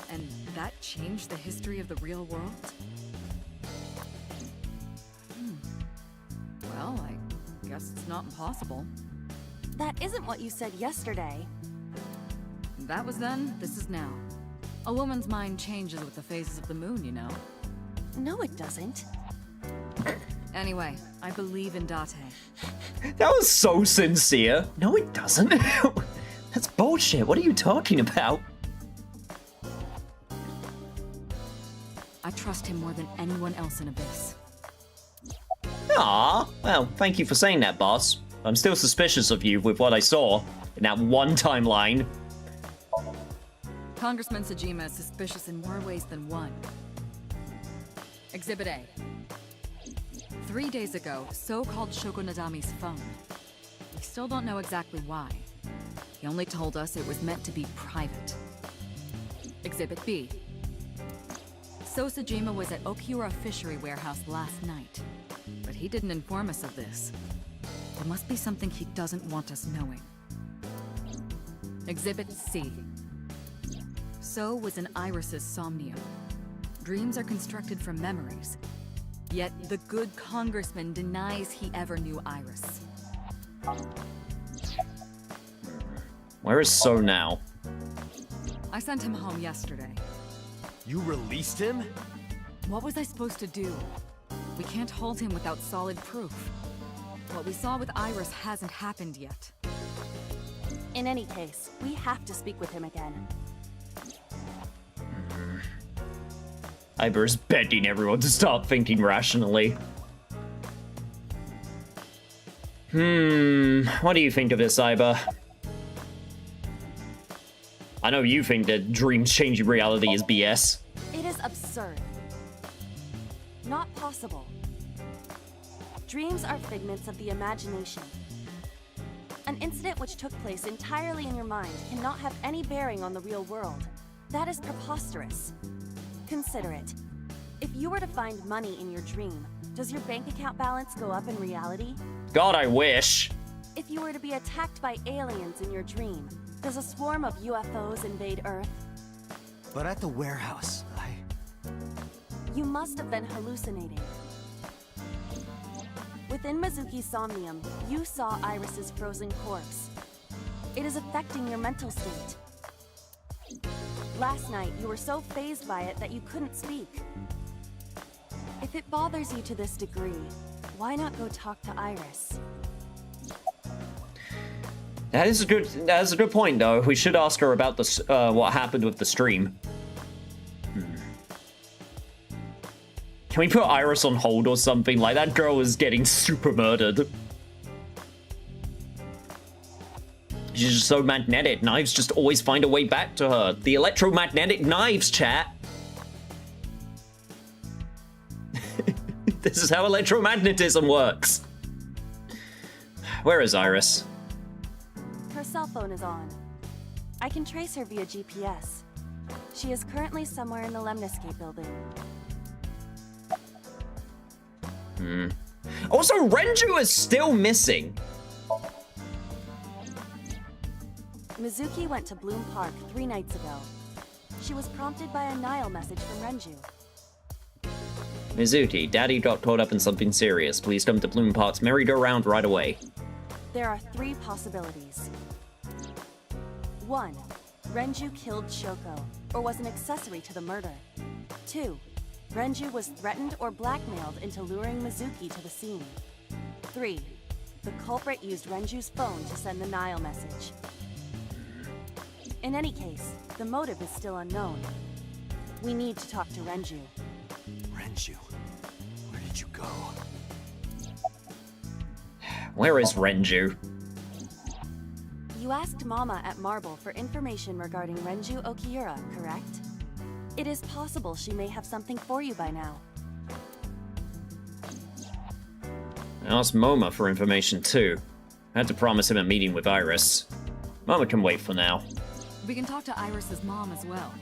[SPEAKER 8] And that changed the history of the real world? Well, I guess it's not impossible.
[SPEAKER 6] That isn't what you said yesterday.
[SPEAKER 8] That was then, this is now. A woman's mind changes with the phases of the moon, you know.
[SPEAKER 6] No, it doesn't.
[SPEAKER 8] Anyway, I believe in Date.
[SPEAKER 3] That was so sincere. No, it doesn't. That's bullshit. What are you talking about?
[SPEAKER 8] I trust him more than anyone else in Abyss.
[SPEAKER 3] Ah, well, thank you for saying that, boss. I'm still suspicious of you with what I saw in that one timeline.
[SPEAKER 8] Congressman Sejima is suspicious in more ways than one. Exhibit A. 3 days ago, So called Shoko Nadami's phone. We still don't know exactly why. He only told us it was meant to be private. Exhibit B. So Sejima was at Okiura Fishery Warehouse last night, but he didn't inform us of this. There must be something he doesn't want us knowing. Exhibit C. So was in Iris's Somnium. Dreams are constructed from memories. Yet the good congressman denies he ever knew Iris.
[SPEAKER 3] Where is So now?
[SPEAKER 8] I sent him home yesterday.
[SPEAKER 14] You released him?
[SPEAKER 8] What was I supposed to do? We can't hold him without solid proof. What we saw with Iris hasn't happened yet.
[SPEAKER 6] In any case, we have to speak with him again.
[SPEAKER 3] Iber's begging everyone to stop thinking rationally. What do you think of this, Iba? I know you think that dreams changing reality is BS.
[SPEAKER 6] It is absurd. Not possible. Dreams are figments of the imagination. An incident which took place entirely in your mind cannot have any bearing on the real world. That is preposterous. Consider it. If you were to find money in your dream, does your bank account balance go up in reality?
[SPEAKER 3] God, I wish.
[SPEAKER 6] If you were to be attacked by aliens in your dream, does a swarm of UFOs invade Earth?
[SPEAKER 14] But at the warehouse,
[SPEAKER 6] You must have been hallucinating. Within Mizuki's Somnium, you saw Iris's frozen corpse. It is affecting your mental state. Last night, you were so fazed by it that you couldn't speak. If it bothers you to this degree, why not go talk to Iris?
[SPEAKER 3] That is a good point, though. We should ask her about the what happened with the stream. Can we put Iris on hold or something? Like, that girl is getting super murdered. She's just so magnetic. Knives just always find a way back to her. The electromagnetic knives, chat. This is how electromagnetism works. Where is Iris?
[SPEAKER 6] Her cell phone is on. I can trace her via GPS. She is currently somewhere in the Lemniscape building.
[SPEAKER 3] Also, Renju is still missing.
[SPEAKER 6] Mizuki went to Bloom Park 3 nights ago. She was prompted by a Nile message from Renju.
[SPEAKER 3] Mizuki, Daddy got caught up in something serious. Please come to Bloom Park's merry-go-round right away.
[SPEAKER 6] There are 3 possibilities. 1. Renju killed Shoko, or was an accessory to the murder. 2. Renju was threatened or blackmailed into luring Mizuki to the scene. 3. The culprit used Renju's phone to send the Nile message. In any case, the motive is still unknown. We need to talk to Renju.
[SPEAKER 5] Renju, where did you go?
[SPEAKER 3] Where is Renju?
[SPEAKER 6] You asked Mama at Marble for information regarding Renju Okiura, correct? It is possible she may have something for you by now.
[SPEAKER 3] I asked Moma for information too. I had to promise him a meeting with Iris. Mama can wait for now.
[SPEAKER 8] We can talk to Iris's mom as well.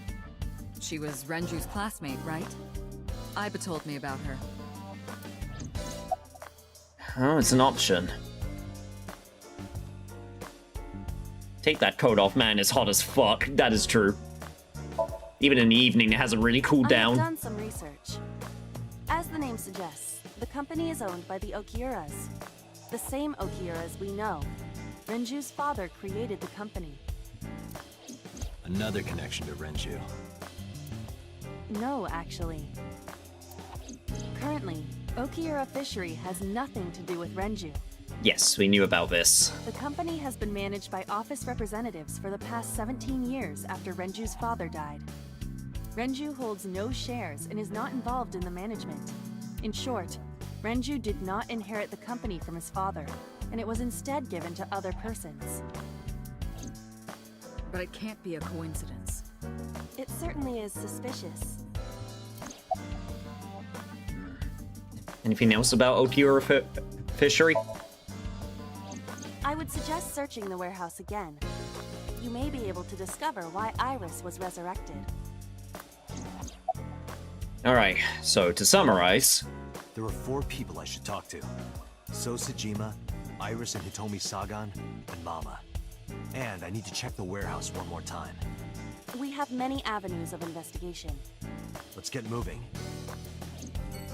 [SPEAKER 8] She was Renju's classmate, right? Iba told me about her.
[SPEAKER 3] Oh, it's an option. Take that coat off, man. It's hot as fuck. That is true. Even in the evening, it hasn't really cooled down.
[SPEAKER 6] I've done some research. As the name suggests, the company is owned by the Okiuras. The same Okiuras we know. Renju's father created the company.
[SPEAKER 4] Another connection to Renju.
[SPEAKER 6] No, actually. Currently, Okiura Fishery has nothing to do with Renju.
[SPEAKER 3] Yes, we knew about this.
[SPEAKER 6] The company has been managed by office representatives for the past 17 years after Renju's father died. Renju holds no shares and is not involved in the management. In short, Renju did not inherit the company from his father, and it was instead given to other persons.
[SPEAKER 8] But it can't be a coincidence.
[SPEAKER 6] It certainly is suspicious.
[SPEAKER 3] Anything else about Okiura Fishery?
[SPEAKER 6] I would suggest searching the warehouse again. You may be able to discover why Iris was resurrected.
[SPEAKER 3] Alright, so to summarize...
[SPEAKER 5] There are 4 people I should talk to. So Sejima, Iris and Hitomi Sagan, and Mama. And I need to check the warehouse one more time.
[SPEAKER 6] We have many avenues of investigation.
[SPEAKER 5] Let's get moving.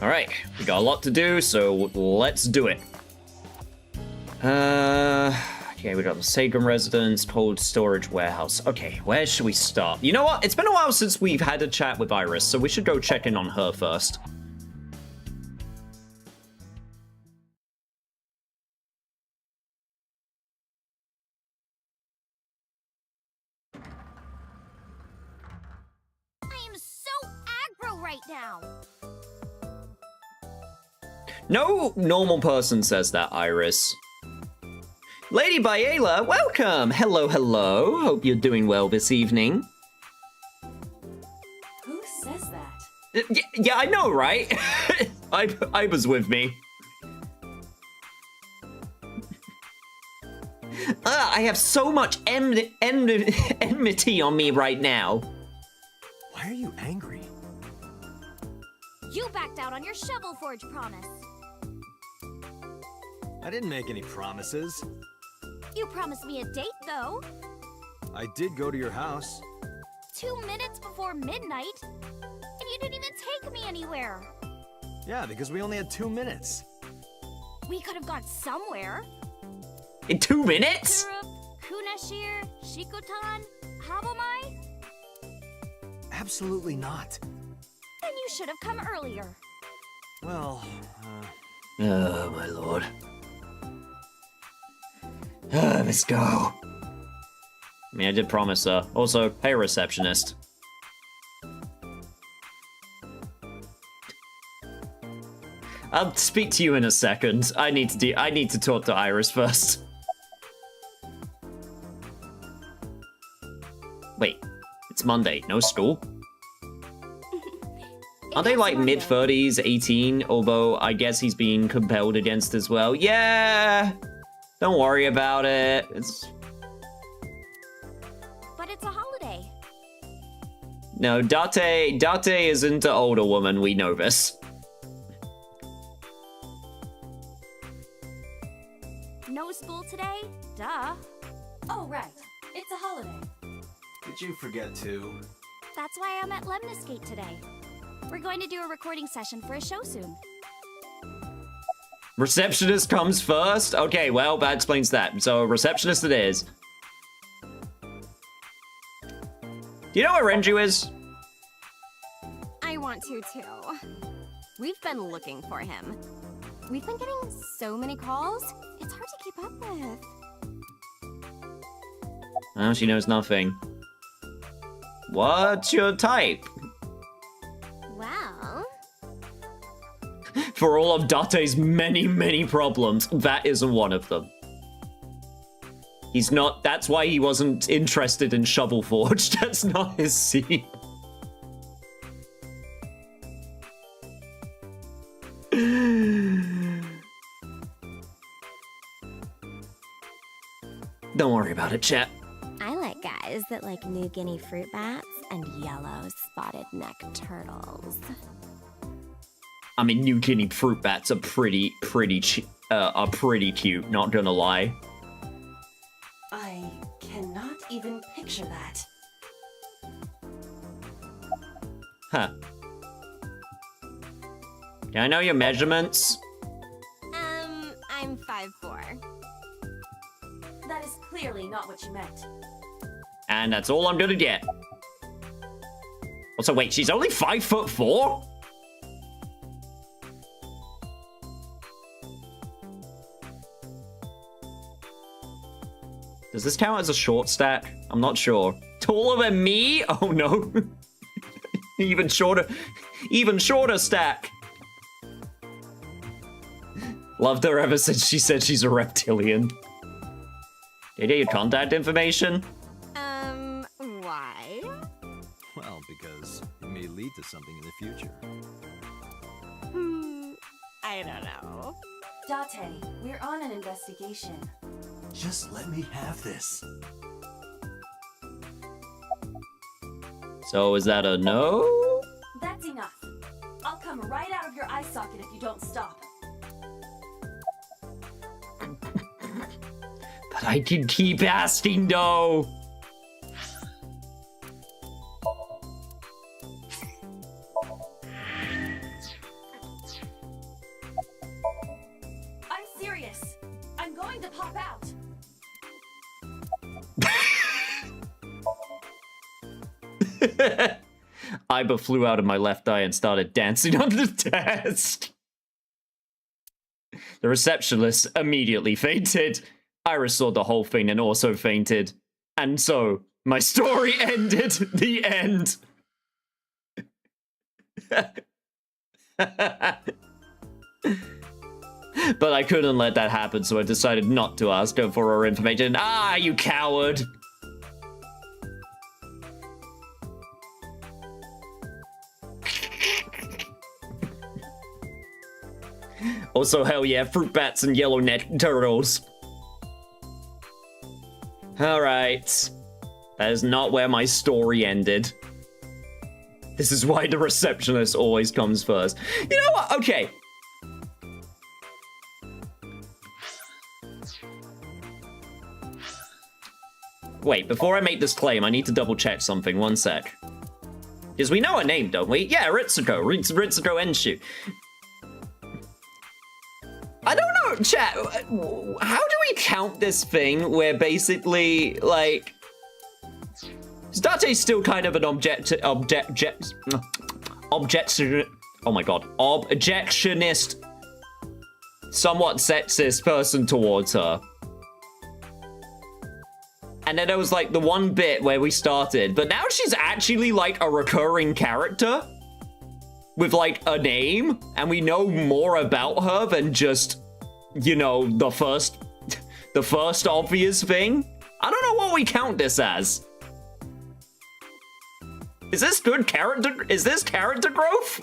[SPEAKER 3] Alright, we got a lot to do, so let's do it. Okay, we got the Sagan residence, cold storage warehouse. Okay, where should we start? You know what? It's been a while since we've had a chat with Iris, so we should go check in on her first.
[SPEAKER 15] I am so aggro right now.
[SPEAKER 3] No normal person says that, Iris. Lady Biela, welcome! Hello, hello. Hope you're doing well this evening.
[SPEAKER 6] Who says that?
[SPEAKER 3] Yeah, I know, right? I was with me. I have so much enmity on me right now.
[SPEAKER 5] Why are you angry?
[SPEAKER 15] You backed out on your Shovel Forge promise.
[SPEAKER 4] I didn't make any promises.
[SPEAKER 15] You promised me a date, though.
[SPEAKER 4] I did go to your house.
[SPEAKER 15] 2 minutes before midnight, and you didn't even take me anywhere.
[SPEAKER 4] Yeah, because we only had 2 minutes.
[SPEAKER 15] We could have gone somewhere.
[SPEAKER 3] In 2 minutes?
[SPEAKER 15] Kurup, Kunashir, Shikotan, Habomai?
[SPEAKER 5] Absolutely not.
[SPEAKER 15] Then you should have come earlier.
[SPEAKER 5] Well,
[SPEAKER 3] Oh, my lord. Let's go. I mean, I did promise her. Also, hey, receptionist. I'll speak to you in a second. I need to talk to Iris first. Wait, it's Monday. No school? Are they like mid-30s, 18? Although I guess he's being compelled against as well. Yeah! Don't worry about it.
[SPEAKER 15] But it's a holiday.
[SPEAKER 3] No, Date isn't an older woman. We know this.
[SPEAKER 15] No school today? Duh.
[SPEAKER 6] Oh, right. It's a holiday.
[SPEAKER 5] Did you forget too?
[SPEAKER 15] That's why I'm at Lemniscate today. We're going to do a recording session for a show soon.
[SPEAKER 3] Receptionist comes first? Okay, well, that explains that. So, receptionist it is. Do you know where Renju is?
[SPEAKER 19] I want to, too. We've been looking for him. We've been getting so many calls, it's hard to keep up with.
[SPEAKER 3] Oh, she knows nothing. What's your type?
[SPEAKER 19] Well...
[SPEAKER 3] For all of Date's many, many problems, that isn't one of them. He's not... That's why he wasn't interested in Shovel Forge. That's not his scene. Don't worry about it, chat.
[SPEAKER 19] I like guys that like New Guinea fruit bats and yellow spotted neck turtles.
[SPEAKER 3] I mean, New Guinea fruit bats are pretty cute, not gonna lie.
[SPEAKER 6] I cannot even picture that.
[SPEAKER 3] Huh. Can I know your measurements?
[SPEAKER 19] I'm 5'4".
[SPEAKER 6] That is clearly not what you meant.
[SPEAKER 3] And that's all I'm gonna get. Also, wait, she's only 5'4"? Does this count as a short stack? I'm not sure. Taller than me? Oh no. Even shorter stack. Loved her ever since she said she's a reptilian. Did you get your contact information?
[SPEAKER 19] Why?
[SPEAKER 4] Well, because it may lead to something in the future.
[SPEAKER 19] I don't know.
[SPEAKER 6] Date, we're on an investigation.
[SPEAKER 5] Just let me have this.
[SPEAKER 3] So is that a no?
[SPEAKER 6] That's enough. I'll come right out of your eye socket if you don't stop.
[SPEAKER 3] But I can keep asking though.
[SPEAKER 6] I'm serious. I'm going to pop out.
[SPEAKER 3] Iba flew out of my left eye and started dancing on the desk. The receptionist immediately fainted. Iris saw the whole thing and also fainted. And so, my story ended. The end. But I couldn't let that happen, so I decided not to ask her for her information. Ah, you coward! Also, hell yeah, fruit bats and yellow neck turtles. Alright. That is not where my story ended. This is why the receptionist always comes first. You know what? Okay. Wait, before I make this claim, I need to double check something. One sec. Because we know her name, don't we? Yeah, Ritsuko. Ritsuko Enshu. I don't know, chat. How do we count this thing where basically, like, Date's still kind of an objectionist, somewhat sexist person towards her. And then there was like the one bit where we started, but now she's actually like a recurring character with like a name, and we know more about her than just, you know, the first obvious thing. I don't know what we count this as. Is this good character? Is this character growth?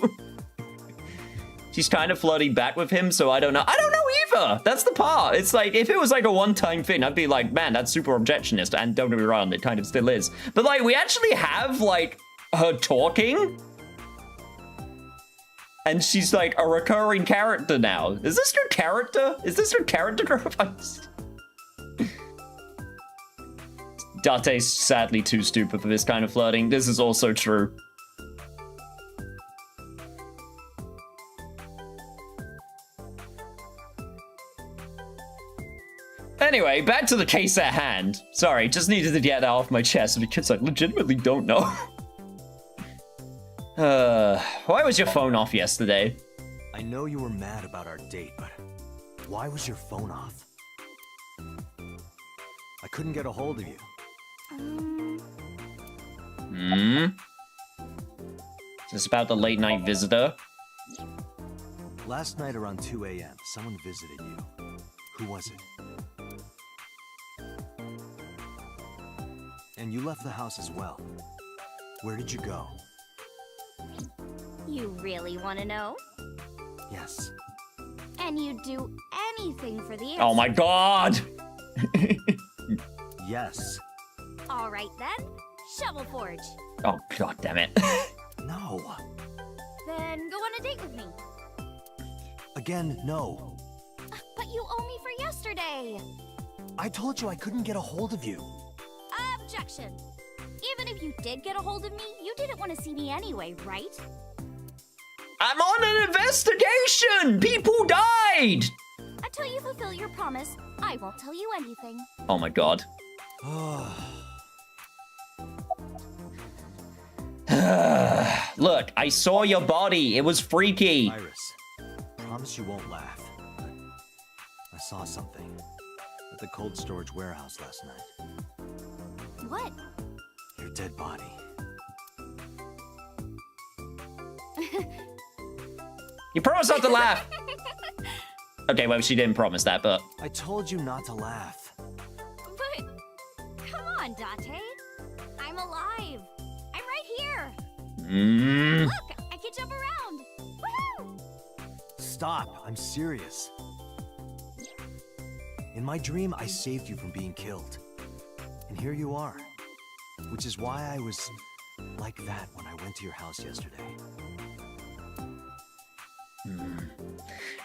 [SPEAKER 3] She's kind of flirting back with him, so I don't know. I don't know either. That's the part. It's like, if it was like a one-time thing, I'd be like, man, that's super objectionist. And don't get me wrong, it kind of still is. But like, we actually have like her talking. And she's like a recurring character now. Is this your character? Is this your character growth? Date's sadly too stupid for this kind of flirting. This is also true. Anyway, back to the case at hand. Sorry, just needed to get that off my chest because I legitimately don't know. Why was your phone off yesterday?
[SPEAKER 5] I know you were mad about our date, but why was your phone off? I couldn't get a hold of you.
[SPEAKER 3] Is this about the late night visitor?
[SPEAKER 5] Last night around 2 a.m., someone visited you. Who was it? And you left the house as well. Where did you go?
[SPEAKER 15] You really want to know?
[SPEAKER 5] Yes.
[SPEAKER 15] And you'd do anything for the answer.
[SPEAKER 3] Oh my god!
[SPEAKER 5] Yes.
[SPEAKER 15] All right then, Shovel Forge.
[SPEAKER 3] Oh god damn it.
[SPEAKER 5] No.
[SPEAKER 15] Then go on a date with me.
[SPEAKER 5] Again, no.
[SPEAKER 15] But you owe me for yesterday.
[SPEAKER 5] I told you I couldn't get a hold of you.
[SPEAKER 15] Objection. Even if you did get a hold of me, you didn't want to see me anyway, right?
[SPEAKER 3] I'm on an investigation! People died!
[SPEAKER 15] Until you fulfill your promise, I won't tell you anything.
[SPEAKER 3] Oh my god. Look, I saw your body. It was freaky.
[SPEAKER 5] Iris, promise you won't laugh. I saw something at the cold storage warehouse last night.
[SPEAKER 15] What?
[SPEAKER 5] Your dead body.
[SPEAKER 3] You promised not to laugh. Okay, well, she didn't promise that, but...
[SPEAKER 5] I told you not to laugh.
[SPEAKER 15] But... Come on, Date. I'm alive. I'm right here. Look, I can jump around. Woohoo!
[SPEAKER 5] Stop, I'm serious. In my dream, I saved you from being killed. And here you are. Which is why I was like that when I went to your house yesterday.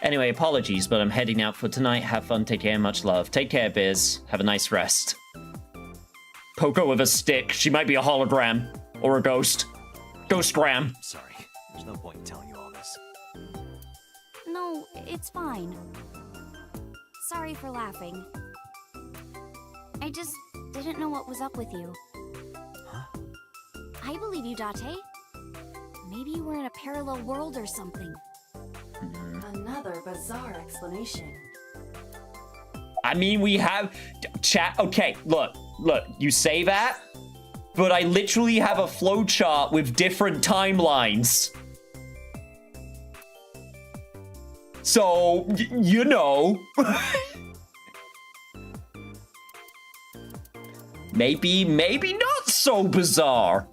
[SPEAKER 3] Anyway, apologies, but I'm heading out for tonight. Have fun, take care, much love. Take care, Biz. Have a nice rest. Poke her with a stick. She might be a hologram. Or a ghost. Ghostgram.
[SPEAKER 5] Sorry, there's no point in telling you all this.
[SPEAKER 15] No, it's fine. Sorry for laughing. I just didn't know what was up with you.
[SPEAKER 5] Huh?
[SPEAKER 15] I believe you, Date. Maybe you were in a parallel world or something.
[SPEAKER 6] Another bizarre explanation.
[SPEAKER 3] I mean, we have... Chat... Okay, look. You say that, but I literally have a flowchart with different timelines. So, you know... maybe not so bizarre.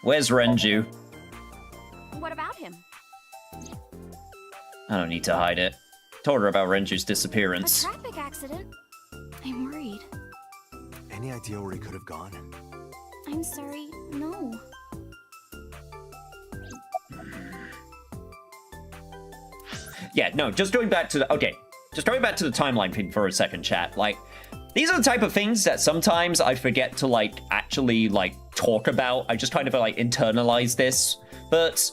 [SPEAKER 3] Where's Renju?
[SPEAKER 15] What about him?
[SPEAKER 3] I don't need to hide it. Told her about Renju's
[SPEAKER 15] A
[SPEAKER 3] disappearance.
[SPEAKER 15] traffic accident? I'm worried.
[SPEAKER 5] Any idea where he could have gone?
[SPEAKER 15] I'm sorry, no.
[SPEAKER 3] Yeah, no, just going back to the... Okay, just going back to the timeline thing for a second, chat. Like, these are the type of things that sometimes I forget to, like, actually, like, talk about. I just kind of, like, internalize this. But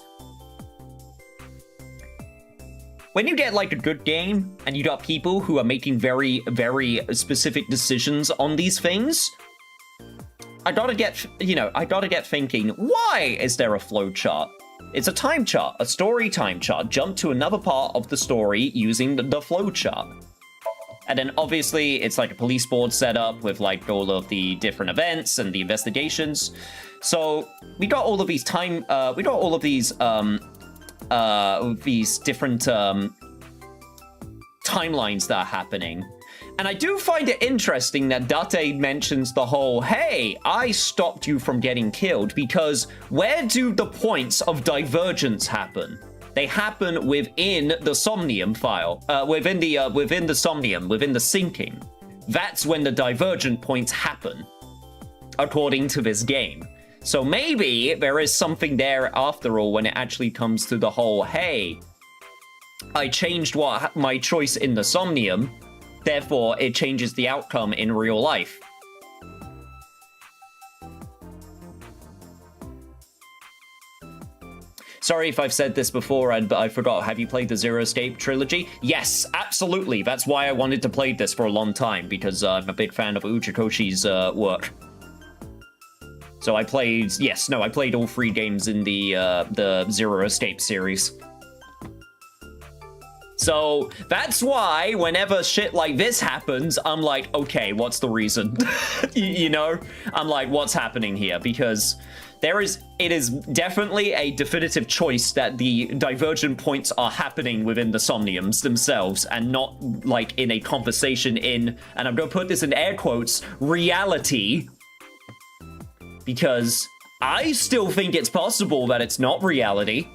[SPEAKER 3] when you get, like, a good game, and you got people who are making very, very specific decisions on these things, I gotta get, you know, I gotta get thinking, why is there a flowchart? It's a time chart, a story time chart. Jump to another part of the story using the flowchart. And then obviously it's like a police board setup with like all of the different events and the investigations. So we got all of these different timelines that are happening. And I do find it interesting that Date mentions the whole, hey, I stopped you from getting killed, because where do the points of divergence happen? They happen within the Somnium file, within the Somnium, within the syncing. That's when the divergent points happen, according to this game. So maybe there is something there after all when it actually comes to the whole, hey, I changed my choice in the Somnium, therefore it changes the outcome in real life. Sorry if I've said this before and I forgot. Have you played the Zero Escape trilogy? Yes, absolutely. That's why I wanted to play this for a long time, because I'm a big fan of Uchikoshi's work. So I played, I played all 3 games in the Zero Escape series. So that's why whenever shit like this happens, I'm like, okay, what's the reason? You know? I'm like, what's happening here? Because it is definitely a definitive choice that the divergent points are happening within the Somniums themselves and not like in a conversation in, and I'm going to put this in air quotes, reality. Because I still think it's possible that it's not reality.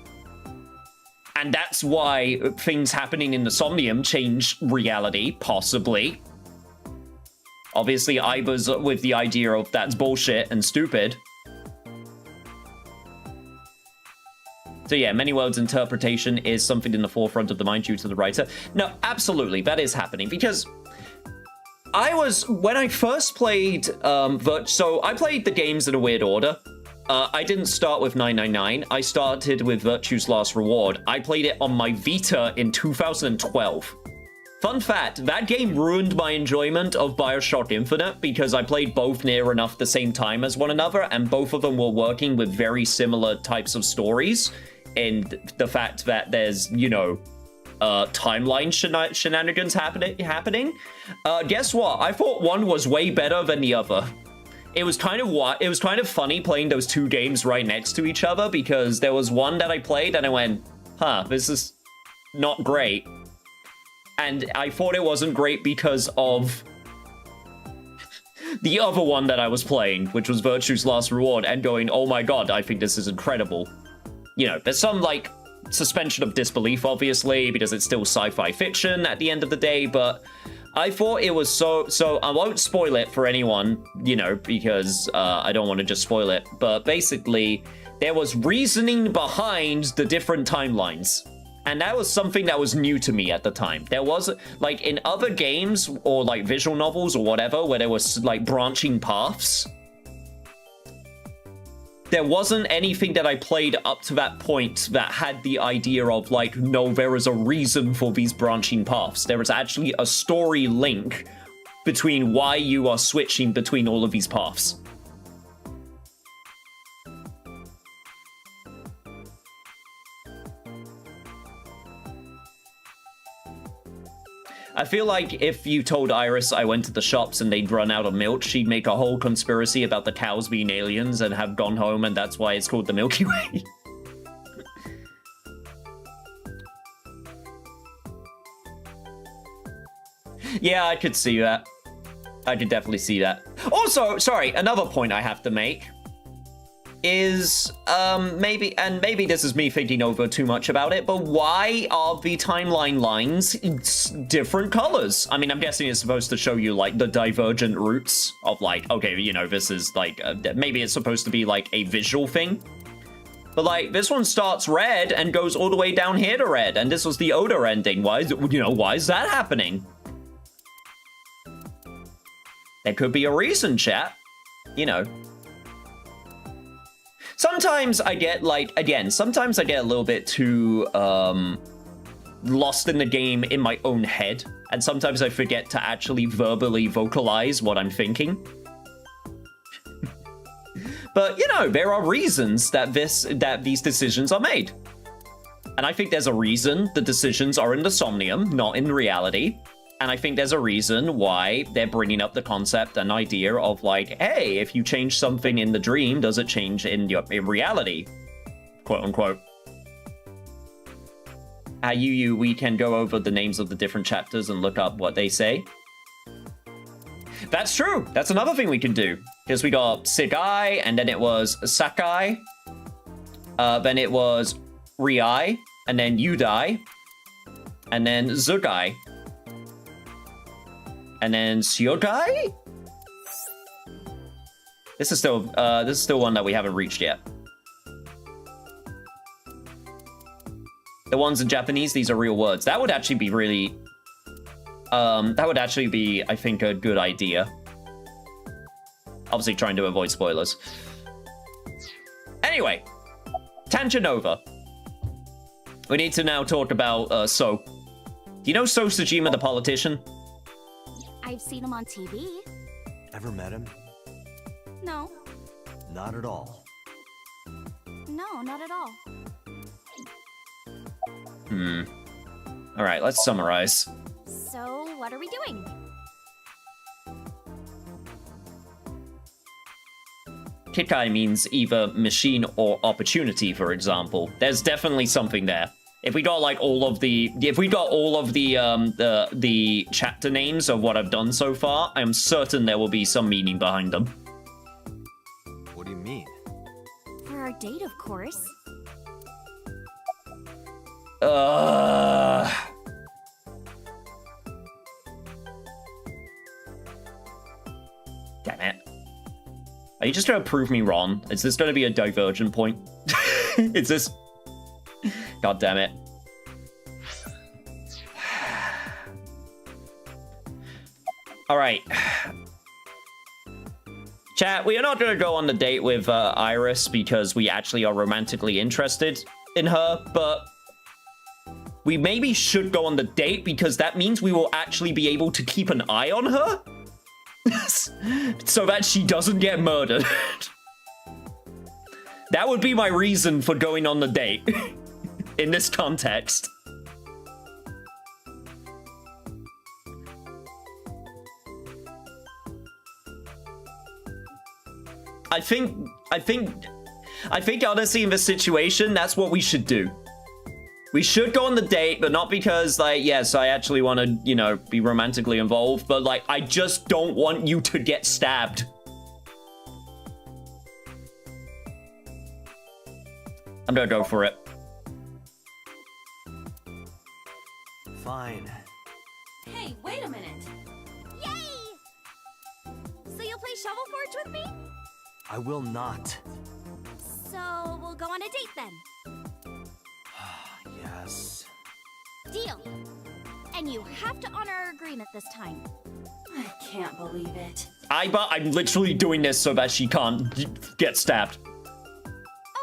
[SPEAKER 3] And that's why things happening in the Somnium change reality, possibly. Obviously, I was with the idea of that's bullshit and stupid. So yeah, many worlds interpretation is something in the forefront of the mind due to the writer. No, absolutely, that is happening. Because when I first played, so I played the games in a weird order. I didn't start with 999. I started with Virtue's Last Reward. I played it on my Vita in 2012. Fun fact, that game ruined my enjoyment of Bioshock Infinite because I played both near enough the same time as one another, and both of them were working with very similar types of stories. And the fact that there's, you know, timeline shenanigans happening. Guess what? I thought one was way better than the other. It was kind of funny playing those 2 games right next to each other, because there was one that I played and I went, huh, this is not great. And I thought it wasn't great because of the other one that I was playing, which was Virtue's Last Reward, and going, oh my god, I think this is incredible. You know, there's some, like, suspension of disbelief, obviously, because it's still sci-fi fiction at the end of the day, but I thought it was so I won't spoil it for anyone, you know, because I don't want to just spoil it, but basically, there was reasoning behind the different timelines. And that was something that was new to me at the time. There was, like, in other games, or, like, visual novels or whatever, where there was, like, branching paths, there wasn't anything that I played up to that point that had the idea of, like, no, there is a reason for these branching paths. There is actually a story link between why you are switching between all of these paths. I feel like if you told Iris I went to the shops and they'd run out of milk, she'd make a whole conspiracy about the cows being aliens and have gone home, and that's why it's called the Milky Way. Yeah, I could see that. I could definitely see that. Also, sorry, another point I have to make is, maybe this is me thinking over too much about it, but why are the timeline lines different colors? I mean, I'm guessing it's supposed to show you, like, the divergent routes of, like, okay, you know, this is, like, maybe it's supposed to be, like, a visual thing. But, like, this one starts red and goes all the way down here to red, and this was the Oda ending. Why is that happening? There could be a reason, chat. You know. Sometimes I get, like, again, sometimes I get a little bit too, lost in the game in my own head, and sometimes I forget to actually verbally vocalize what I'm thinking. But, you know, there are reasons that these decisions are made. And I think there's a reason the decisions are in the Somnium, not in reality. And I think there's a reason why they're bringing up the concept and idea of, like, hey, if you change something in the dream, does it change in reality? Quote unquote. we can go over the names of the different chapters and look up what they say. That's true. That's another thing we can do. Because we got Sigai, and then it was Sakai. Then it was Riai, and then Yudai, and then Zugai, and then Syogai? This is still one that we haven't reached yet. The ones in Japanese, these are real words. That would actually be really... that would actually be, I think, a good idea. Obviously trying to avoid spoilers. Anyway, tangent over. We need to now talk about, So. Do you know So Tsujima, the politician?
[SPEAKER 15] I've seen him on TV.
[SPEAKER 5] Ever met him?
[SPEAKER 15] No.
[SPEAKER 5] Not at all.
[SPEAKER 15] No, not at all.
[SPEAKER 3] Alright, let's summarize.
[SPEAKER 15] So, what are we doing?
[SPEAKER 3] Kikai means either machine or opportunity, for example. There's definitely something there. If we got like all of the chapter names of what I've done so far, I'm certain there will be some meaning behind them.
[SPEAKER 5] What do you mean?
[SPEAKER 15] For our date, of course.
[SPEAKER 3] Damn it. Are you just gonna prove me wrong? Is this gonna be a divergent point? Is this... God damn it. Alright. Chat, we are not gonna go on the date with Iris because we actually are romantically interested in her, but we maybe should go on the date because that means we will actually be able to keep an eye on her so that she doesn't get murdered. That would be my reason for going on the date in this context. I think honestly in this situation, that's what we should do. We should go on the date, but not because, like, yes, I actually want to, you know, be romantically involved, but, like, I just don't want you to get stabbed. I'm gonna go for it.
[SPEAKER 5] Fine.
[SPEAKER 6] Hey, wait a minute.
[SPEAKER 15] Yay! So you'll play Shovel Forge with me?
[SPEAKER 5] I will not.
[SPEAKER 15] So we'll go on a date then.
[SPEAKER 5] Yes.
[SPEAKER 15] Deal. And you have to honor our agreement this time.
[SPEAKER 6] I can't believe it.
[SPEAKER 3] I'm literally doing this so that she can't get stabbed.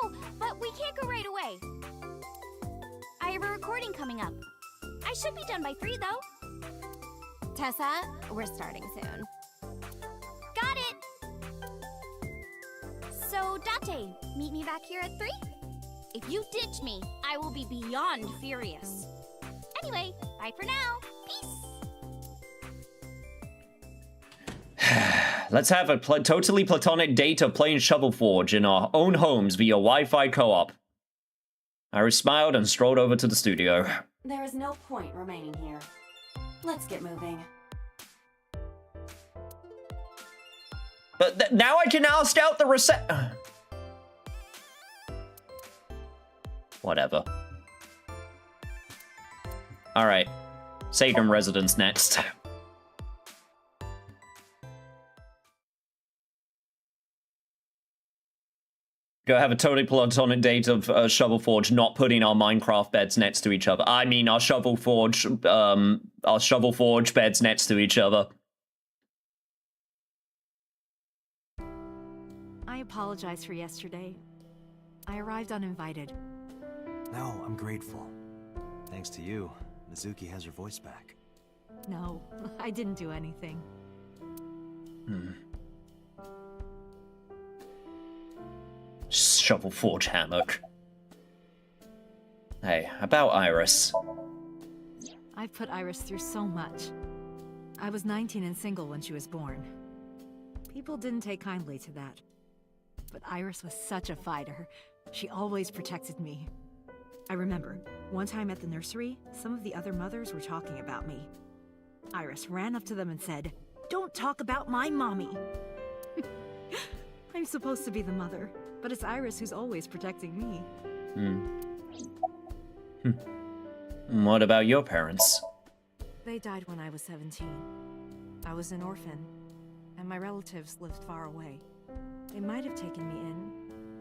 [SPEAKER 15] Oh, but we can't go right away. I have a recording coming up. I should be done by 3, though.
[SPEAKER 19] Tessa, we're starting soon.
[SPEAKER 15] Got it! So, Date, meet me back here at 3? If you ditch me, I will be beyond furious. Anyway, bye for now. Peace!
[SPEAKER 3] Let's have a totally platonic date of playing Shovel Forge in our own homes via Wi-Fi co-op. Iris smiled and strolled over to the studio.
[SPEAKER 6] There is no point remaining here. Let's get moving.
[SPEAKER 3] But now I can ask out the Whatever. Alright. Salem residence next. Go have a totally platonic date of Shovel Forge, not putting our Minecraft beds next to each other. I mean, our Shovel Forge beds next to each other.
[SPEAKER 8] I apologize for yesterday. I arrived uninvited.
[SPEAKER 5] No, I'm grateful. Thanks to you, Mizuki has her voice back.
[SPEAKER 8] No, I didn't do anything.
[SPEAKER 3] Shovel Forge hammock. Hey, about Iris.
[SPEAKER 8] I've put Iris through so much. I was 19 and single when she was born. People didn't take kindly to that. But Iris was such a fighter. She always protected me.
[SPEAKER 20] I remember, one time at the nursery, some of the other mothers were talking about me. Iris ran up to them and said, "Don't talk about my mommy!" I'm supposed to be the mother, but it's Iris who's always protecting me.
[SPEAKER 3] What about your parents?
[SPEAKER 20] They died when I was 17. I was an orphan, and my relatives lived far away. They might have taken me in,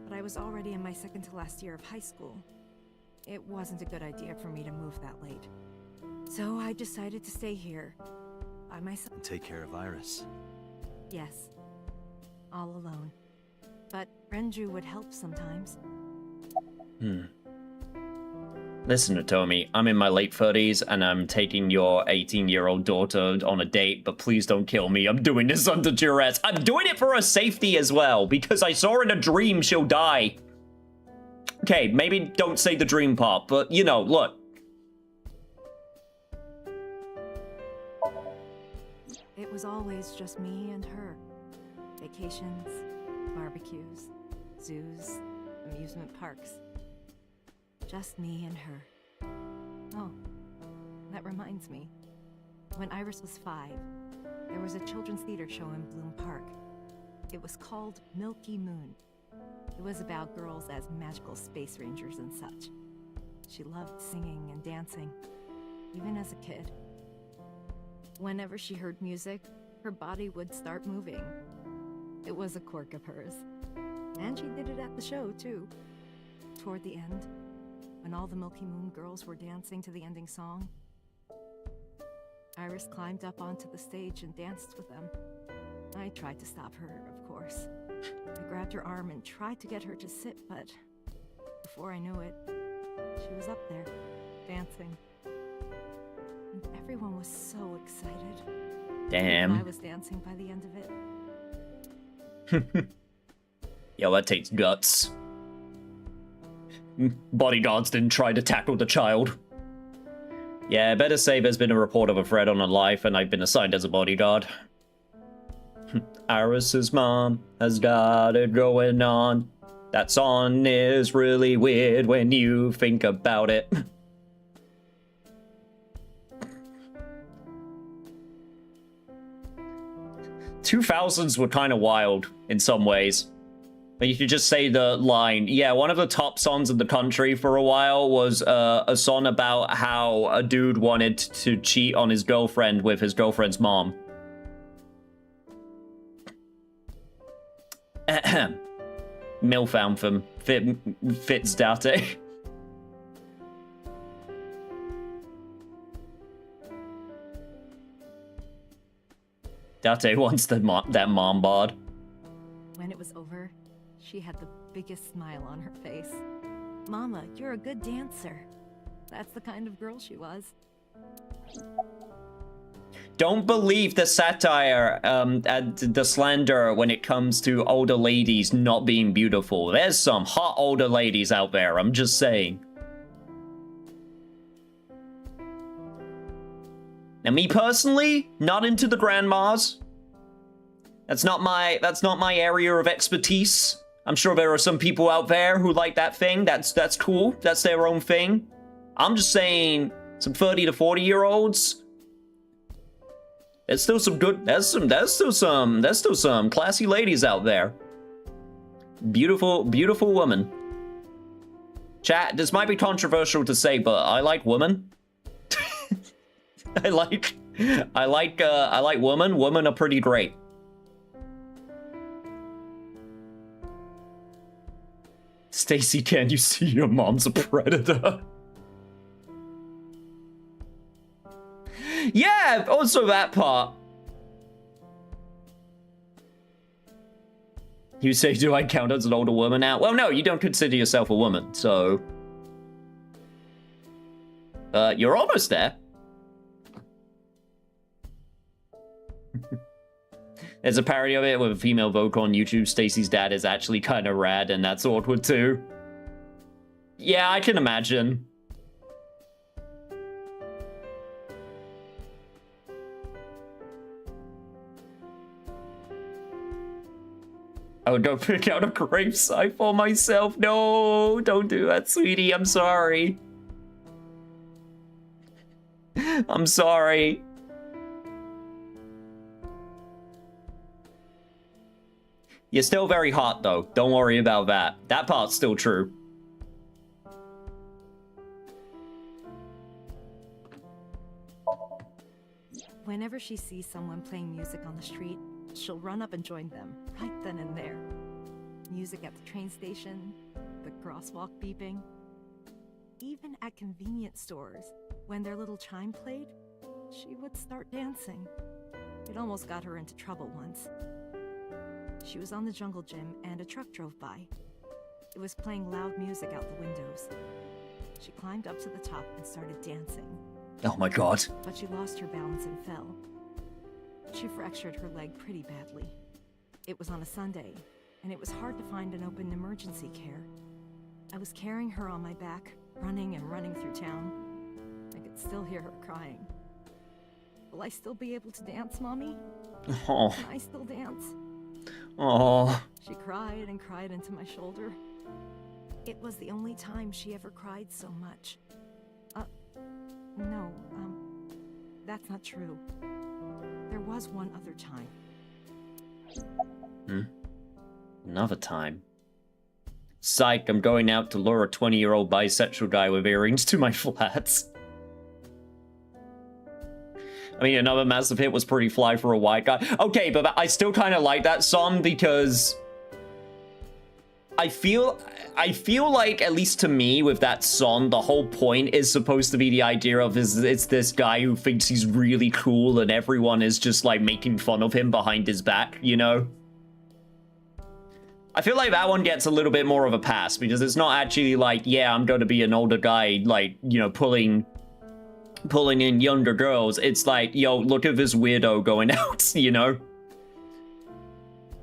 [SPEAKER 20] but I was already in my second to last year of high school. It wasn't a good idea for me to move that late. So I decided to stay here, by myself.
[SPEAKER 4] And take care of Iris.
[SPEAKER 20] Yes, all alone. But Renju would help sometimes.
[SPEAKER 3] Listen, Otomi, I'm in my late 30s and I'm taking your 18-year-old daughter on a date, but please don't kill me. I'm doing this under duress. I'm doing it for her safety as well, because I saw in a dream she'll die. Okay, maybe don't say the dream part, but, you know, look.
[SPEAKER 20] It was always just me and her. Vacations, barbecues, zoos, amusement parks. Just me and her. Oh, that reminds me. When Iris was 5, there was a children's theater show in Bloom Park. It was called Milky Moon. It was about girls as magical space rangers and such. She loved singing and dancing, even as a kid. Whenever she heard music, her body would start moving. It was a quirk of hers. And she did it at the show, too. Toward the end, when all the Milky Moon girls were dancing to the ending song, Iris climbed up onto the stage and danced with them. I tried to stop her, of course. I grabbed her arm and tried to get her to sit, but before I knew it, she was up there, dancing. And everyone was so excited.
[SPEAKER 3] Damn.
[SPEAKER 20] I was dancing by the end of it.
[SPEAKER 3] Yo, that takes guts. Bodyguards didn't try to tackle the child. Yeah, better say there's been a report of a threat on her life and I've been assigned as a bodyguard. Iris's mom has got it going on. That song is really weird when you think about it. 2000s were kind of wild in some ways. But you could just say the line, yeah, one of the top songs in the country for a while was a song about how a dude wanted to cheat on his girlfriend with his girlfriend's mom. MILF anthem fits Date. Date wants that mom bod.
[SPEAKER 20] When it was over, she had the biggest smile on her face. Mama, you're a good dancer. That's the kind of girl she was.
[SPEAKER 3] Don't believe the satire and the slander when it comes to older ladies not being beautiful. There's some hot older ladies out there, I'm just saying. Now, me personally, not into the grandmas. That's not my area of expertise. I'm sure there are some people out there who like that thing. That's cool. That's their own thing. I'm just saying, some 30 to 40-year-olds. There's still some good. There's still some classy ladies out there. Beautiful woman. Chat. This might be controversial to say, but I like women. I like women. Women are pretty great. Stacy, can you see your mom's a predator? Yeah, also that part. You say, do I count as an older woman now? Well, no, you don't consider yourself a woman, so... you're almost there. There's a parody of it with a female vocal on YouTube. Stacy's dad is actually kind of rad, and that's awkward too. Yeah, I can imagine. I would go pick out a gravesite for myself. No, don't do that, sweetie. I'm sorry. I'm sorry. You're still very hot, though. Don't worry about that. That part's still true.
[SPEAKER 20] Whenever she sees someone playing music on the street, she'll run up and join them, right then and there. Music at the train station, the crosswalk beeping. Even at convenience stores, when their little chime played, she would start dancing. It almost got her into trouble once. She was on the jungle gym and a truck drove by. It was playing loud music out the windows. She climbed up to the top and started dancing.
[SPEAKER 3] Oh my god.
[SPEAKER 20] But she lost her balance and fell. She fractured her leg pretty badly. It was on a Sunday, and it was hard to find an open emergency care. I was carrying her on my back, running and running through town. I could still hear her crying. Will I still be able to dance, Mommy?
[SPEAKER 3] Oh.
[SPEAKER 20] Can I still dance?
[SPEAKER 3] Oh.
[SPEAKER 20] She cried and cried into my shoulder. It was the only time she ever cried so much. No, that's not true. There was one other time.
[SPEAKER 3] Another time. Psych, I'm going out to lure a 20-year-old bisexual guy with earrings to my flats. I mean, another massive hit was pretty fly for a white guy. Okay, but I still kind of like that song because I feel like, at least to me, with that song, the whole point is supposed to be the idea of it's this guy who thinks he's really cool and everyone is just like making fun of him behind his back, you know? I feel like that one gets a little bit more of a pass because it's not actually like, yeah, I'm going to be an older guy, like, you know, pulling in younger girls. It's like, yo, look at this weirdo going out, you know?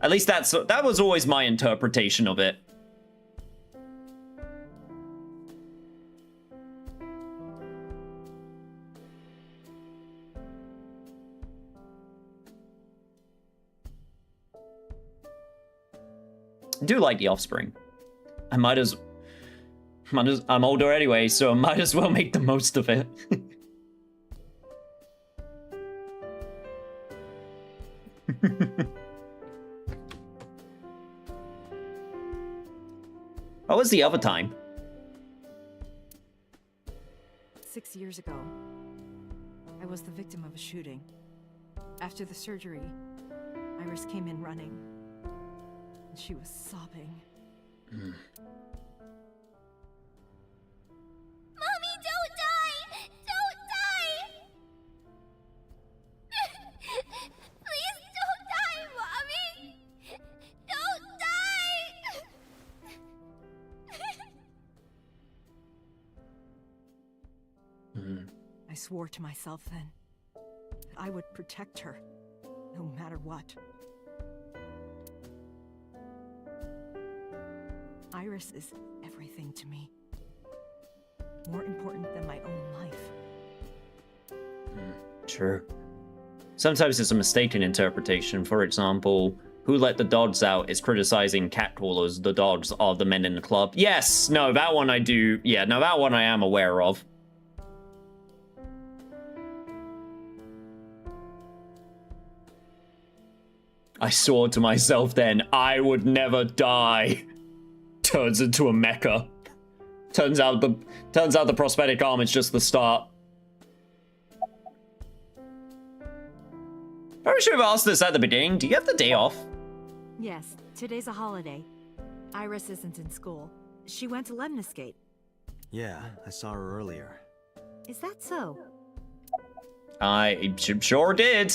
[SPEAKER 3] At least that was always my interpretation of it. I do like The Offspring. I'm older anyway, so I might as well make the most of it. What was the other time?
[SPEAKER 20] 6 years ago, I was the victim of a shooting. After the surgery, Iris came in running. And she was sobbing.
[SPEAKER 15] Mommy, don't die! Don't die! Please don't die, Mommy! Don't die!
[SPEAKER 20] I swore to myself then that I would protect her, no matter what. Iris is everything to me. More important than my own life.
[SPEAKER 3] True. Sometimes it's a mistaken interpretation. For example, Who Let the Dogs Out is criticizing catcallers. The dogs are the men in the club. Yes, no, that one I do. Yeah, no, that one I am aware of. I swore to myself then, I would never die. Turns into a mecha. Turns out the prosthetic arm is just the start. Probably should have asked this at the beginning. Do you have the day off?
[SPEAKER 20] Yes, today's a holiday. Iris isn't in school. She went to Lemniscate.
[SPEAKER 4] Yeah, I saw her earlier.
[SPEAKER 20] Is that so?
[SPEAKER 3] I sure did.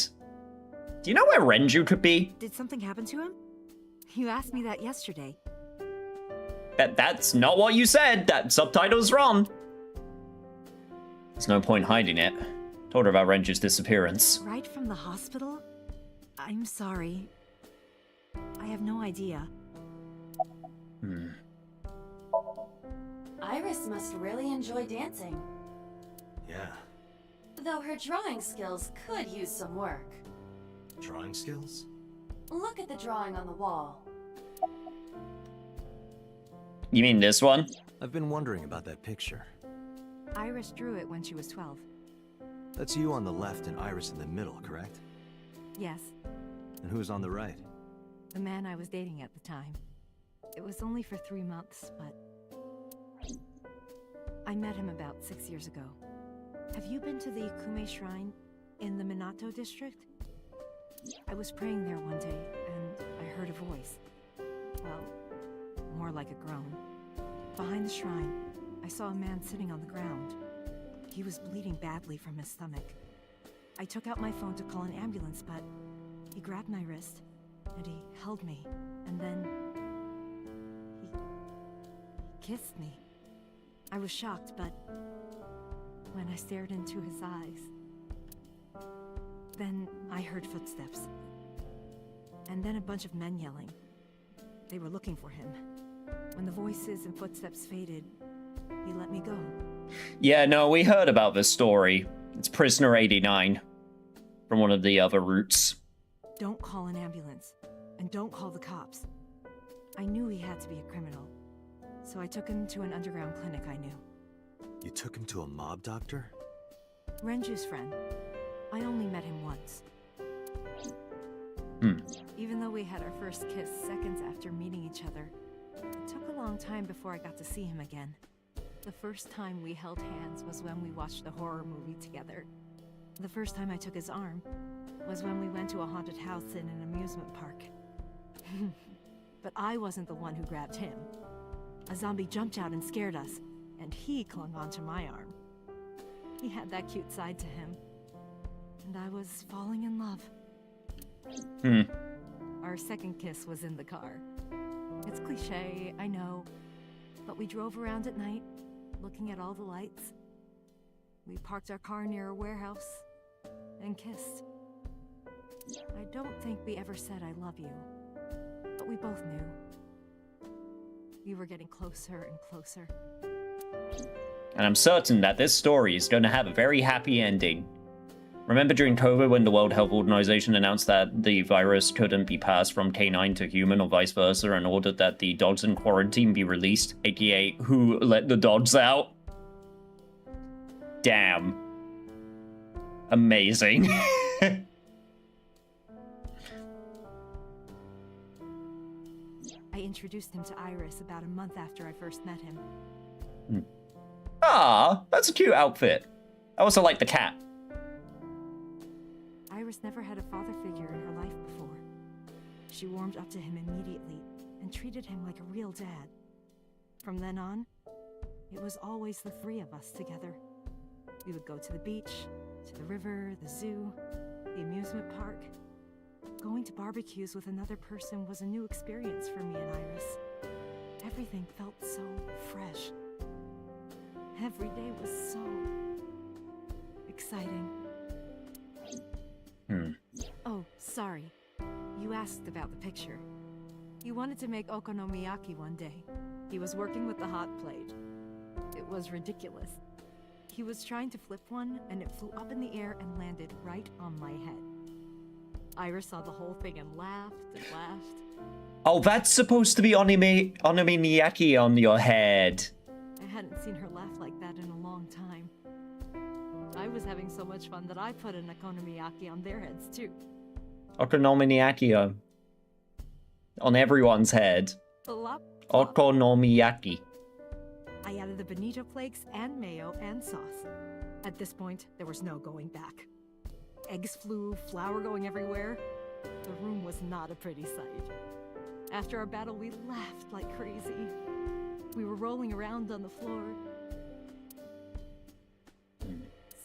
[SPEAKER 3] Do you know where Renju could be?
[SPEAKER 20] Did something happen to him? You asked me that yesterday.
[SPEAKER 3] That's not what you said. That subtitle's wrong. There's no point hiding it. Told her about Renju's disappearance.
[SPEAKER 20] Right from the hospital? I'm sorry. I have no idea.
[SPEAKER 6] Iris must really enjoy dancing.
[SPEAKER 5] Yeah.
[SPEAKER 6] Though her drawing skills could use some work.
[SPEAKER 5] Drawing skills?
[SPEAKER 6] Look at the drawing on the wall.
[SPEAKER 3] You mean this one?
[SPEAKER 4] I've been wondering about that picture.
[SPEAKER 20] Iris drew it when she was 12.
[SPEAKER 4] That's you on the left and Iris in the middle, correct?
[SPEAKER 20] Yes,
[SPEAKER 4] And who's on the right?
[SPEAKER 20] the man I was dating at the time. It was only for 3 months, but I met him about 6 years ago. Have you been to the Kume Shrine in the Minato district? I was praying there one day, and I heard a voice. Well, more like a groan. Behind the shrine, I saw a man sitting on the ground. He was bleeding badly from his stomach. I took out my phone to call an ambulance, but he grabbed my wrist, and he held me, and then he kissed me. I was shocked, but when I stared into his eyes, then I heard footsteps. And then a bunch of men yelling. They were looking for him. When the voices and footsteps faded, he let me go.
[SPEAKER 3] Yeah, no, we heard about this story. It's Prisoner 89 from one of the other routes.
[SPEAKER 20] Don't call an ambulance, and don't call the cops. I knew he had to be a criminal, so I took him to an underground clinic I knew.
[SPEAKER 4] You took him to a mob doctor?
[SPEAKER 20] Renju's friend. I only met him once. Even though we had our first kiss seconds after meeting each other, it took a long time before I got to see him again. The first time we held hands was when we watched a horror movie together. The first time I took his arm was when we went to a haunted house in an amusement park. But I wasn't the one who grabbed him. A zombie jumped out and scared us, and he clung onto my arm. He had that cute side to him, and I was falling in love. Our second kiss was in the car. It's cliché, I know, but we drove around at night, looking at all the lights. We parked our car near a warehouse and kissed. I don't think we ever said I love you, but we both knew. We were getting closer and closer.
[SPEAKER 3] And I'm certain that this story is going to have a very happy ending. Remember during COVID when the World Health Organization announced that the virus couldn't be passed from canine to human or vice versa and ordered that the dogs in quarantine be released, aka who let the dogs out? Damn. Amazing.
[SPEAKER 20] I introduced him to Iris about a month after I first met him.
[SPEAKER 3] Ah, that's a cute outfit. I also like the cat.
[SPEAKER 20] Iris never had a father figure in her life before. She warmed up to him immediately and treated him like a real dad. From then on, it was always the three of us together. We would go to the beach, to the river, the zoo, the amusement park. Going to barbecues with another person was a new experience for me and Iris. Everything felt so fresh. Every day was so exciting. Oh, sorry. You asked about the picture. He wanted to make okonomiyaki one day. He was working with the hot plate. It was ridiculous. He was trying to flip one, and it flew up in the air and landed right on my head. Iris saw the whole thing and laughed and laughed.
[SPEAKER 3] Oh, that's supposed to be onomiyaki on your head.
[SPEAKER 20] I hadn't seen her laugh like that in a long time. I was having so much fun that I put an okonomiyaki on their heads too.
[SPEAKER 3] Okonomiyaki on everyone's head.
[SPEAKER 20] Plop, plop.
[SPEAKER 3] Okonomiyaki.
[SPEAKER 20] I added the bonito flakes and mayo and sauce. At this point, there was no going back. Eggs flew, flour going everywhere. The room was not a pretty sight. After our battle, we laughed like crazy. We were rolling around on the floor.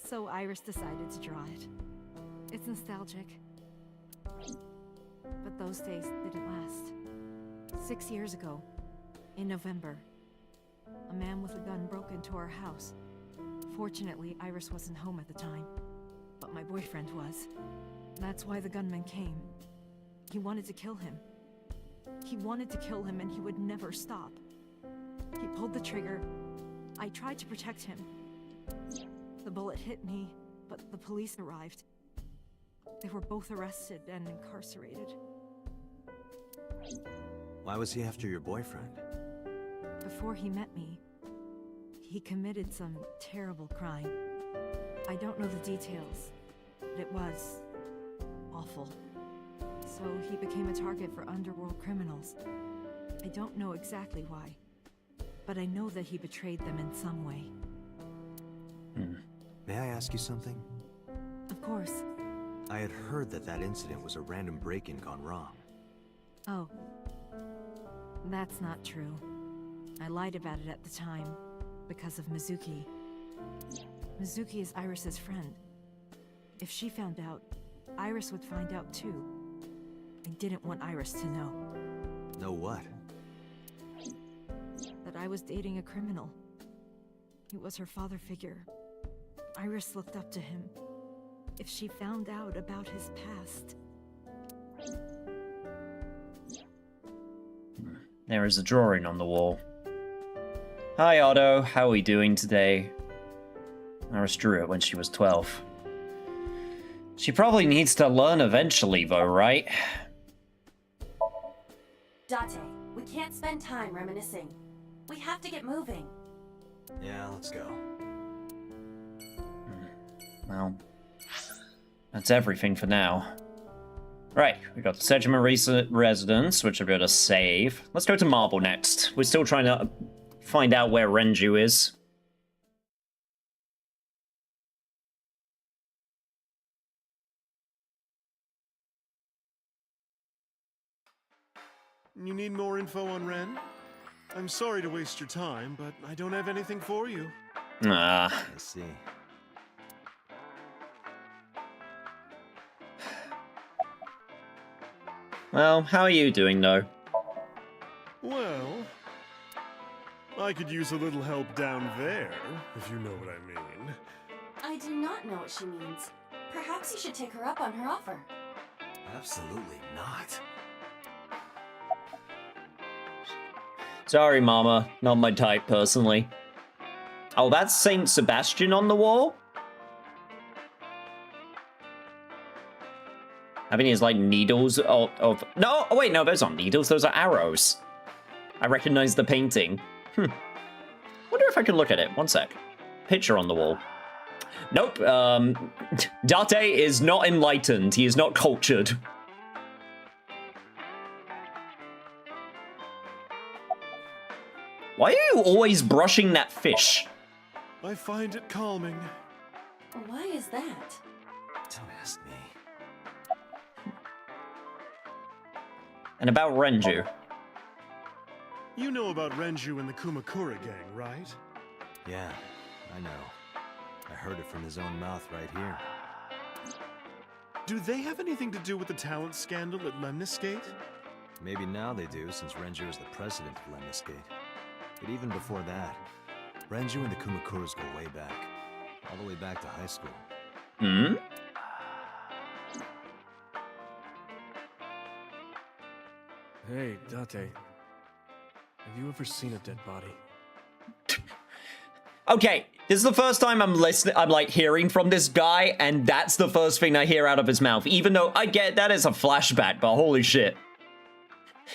[SPEAKER 20] So Iris decided to draw it. It's nostalgic. But those days didn't last. 6 years ago, in November, a man with a gun broke into our house. Fortunately, Iris wasn't home at the time, but my boyfriend was. That's why the gunman came. He wanted to kill him. He wanted to kill him, and he would never stop. He pulled the trigger. I tried to protect him. The bullet hit me, but the police arrived. They were both arrested and incarcerated.
[SPEAKER 4] Why was he after your boyfriend?
[SPEAKER 20] Before he met me, he committed some terrible crime. I don't know the details, but it was awful. So he became a target for underworld criminals. I don't know exactly why, but I know that he betrayed them in some way.
[SPEAKER 4] May I ask you something?
[SPEAKER 20] Of course.
[SPEAKER 4] I had heard that that incident was a random break-in gone wrong.
[SPEAKER 20] Oh. That's not true. I lied about it at the time, because of Mizuki. Mizuki is Iris's friend. If she found out, Iris would find out too. I didn't want Iris to know.
[SPEAKER 4] Know what?
[SPEAKER 20] That I was dating a criminal. He was her father figure. Iris looked up to him. If she found out about his past...
[SPEAKER 3] There is a drawing on the wall. Hi Otto, how are we doing today? Iris drew it when she was 12. She probably needs to learn eventually though, right?
[SPEAKER 6] Date, we can't spend time reminiscing. We have to get moving.
[SPEAKER 5] Yeah, let's go.
[SPEAKER 3] Well, that's everything for now. Right, we got the Sejima residence, which I'll be able to save. Let's go to Marble next. We're still trying to find out where Renju is.
[SPEAKER 21] You need more info on Ren? I'm sorry to waste your time, but I don't have anything for you.
[SPEAKER 3] Ah.
[SPEAKER 4] I see.
[SPEAKER 3] Well, how are you doing, though?
[SPEAKER 21] Well, I could use a little help down there, if you know what I mean.
[SPEAKER 6] I do not know what she means. Perhaps you should take her up on her offer.
[SPEAKER 5] Absolutely not.
[SPEAKER 3] Sorry, Mama. Not my type, personally. Oh, that's Saint Sebastian on the wall? I mean, it's like needles of... No! Oh, wait, no, those aren't needles. Those are arrows. I recognize the painting. Wonder if I can look at it. One sec. Picture on the wall. Nope. Date is not enlightened. He is not cultured. Why are you always brushing that fish?
[SPEAKER 21] I find it calming.
[SPEAKER 6] Why is that?
[SPEAKER 5] Don't ask me.
[SPEAKER 3] And about Renju.
[SPEAKER 21] You know about Renju and the Kumakura gang, right?
[SPEAKER 4] Yeah, I know. I heard it from his own mouth right here.
[SPEAKER 21] Do they have anything to do with the talent scandal at Lemniscate?
[SPEAKER 4] Maybe now they do, since Renju is the president of Lemniscate. But even before that, Renju and the Kumakuras go way back. All the way back to high school.
[SPEAKER 3] Hmm?
[SPEAKER 18] Hey, Date. Have you ever seen a dead body?
[SPEAKER 3] Okay, this is the first time I'm like hearing from this guy, and that's the first thing I hear out of his mouth. Even though I get that is a flashback, but holy shit.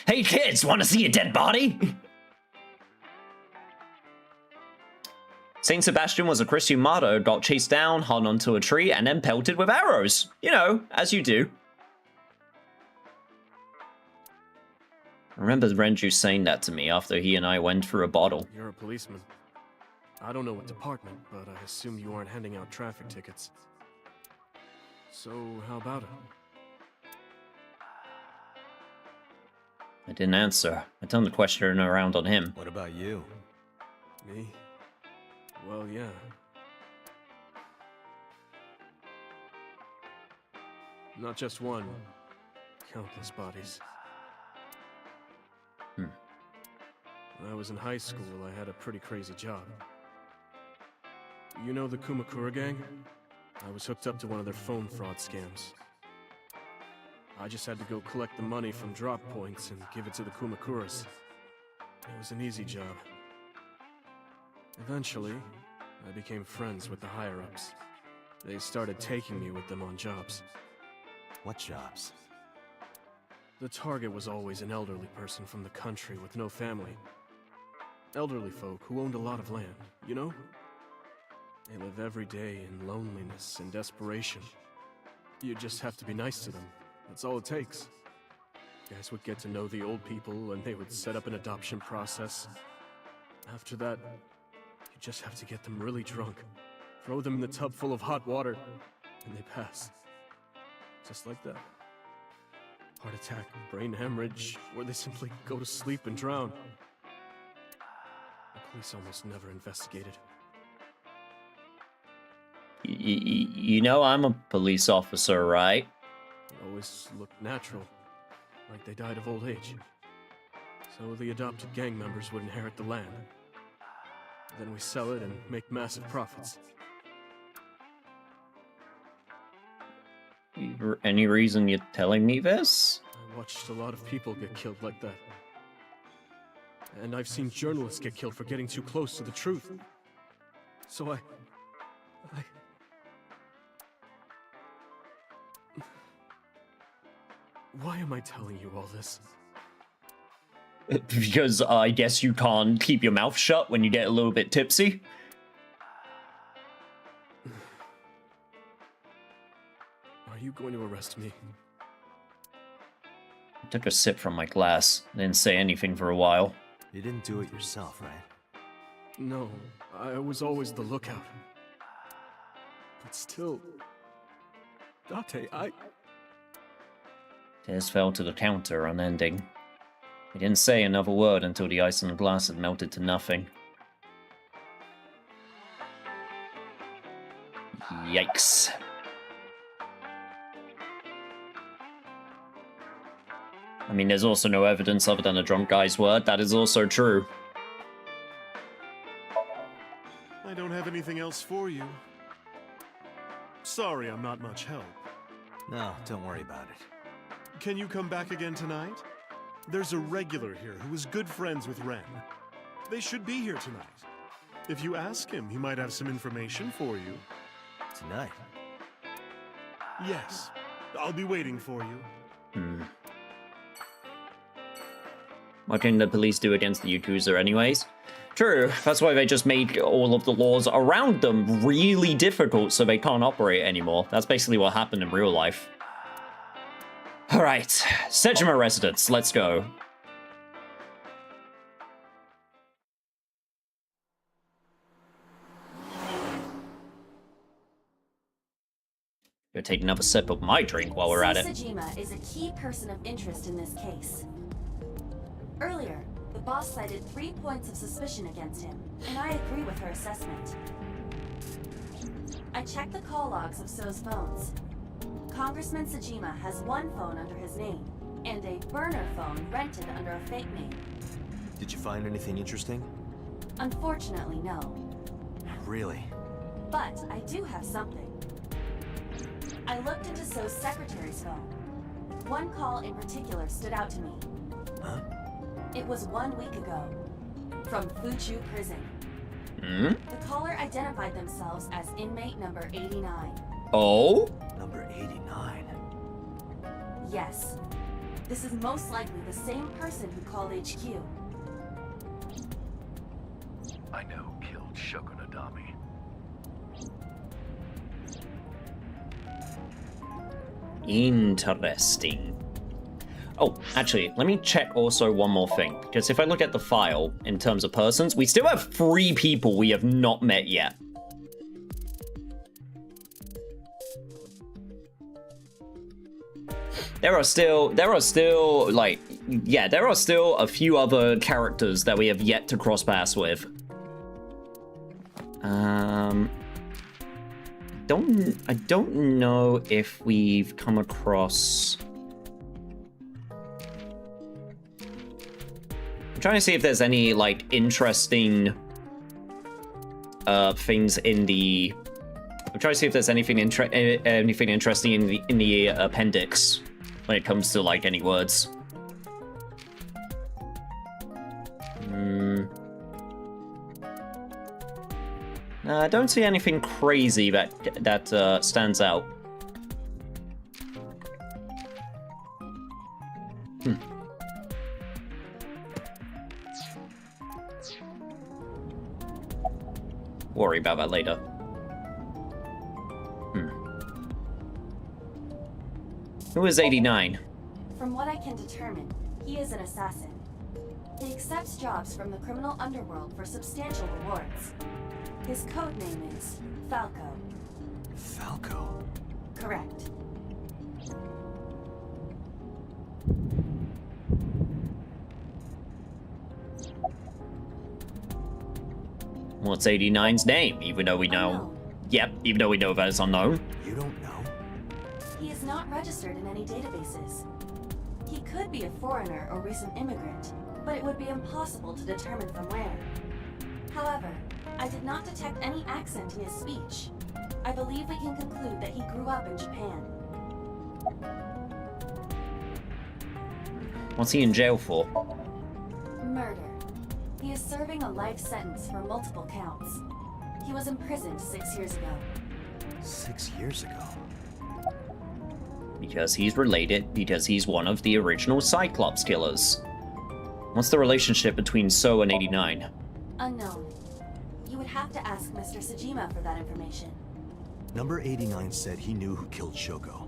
[SPEAKER 3] Hey kids, want to see a dead body? Saint Sebastian was a Christian martyr, got chased down, hung onto a tree, and then pelted with arrows. You know, as you do. I remember Renju saying that to me after he and I went through a bottle.
[SPEAKER 18] You're a policeman. I don't know what department, but I assume you aren't handing out traffic tickets. So, how about it?
[SPEAKER 3] I didn't answer. I turned the question around on him.
[SPEAKER 4] What about you?
[SPEAKER 18] Me? Well, yeah. Not just one. Countless bodies. When I was in high school, I had a pretty crazy job. You know the Kumakura gang? I was hooked up to one of their phone fraud scams. I just had to go collect the money from drop points and give it to the Kumakuras. It was an easy job. Eventually, I became friends with the higher-ups. They started taking me with them on jobs.
[SPEAKER 4] What jobs?
[SPEAKER 18] The target was always an elderly person from the country with no family. elderly folk who owned a lot of land, you know? They live every day in loneliness and desperation. You just have to be nice to them. That's all it takes. Guys would get to know the old people, and they would set up an adoption process. After that, you just have to get them really drunk, throw them in the tub full of hot water, and they pass. Just like that. Heart attack, brain hemorrhage, or they simply go to sleep and drown. The police almost never investigated.
[SPEAKER 3] You know I'm a police officer, right?
[SPEAKER 18] It always looked natural, like they died of old age. So the adopted gang members would inherit the land. Then we sell it and make massive profits.
[SPEAKER 3] Any reason you're telling me this?
[SPEAKER 18] I watched a lot of people get killed like that. And I've seen journalists get killed for getting too close to the truth. So I... Why am I telling you all this?
[SPEAKER 3] Because I guess you can't keep your mouth shut when you get a little bit tipsy.
[SPEAKER 18] Are you going to arrest me?
[SPEAKER 3] I took a sip from my glass. Didn't say anything for a while.
[SPEAKER 4] You didn't do it yourself, right?
[SPEAKER 18] No, I was always the lookout. But still... Date,
[SPEAKER 3] Tears fell to the counter, unending. He didn't say another word until the ice in the glass had melted to nothing. Yikes. I mean, there's also no evidence other than a drunk guy's word. That is also true.
[SPEAKER 21] I don't have anything else for you. Sorry, I'm not much help.
[SPEAKER 4] No, don't worry about it.
[SPEAKER 21] Can you come back again tonight? There's a regular here who is good friends with Ren. They should be here tonight. If you ask him, he might have some information for you.
[SPEAKER 4] Tonight?
[SPEAKER 21] Yes. I'll be waiting for you.
[SPEAKER 3] What can the police do against the Yakuza anyways? True, that's why they just made all of the laws around them really difficult so they can't operate anymore. That's basically what happened in real life. Alright, Sejima residence, let's go. Gonna take another sip of my drink while we're at it.
[SPEAKER 6] Sejima is a key person of interest in this case. Earlier, the boss cited 3 points of suspicion against him, and I agree with her assessment. I checked the call logs of So's phones. Congressman Sejima has one phone under his name, and a burner phone rented under a fake name.
[SPEAKER 4] Did you find anything interesting?
[SPEAKER 6] Unfortunately, no.
[SPEAKER 4] Really?
[SPEAKER 6] But I do have something. I looked into So's secretary's phone. One call in particular stood out to me.
[SPEAKER 4] Huh?
[SPEAKER 6] It was 1 week ago, from Fuchu Prison. The caller identified themselves as inmate number 89.
[SPEAKER 3] Oh?
[SPEAKER 4] Number 89?
[SPEAKER 6] Yes. This is most likely the same person who called HQ.
[SPEAKER 12] I know killed Shogunadami.
[SPEAKER 3] Interesting. Oh, actually, let me check also one more thing, because if I look at the file in terms of persons, we still have 3 people we have not met yet. There are still like, yeah, there are still a few other characters that we have yet to cross paths with. I don't know if we've come across. I'm trying to see if there's any like interesting things in the. I'm trying to see if there's anything interesting in the appendix when it comes to like any words. I don't see anything crazy that stands out. worry about that later. Who is 89?
[SPEAKER 6] From what I can determine, he is an assassin. He accepts jobs from the criminal underworld for substantial rewards. His code name is Falco.
[SPEAKER 5] Falco?
[SPEAKER 6] Correct.
[SPEAKER 3] What's 89's name? Even though we know...
[SPEAKER 6] Unknown.
[SPEAKER 3] Yep, even though we know that it's unknown.
[SPEAKER 5] You don't know?
[SPEAKER 6] He is not registered in any databases. He could be a foreigner or recent immigrant, but it would be impossible to determine from where. However, I did not detect any accent in his speech. I believe we can conclude that he grew up in Japan.
[SPEAKER 3] What's he in jail for?
[SPEAKER 6] Murder. He is serving a life sentence for multiple counts. He was imprisoned 6 years ago.
[SPEAKER 5] 6 years ago?
[SPEAKER 3] Because he's related, because he's one of the original Cyclops killers. What's the relationship between So and 89?
[SPEAKER 6] Unknown. You would have to ask Mr. Sajima for that information.
[SPEAKER 5] Number 89 said he knew who killed Shoko.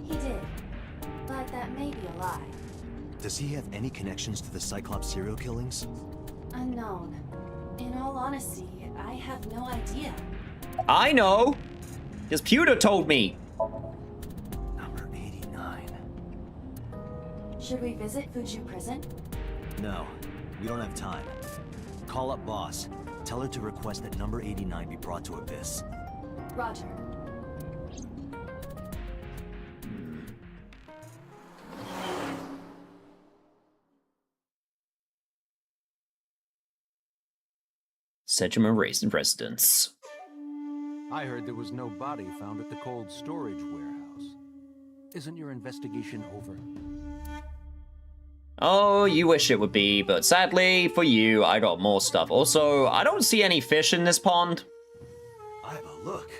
[SPEAKER 6] He did, but that may be a lie.
[SPEAKER 5] Does he have any connections to the Cyclops serial killings?
[SPEAKER 6] Unknown. In all honesty, I have no idea.
[SPEAKER 3] I know! His pewter told me!
[SPEAKER 5] Number 89.
[SPEAKER 6] Should we visit Fuju Prison?
[SPEAKER 5] No, we don't have time. Call up boss. Tell her to request that number 89 be brought to Abyss.
[SPEAKER 6] Roger.
[SPEAKER 3] Sejima raised residence.
[SPEAKER 14] I heard there was no body found at the cold storage warehouse. Isn't your investigation over?
[SPEAKER 3] Oh, you wish it would be, but sadly, for you, I got more stuff. Also, I don't see any fish in this pond.
[SPEAKER 5] Iva, look.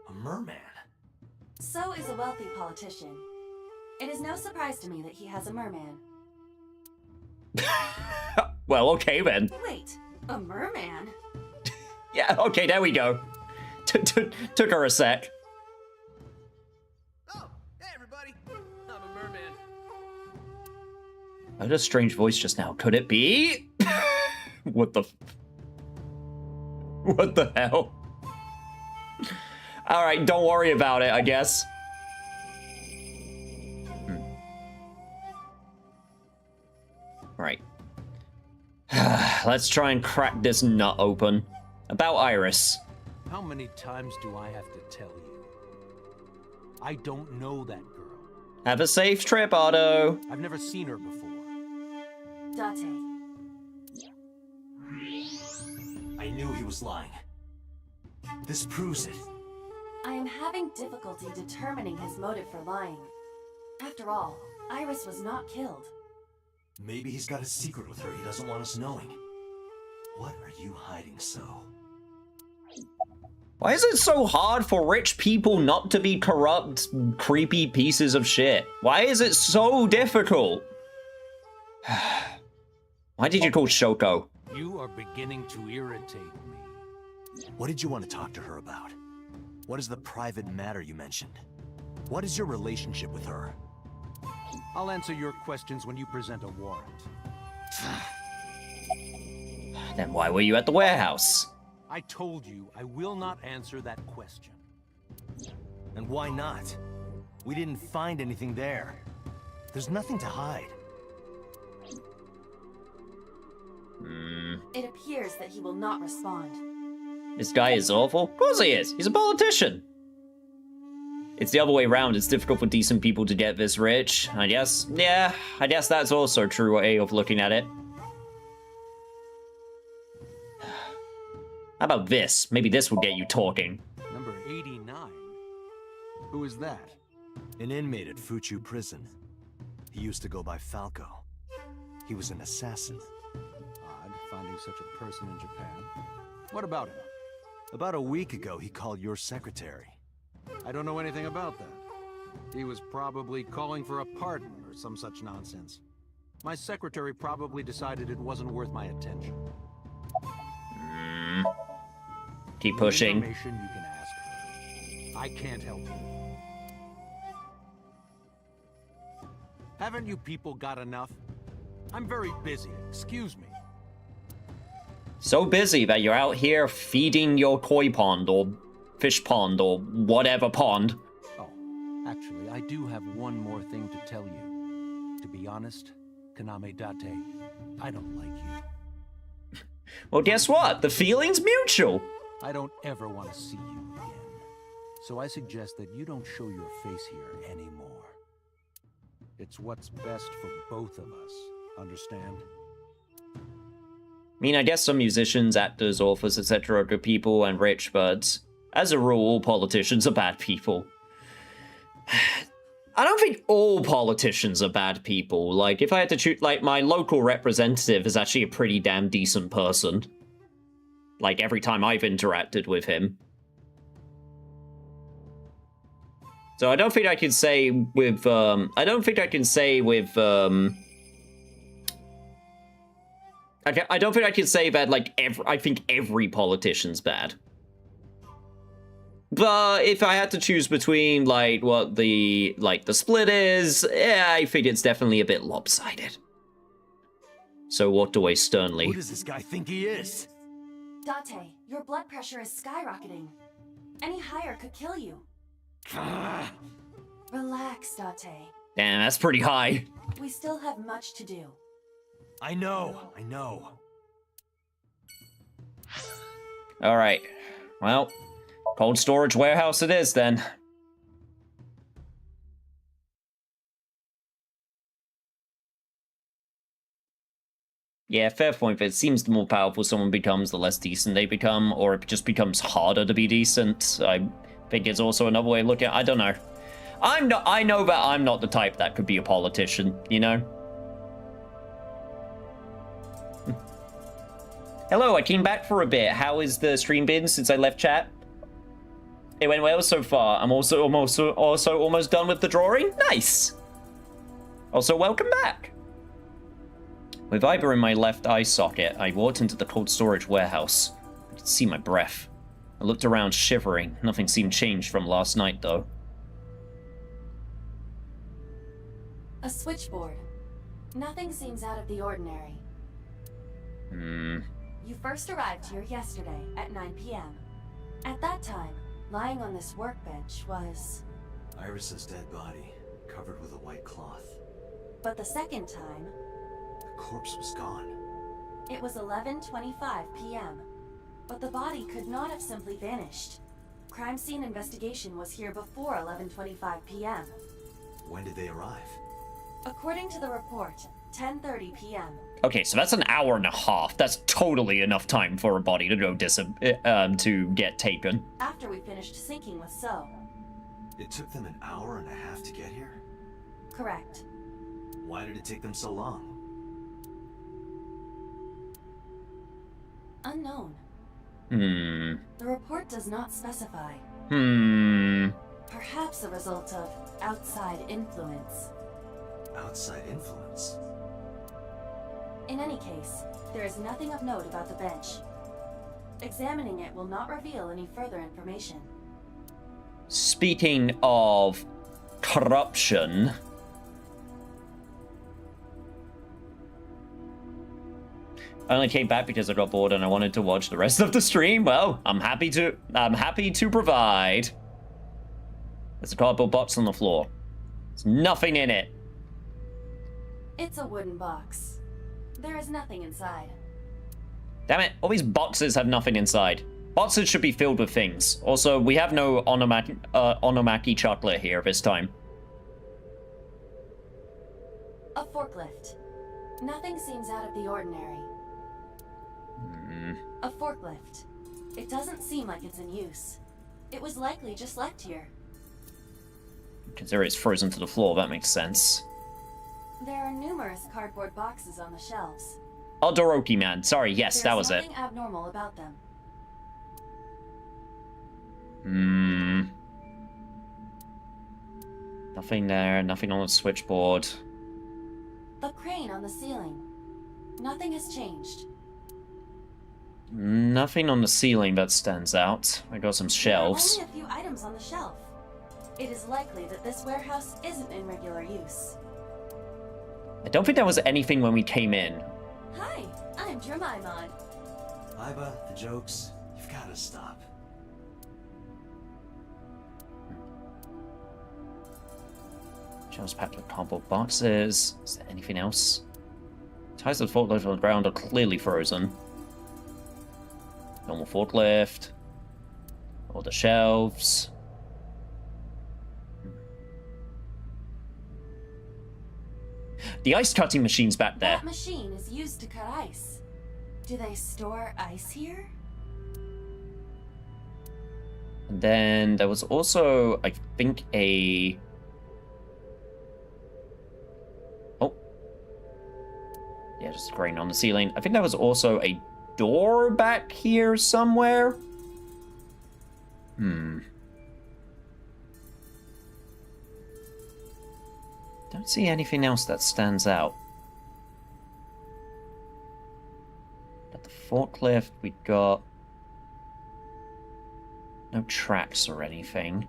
[SPEAKER 5] A merman.
[SPEAKER 6] So is a wealthy politician. It is no surprise to me that he has a merman.
[SPEAKER 3] Well, okay then.
[SPEAKER 6] Wait, a merman?
[SPEAKER 3] Yeah, okay, there we go. Took her a sec.
[SPEAKER 9] Oh, hey everybody. I'm a merman.
[SPEAKER 3] I heard a strange voice just now. Could it be? What the hell? Alright, don't worry about it, I guess. Right. Let's try and crack this nut open. About Iris.
[SPEAKER 14] How many times do I have to tell you? I don't know that girl.
[SPEAKER 3] Have a safe trip, Otto.
[SPEAKER 14] I've never seen her before.
[SPEAKER 6] Date.
[SPEAKER 5] I knew he was lying. This proves it.
[SPEAKER 6] I am having difficulty determining his motive for lying. After all, Iris was not killed.
[SPEAKER 5] Maybe he's got a secret with her he doesn't want us knowing. What are you hiding so?
[SPEAKER 3] Why is it so hard for rich people not to be corrupt, creepy pieces of shit? Why is it so difficult? Why did you call Shoko?
[SPEAKER 14] You are beginning to irritate me.
[SPEAKER 5] What did you want to talk to her about? What is the private matter you mentioned? What is your relationship with her?
[SPEAKER 14] I'll answer your questions when you present a warrant.
[SPEAKER 3] Then why were you at the warehouse?
[SPEAKER 14] I told you I will not answer that question.
[SPEAKER 5] And why not? We didn't find anything there. There's nothing to hide.
[SPEAKER 6] It appears that he will not respond.
[SPEAKER 3] This guy is awful? Of course he is. He's a politician. It's the other way around. It's difficult for decent people to get this rich. I guess, yeah, I guess that's also a true way of looking at it. How about this? Maybe this will get you talking.
[SPEAKER 14] Number 89? Who is that?
[SPEAKER 5] An inmate at Fuchu Prison. He used to go by Falco. He was an assassin.
[SPEAKER 14] Odd, finding such a person in Japan. What about him?
[SPEAKER 5] About a week ago, he called your secretary.
[SPEAKER 14] I don't know anything about that. He was probably calling for a pardon or some such nonsense. My secretary probably decided it wasn't worth my attention.
[SPEAKER 3] Keep pushing.
[SPEAKER 14] Information you can ask her. I can't help you. Haven't you people got enough? I'm very busy. Excuse me.
[SPEAKER 3] So busy that you're out here feeding your koi pond or fish pond or whatever pond.
[SPEAKER 14] Oh, actually, I do have one more thing to tell you. To be honest, Kaname Date, I don't like you.
[SPEAKER 3] Well, guess what? The feeling's mutual.
[SPEAKER 14] I don't ever want to see you again. So I suggest that you don't show your face here anymore. It's what's best for both of us. Understand?
[SPEAKER 3] I mean, I guess some musicians, actors, authors, etc. are good people and rich, but as a rule, all politicians are bad people. I don't think all politicians are bad people. Like, if I had to choose, like, my local representative is actually a pretty damn decent person. Like, every time I've interacted with him. So I don't think I can say with, I don't think I can say that, like, I think every politician's bad. But if I had to choose between, like, what the split is, yeah, I think it's definitely a bit lopsided. So walked away sternly.
[SPEAKER 5] Who does this guy think he is?
[SPEAKER 6] Date, your blood pressure is skyrocketing. Any higher could kill you. Relax, Date.
[SPEAKER 3] Damn, that's pretty high.
[SPEAKER 6] We still have much to do.
[SPEAKER 5] I know.
[SPEAKER 3] Alright. Well, cold storage warehouse it is, then. Yeah, fair point. It seems the more powerful someone becomes, the less decent they become, or it just becomes harder to be decent. I think it's also another way of looking at it. I don't know. I know that I'm not the type that could be a politician, you know? Hello, I came back for a bit. How is the stream been since I left chat? It went well so far. I'm also almost done with the drawing. Nice. Also, welcome back. With Viber in my left eye socket, I walked into the cold storage warehouse. I could see my breath. I looked around, shivering. Nothing seemed changed from last night, though.
[SPEAKER 6] A switchboard. Nothing seems out of the ordinary. You first arrived here yesterday at 9 p.m. At that time, lying on this workbench was...
[SPEAKER 5] Iris's dead body, covered with a white cloth.
[SPEAKER 6] But the second time...
[SPEAKER 5] The corpse was gone.
[SPEAKER 6] It was 11:25 p.m. But the body could not have simply vanished. Crime scene investigation was here before 11:25 p.m.
[SPEAKER 5] When did they arrive?
[SPEAKER 6] According to the report, 10:30 p.m.
[SPEAKER 3] Okay, so that's an hour and a half. That's totally enough time for a body to go to get taken.
[SPEAKER 6] After we finished sinking with So.
[SPEAKER 5] It took them an hour and a half to get here?
[SPEAKER 6] Correct.
[SPEAKER 5] Why did it take them so long?
[SPEAKER 6] Unknown. The report does not specify. Perhaps a result of outside influence.
[SPEAKER 5] Outside influence?
[SPEAKER 6] In any case, there is nothing of note about the bench. Examining it will not reveal any further information.
[SPEAKER 3] Speaking of corruption... I only came back because I got bored and I wanted to watch the rest of the stream. Well, I'm happy to provide. There's a cardboard box on the floor. There's nothing in it.
[SPEAKER 6] It's a wooden box. There is nothing inside.
[SPEAKER 3] Damn it, all these boxes have nothing inside. Boxes should be filled with things. Also, we have no onomaki chocolate here this time.
[SPEAKER 6] A forklift. Nothing seems out of the ordinary. A forklift. It doesn't seem like it's in use. It was likely just left here.
[SPEAKER 3] Consider it's frozen to the floor, that makes sense.
[SPEAKER 6] There are numerous cardboard boxes on the shelves.
[SPEAKER 3] Oh, Doroki man. Sorry, yes, that was it.
[SPEAKER 6] There's nothing abnormal about them.
[SPEAKER 3] Nothing there, nothing on the switchboard.
[SPEAKER 6] The crane on the ceiling. Nothing has changed.
[SPEAKER 3] Nothing on the ceiling that stands out. I got some shelves.
[SPEAKER 6] There are only a few items on the shelf. It is likely that this warehouse isn't in regular use.
[SPEAKER 3] I don't think there was anything when we came in.
[SPEAKER 6] Hi, I'm Jemimon.
[SPEAKER 5] Kayaba, the jokes, you've got to stop.
[SPEAKER 3] Shelves packed with cardboard boxes. Is there anything else? Ties of the forklift on the ground are clearly frozen. Normal forklift. All the shelves. The ice cutting machine's back there.
[SPEAKER 6] That machine is used to cut ice. Do they store ice here?
[SPEAKER 3] And then there was also, I think, a... Oh. Yeah, just a grain on the ceiling. I think there was also a door back here somewhere. Don't see anything else that stands out. At the forklift, we got no tracks or anything.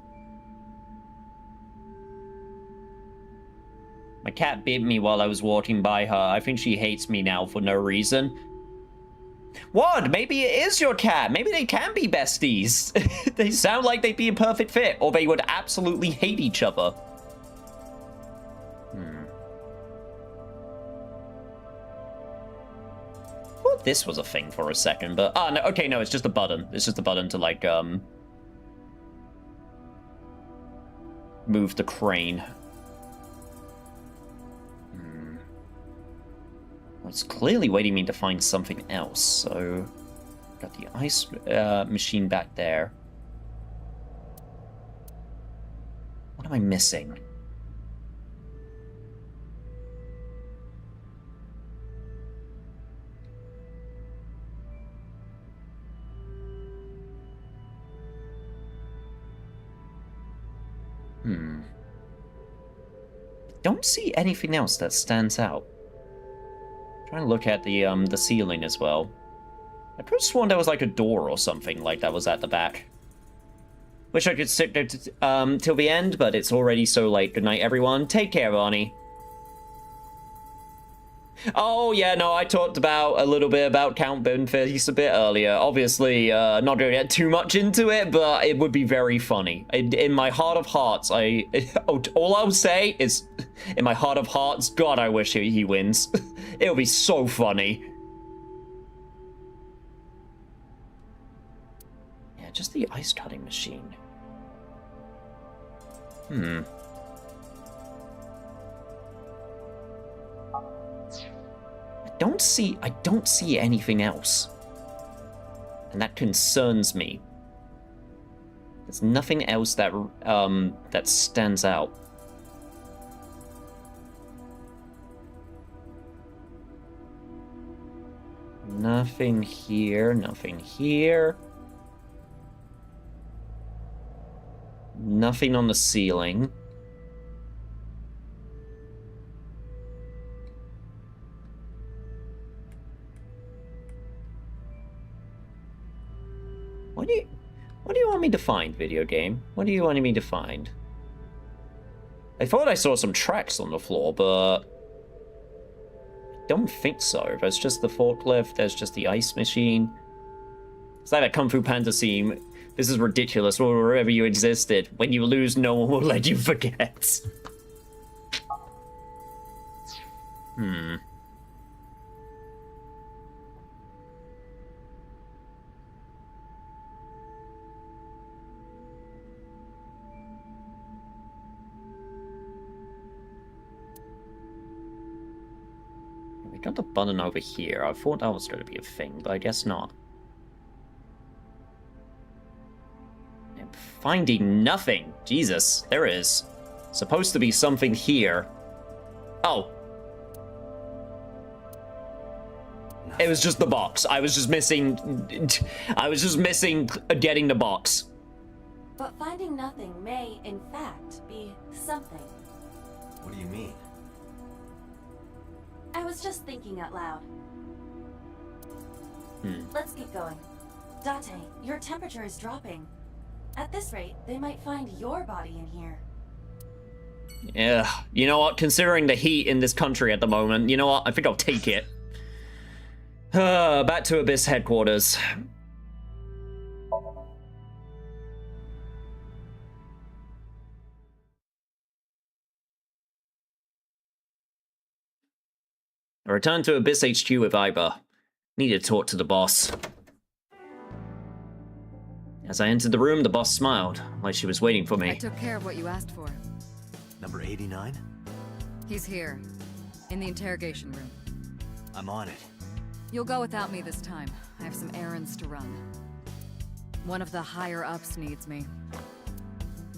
[SPEAKER 3] My cat bit me while I was walking by her. I think she hates me now for no reason. What? Maybe it is your cat. Maybe they can be besties. They sound like they'd be a perfect fit, or they would absolutely hate each other. Thought this was a thing for a second, but... Oh, no, okay, no, it's just a button. It's just a button to, like, move the crane. Well, it's clearly waiting me to find something else, so... Got the ice machine back there. What am I missing? Don't see anything else that stands out. Trying to look at the ceiling as well. I could have sworn there was like a door or something like that was at the back. Wish I could sit there till the end, but it's already so late. Good night, everyone. Take care, Bonnie. Oh, yeah, no, I talked about a little bit about Count Boneface a bit earlier. Obviously, not going to get too much into it, but it would be very funny. In my heart of hearts, all I'll say is, in my heart of hearts, God, I wish he wins. It'll be so funny. Yeah, just the ice cutting machine. I don't see anything else. And that concerns me. There's nothing else that that stands out. Nothing here, nothing here. Nothing on the ceiling. What do you want me to find, video game? What do you want me to find? I thought I saw some tracks on the floor, but I don't think so. There's just the forklift, there's just the ice machine. It's like that Kung Fu Panda scene. This is ridiculous. Wherever you existed, when you lose, no one will let you forget. We got the button over here. I thought that was going to be a thing, but I guess not. I'm finding nothing. Jesus, there is. Supposed to be something here. Oh. It was just the box. I was just missing getting the box.
[SPEAKER 6] But finding nothing may, in fact, be something.
[SPEAKER 5] What do you mean?
[SPEAKER 6] I was just thinking out loud. Let's get going. Date, your temperature is dropping. At this rate, they might find your body in here.
[SPEAKER 3] Yeah, you know what? Considering the heat in this country at the moment, you know what? I think I'll take it. Back to Abyss headquarters. I returned to Abyss HQ with Iba. Needed to talk to the boss. As I entered the room, the boss smiled, like she was waiting for me.
[SPEAKER 8] I took care of what you asked for.
[SPEAKER 4] Number 89?
[SPEAKER 8] He's here, in the interrogation room.
[SPEAKER 4] I'm on it.
[SPEAKER 8] You'll go without me this time. I have some errands to run. One of the higher-ups needs me.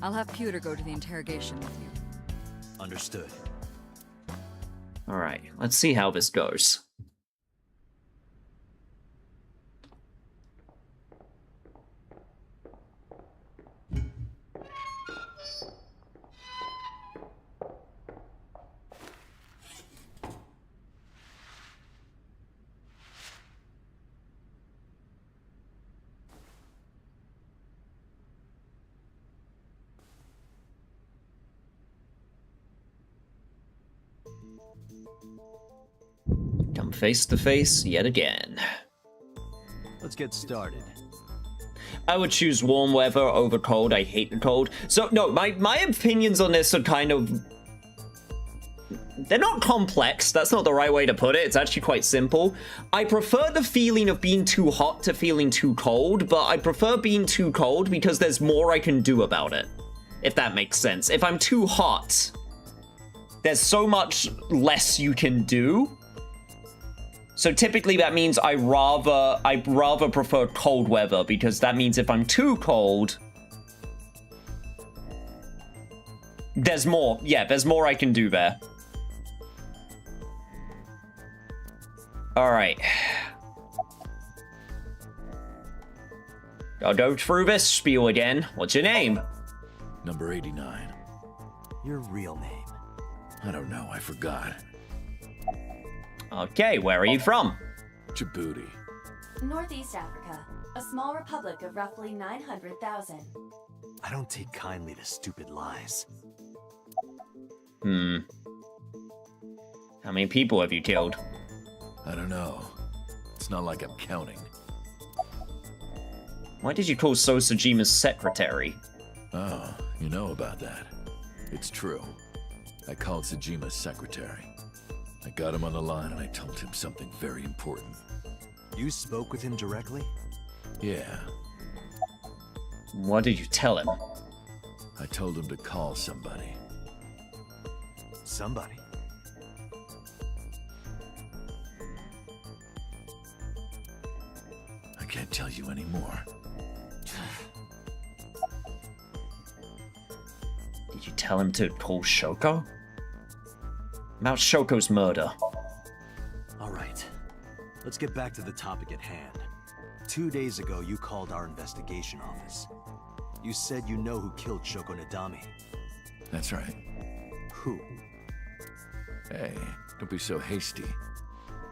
[SPEAKER 8] I'll have Pewter go to the interrogation with you.
[SPEAKER 4] Understood.
[SPEAKER 3] Alright, let's see how this goes. Come face to face yet again.
[SPEAKER 4] Let's get started.
[SPEAKER 3] I would choose warm weather over cold. I hate the cold. So, no, my opinions on this are kind of... They're not complex. That's not the right way to put it. It's actually quite simple. I prefer the feeling of being too hot to feeling too cold, but I prefer being too cold because there's more I can do about it. If that makes sense. If I'm too hot, there's so much less you can do. So typically that means I rather prefer cold weather, because that means if I'm too cold, there's more. Yeah, there's more I can do there. Alright. I'll go through this spiel again. What's your name?
[SPEAKER 12] Number 89.
[SPEAKER 4] Your real name?
[SPEAKER 12] I don't know, I forgot.
[SPEAKER 3] Okay, where are you from?
[SPEAKER 12] Djibouti.
[SPEAKER 6] Northeast Africa, a small republic of roughly 900,000.
[SPEAKER 4] I don't take kindly to stupid lies.
[SPEAKER 3] How many people have you killed?
[SPEAKER 12] I don't know. It's not like I'm counting.
[SPEAKER 3] Why did you call Sosajima's secretary?
[SPEAKER 12] Oh, you know about that. It's true. I called Sajima's secretary. I got him on the line and I told him something very important.
[SPEAKER 4] You spoke with him directly?
[SPEAKER 12] Yeah.
[SPEAKER 3] What did you tell him?
[SPEAKER 12] I told him to call somebody.
[SPEAKER 4] Somebody?
[SPEAKER 12] I can't tell you anymore.
[SPEAKER 3] Did you tell him to call Shoko? About Shoko's murder.
[SPEAKER 4] Alright. Let's get back to the topic at hand. 2 days ago, you called our investigation office. You said you know who killed Shoko Nadami.
[SPEAKER 12] That's right.
[SPEAKER 4] Who?
[SPEAKER 12] Hey, don't be so hasty.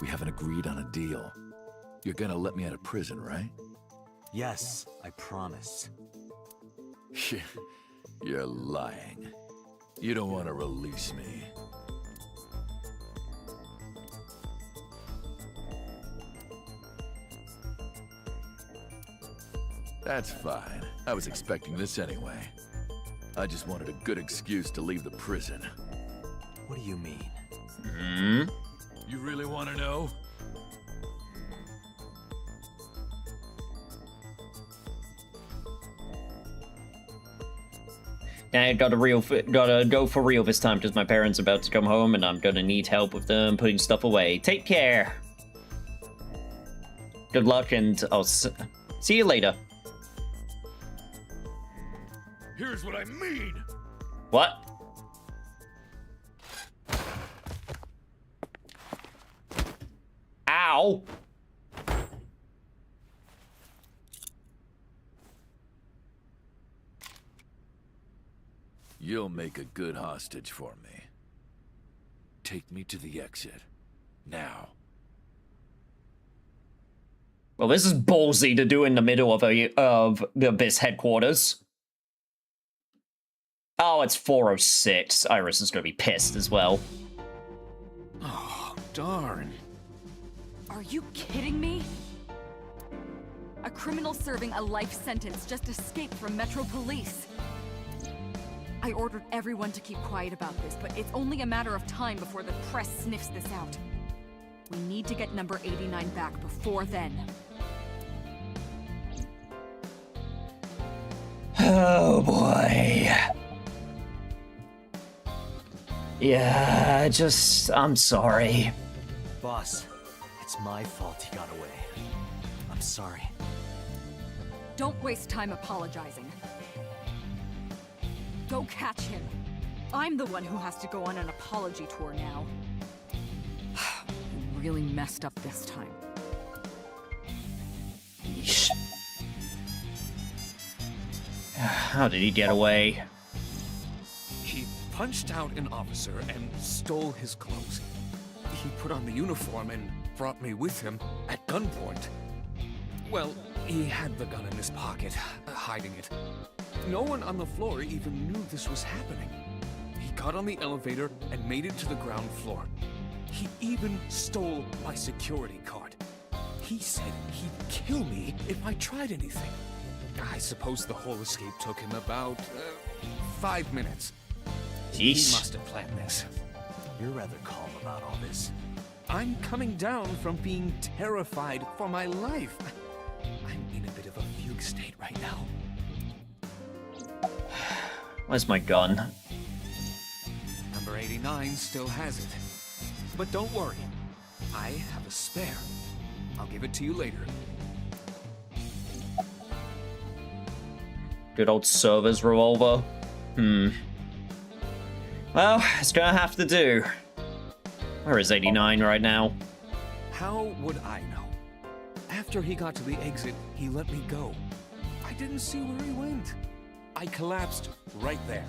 [SPEAKER 12] We haven't agreed on a deal. You're gonna let me out of prison, right?
[SPEAKER 4] Yes, I promise.
[SPEAKER 12] You're lying. You don't want to release me. That's fine. I was expecting this anyway. I just wanted a good excuse to leave the prison.
[SPEAKER 4] What do you mean?
[SPEAKER 12] You really want to know?
[SPEAKER 3] I gotta go for real this time because my parents are about to come home and I'm gonna need help with them putting stuff away. Take care. Good luck and I'll see you later.
[SPEAKER 12] Here's what I mean.
[SPEAKER 3] What? Ow.
[SPEAKER 12] You'll make a good hostage for me. Take me to the exit. Now.
[SPEAKER 3] Well, this is ballsy to do in the middle of the Abyss headquarters. Oh, it's 4:06. Iris is gonna be pissed as well.
[SPEAKER 9] Oh, darn.
[SPEAKER 8] Are you kidding me? A criminal serving a life sentence just escaped from Metro Police. I ordered everyone to keep quiet about this, but it's only a matter of time before the press sniffs this out. We need to get number 89 back before then.
[SPEAKER 3] Oh boy. Yeah, I'm sorry.
[SPEAKER 5] Boss, it's my fault he got away. I'm sorry.
[SPEAKER 8] Don't waste time apologizing. Go catch him. I'm the one who has to go on an apology tour now. You really messed up this time.
[SPEAKER 3] Yeesh. How did he get away?
[SPEAKER 9] He punched out an officer and stole his clothes. He put on the uniform and brought me with him at gunpoint. Well, he had the gun in his pocket, hiding it. No one on the floor even knew this was happening. He got on the elevator and made it to the ground floor. He even stole my security card. He said he'd kill me if I tried anything. I suppose the whole escape took him about 5 minutes.
[SPEAKER 3] Jeez.
[SPEAKER 9] He must have planned this.
[SPEAKER 5] You're rather calm about all this.
[SPEAKER 9] I'm coming down from being terrified for my life. I'm in a bit of a fugue state right now.
[SPEAKER 3] Where's my gun?
[SPEAKER 9] Number 89 still has it. But don't worry, I have a spare. I'll give it to you later.
[SPEAKER 3] Good old server's revolver. Well, it's gonna have to do. Where is 89 right now?
[SPEAKER 9] How would I know? After he got to the exit, he let me go. I didn't see where he went. I collapsed right there.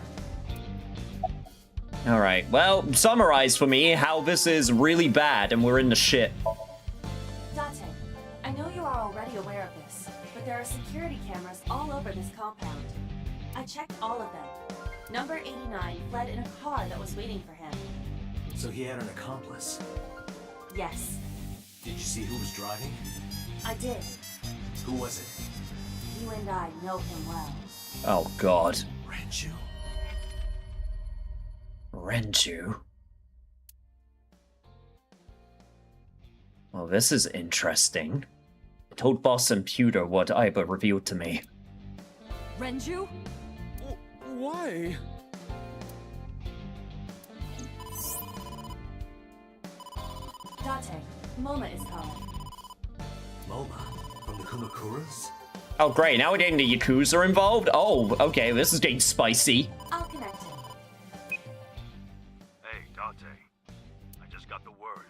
[SPEAKER 3] Alright, well, summarize for me how this is really bad and we're in the shit.
[SPEAKER 6] Date, I know you are already aware of this, but there are security cameras all over this compound. I checked all of them. Number 89 fled in a car that was waiting for him.
[SPEAKER 5] So he had an accomplice?
[SPEAKER 6] Yes.
[SPEAKER 5] Did you see who was driving?
[SPEAKER 6] I did.
[SPEAKER 5] Who was it?
[SPEAKER 6] You and I know him well.
[SPEAKER 3] Oh god.
[SPEAKER 5] Renju.
[SPEAKER 3] Renju? Well, this is interesting. I told Boss and Pewter what Aiba revealed to me.
[SPEAKER 8] Renju?
[SPEAKER 9] Why?
[SPEAKER 6] Date, Moma is calling.
[SPEAKER 5] Moma? From the Kumakuras?
[SPEAKER 3] Oh great, now we're getting the Yakuza involved? Oh, okay, this is getting spicy.
[SPEAKER 6] I'll connect him.
[SPEAKER 11] Hey, Date. I just got the word.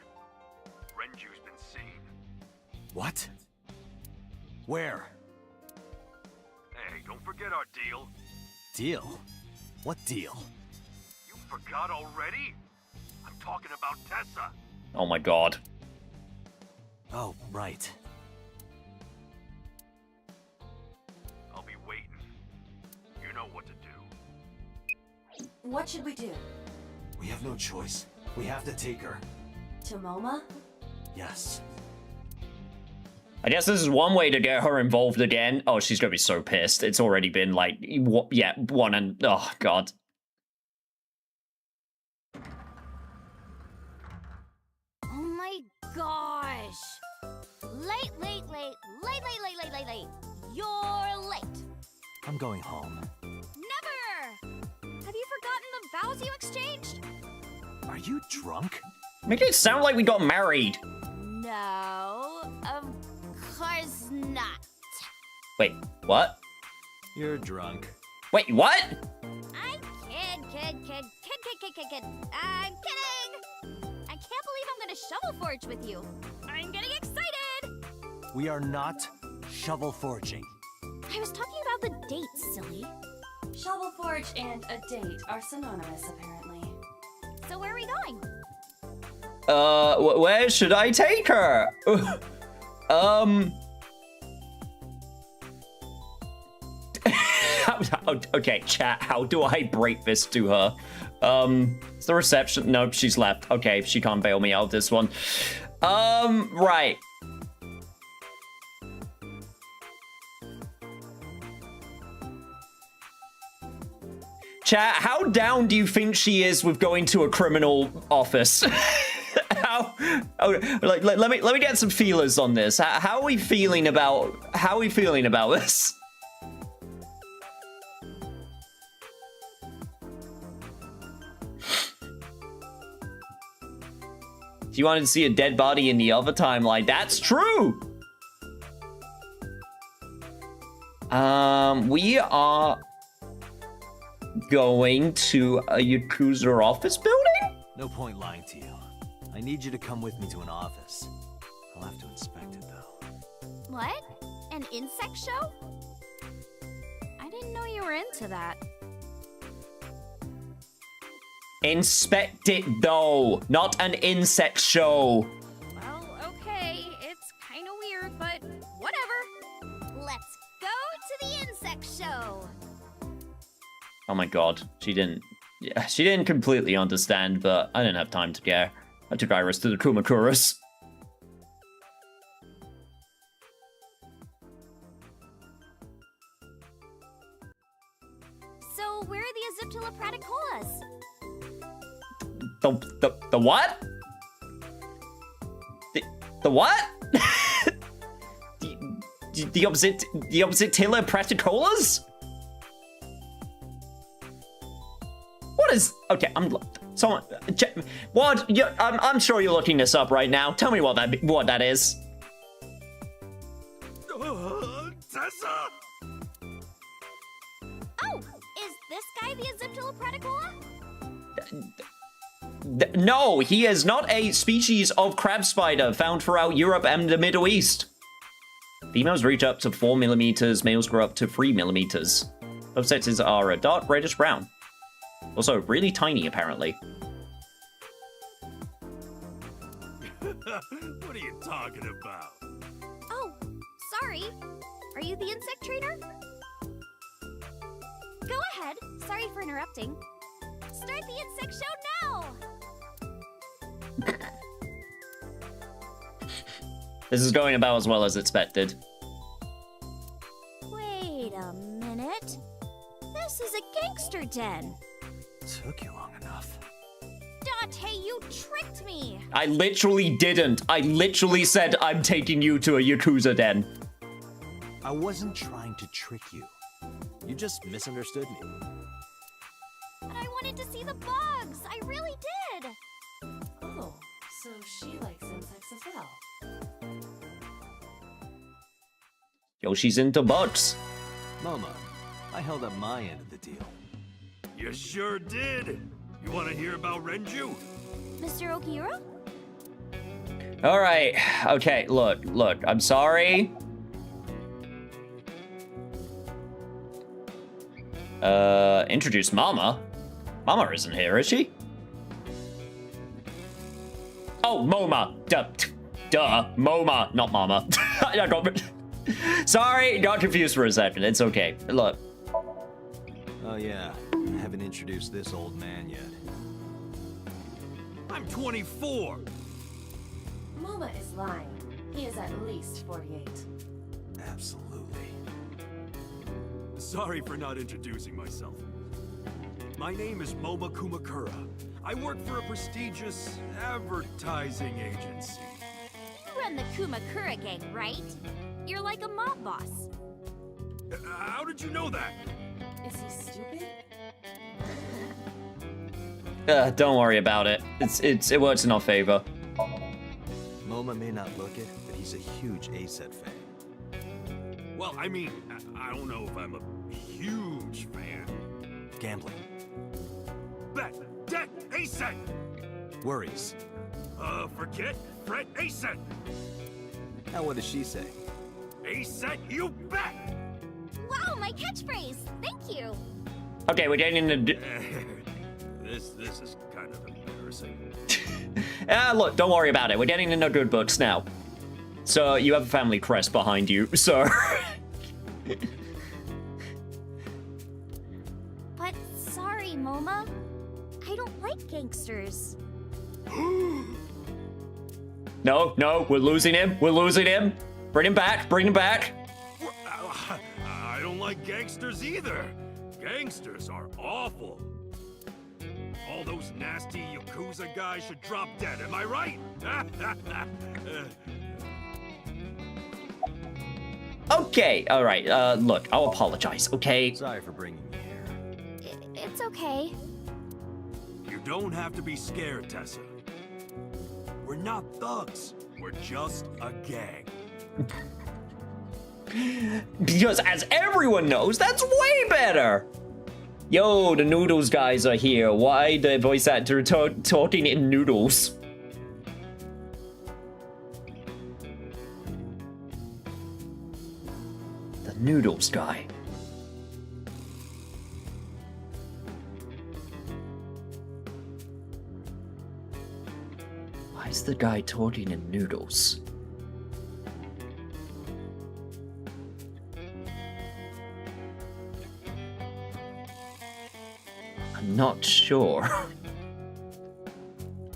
[SPEAKER 11] Renju's been seen.
[SPEAKER 5] What? Where?
[SPEAKER 11] Hey, don't forget our deal.
[SPEAKER 5] Deal? What deal?
[SPEAKER 11] You forgot already? I'm talking about Tessa.
[SPEAKER 3] Oh my god.
[SPEAKER 5] Oh, right.
[SPEAKER 11] I'll be waiting. You know what to do.
[SPEAKER 6] What should we do?
[SPEAKER 5] We have no choice. We have to take her.
[SPEAKER 6] To Moma?
[SPEAKER 5] Yes.
[SPEAKER 3] I guess this is one way to get her involved again. Oh, she's gonna be so pissed. It's already been like, yeah, one and, oh god.
[SPEAKER 15] Oh my gosh! Late. You're late.
[SPEAKER 5] I'm going home.
[SPEAKER 15] Never! Have you forgotten the vows you exchanged?
[SPEAKER 5] Are you drunk?
[SPEAKER 3] Make it sound like we got married.
[SPEAKER 15] No, of course not.
[SPEAKER 3] Wait, what?
[SPEAKER 5] You're drunk.
[SPEAKER 3] Wait, what?
[SPEAKER 15] I kid. I'm kidding! I can't believe I'm gonna shovel forge with you. I'm getting excited!
[SPEAKER 5] We are not shovel forging.
[SPEAKER 15] I was talking about the date, silly.
[SPEAKER 6] Shovel Forge and a date are synonymous, apparently.
[SPEAKER 15] So where are we going?
[SPEAKER 3] Where should I take her? Okay, chat, how do I break this to her? It's the reception. Nope, she's left. Okay, she can't bail me out of this one. Right. Chat, how down do you think she is with going to a criminal office? Let me get some feelers on this. How are we feeling about this? If you wanted to see a dead body in the other timeline, that's true. We are going to a Yakuza office building?
[SPEAKER 5] No point lying to you. I need you to come with me to an office. I'll have to inspect it, though.
[SPEAKER 15] What? An insect show? I didn't know you were into that.
[SPEAKER 3] Inspect it, though. Not an insect show.
[SPEAKER 15] Well, okay. It's kind of weird, but whatever. Let's go to the insect show.
[SPEAKER 3] Oh my god. She didn't completely understand, but I didn't have time to care. I took Iris to the Kumakuras.
[SPEAKER 15] So, where are the Aziptula praticolas?
[SPEAKER 3] The what? The what? the Obsitilla praticolas? What is? Okay, someone. What? I'm sure you're looking this up right now. Tell me what that is.
[SPEAKER 7] Tessa!
[SPEAKER 15] Oh, is this guy the Aziptula praticola?
[SPEAKER 3] No, he is not a species of crab spider found throughout Europe and the Middle East. Females reach up to 4 millimeters, males grow up to 3 millimeters. Both sexes are a dark reddish brown. Also, really tiny, apparently.
[SPEAKER 7] What are you talking about?
[SPEAKER 15] Oh, sorry. Are you the insect trainer? Go ahead. Sorry for interrupting. Start the insect show now!
[SPEAKER 3] This is going about as well as expected.
[SPEAKER 15] Wait a minute. This is a gangster den.
[SPEAKER 5] Took you long enough.
[SPEAKER 15] Date, you tricked me!
[SPEAKER 3] I literally didn't. I literally said I'm taking you to a Yakuza den.
[SPEAKER 5] I wasn't trying to trick you. You just misunderstood me.
[SPEAKER 15] But I wanted to see the bugs! I really did!
[SPEAKER 6] Oh, so she likes insects as well.
[SPEAKER 3] Yoshi's into bugs.
[SPEAKER 5] Momo, I held up my end of the deal.
[SPEAKER 7] You sure did. You want to hear about Renju?
[SPEAKER 15] Mr. Okiura?
[SPEAKER 3] All right. Okay, look. I'm sorry. Introduce Mama. Mama isn't here, is she? Oh, Moma. Duh. Moma, not Mama. I got... Sorry, got confused for a second. It's okay. Look.
[SPEAKER 5] Oh yeah, I haven't introduced this old man yet.
[SPEAKER 7] I'm 24.
[SPEAKER 6] Moma is lying. He is at least 48.
[SPEAKER 5] Absolutely.
[SPEAKER 7] Sorry for not introducing myself. My name is Moma Kumakura. I work for a prestigious advertising agency.
[SPEAKER 15] You run the Kumakura gang, right? You're like a mob boss.
[SPEAKER 7] How did you know that?
[SPEAKER 6] Is he stupid?
[SPEAKER 3] Don't worry about it. It works in our favor.
[SPEAKER 5] Moma may not look it, but he's a huge ASET fan.
[SPEAKER 7] Well, I mean, I don't know if I'm a huge fan.
[SPEAKER 5] Gambling.
[SPEAKER 7] Bet, debt, ASET!
[SPEAKER 5] Worries.
[SPEAKER 7] Forget, fret, ASET!
[SPEAKER 5] Now what does she say?
[SPEAKER 7] ASET, you bet!
[SPEAKER 15] Wow, my catchphrase! Thank you!
[SPEAKER 3] Okay, we're getting into...
[SPEAKER 7] This is kind of embarrassing.
[SPEAKER 3] Look, don't worry about it. We're getting into good books now. So, you have a family crest behind you, so...
[SPEAKER 15] sorry, Moma. I don't like gangsters.
[SPEAKER 3] No, we're losing him. We're losing him. Bring him back. Bring him back.
[SPEAKER 7] I don't like gangsters either. Gangsters are awful. All those nasty Yakuza guys should drop dead, am I right?
[SPEAKER 3] Okay, all right. Look, I'll apologize, okay?
[SPEAKER 5] Sorry for bringing you here.
[SPEAKER 15] It's okay.
[SPEAKER 7] You don't have to be scared, Tessa. We're not thugs. We're just a gang.
[SPEAKER 3] Because as everyone knows, that's way better! Yo, the Noodles guys are here. Why the voice actor talking in noodles? The Noodles guy. Why is the guy talking in noodles? I'm not sure.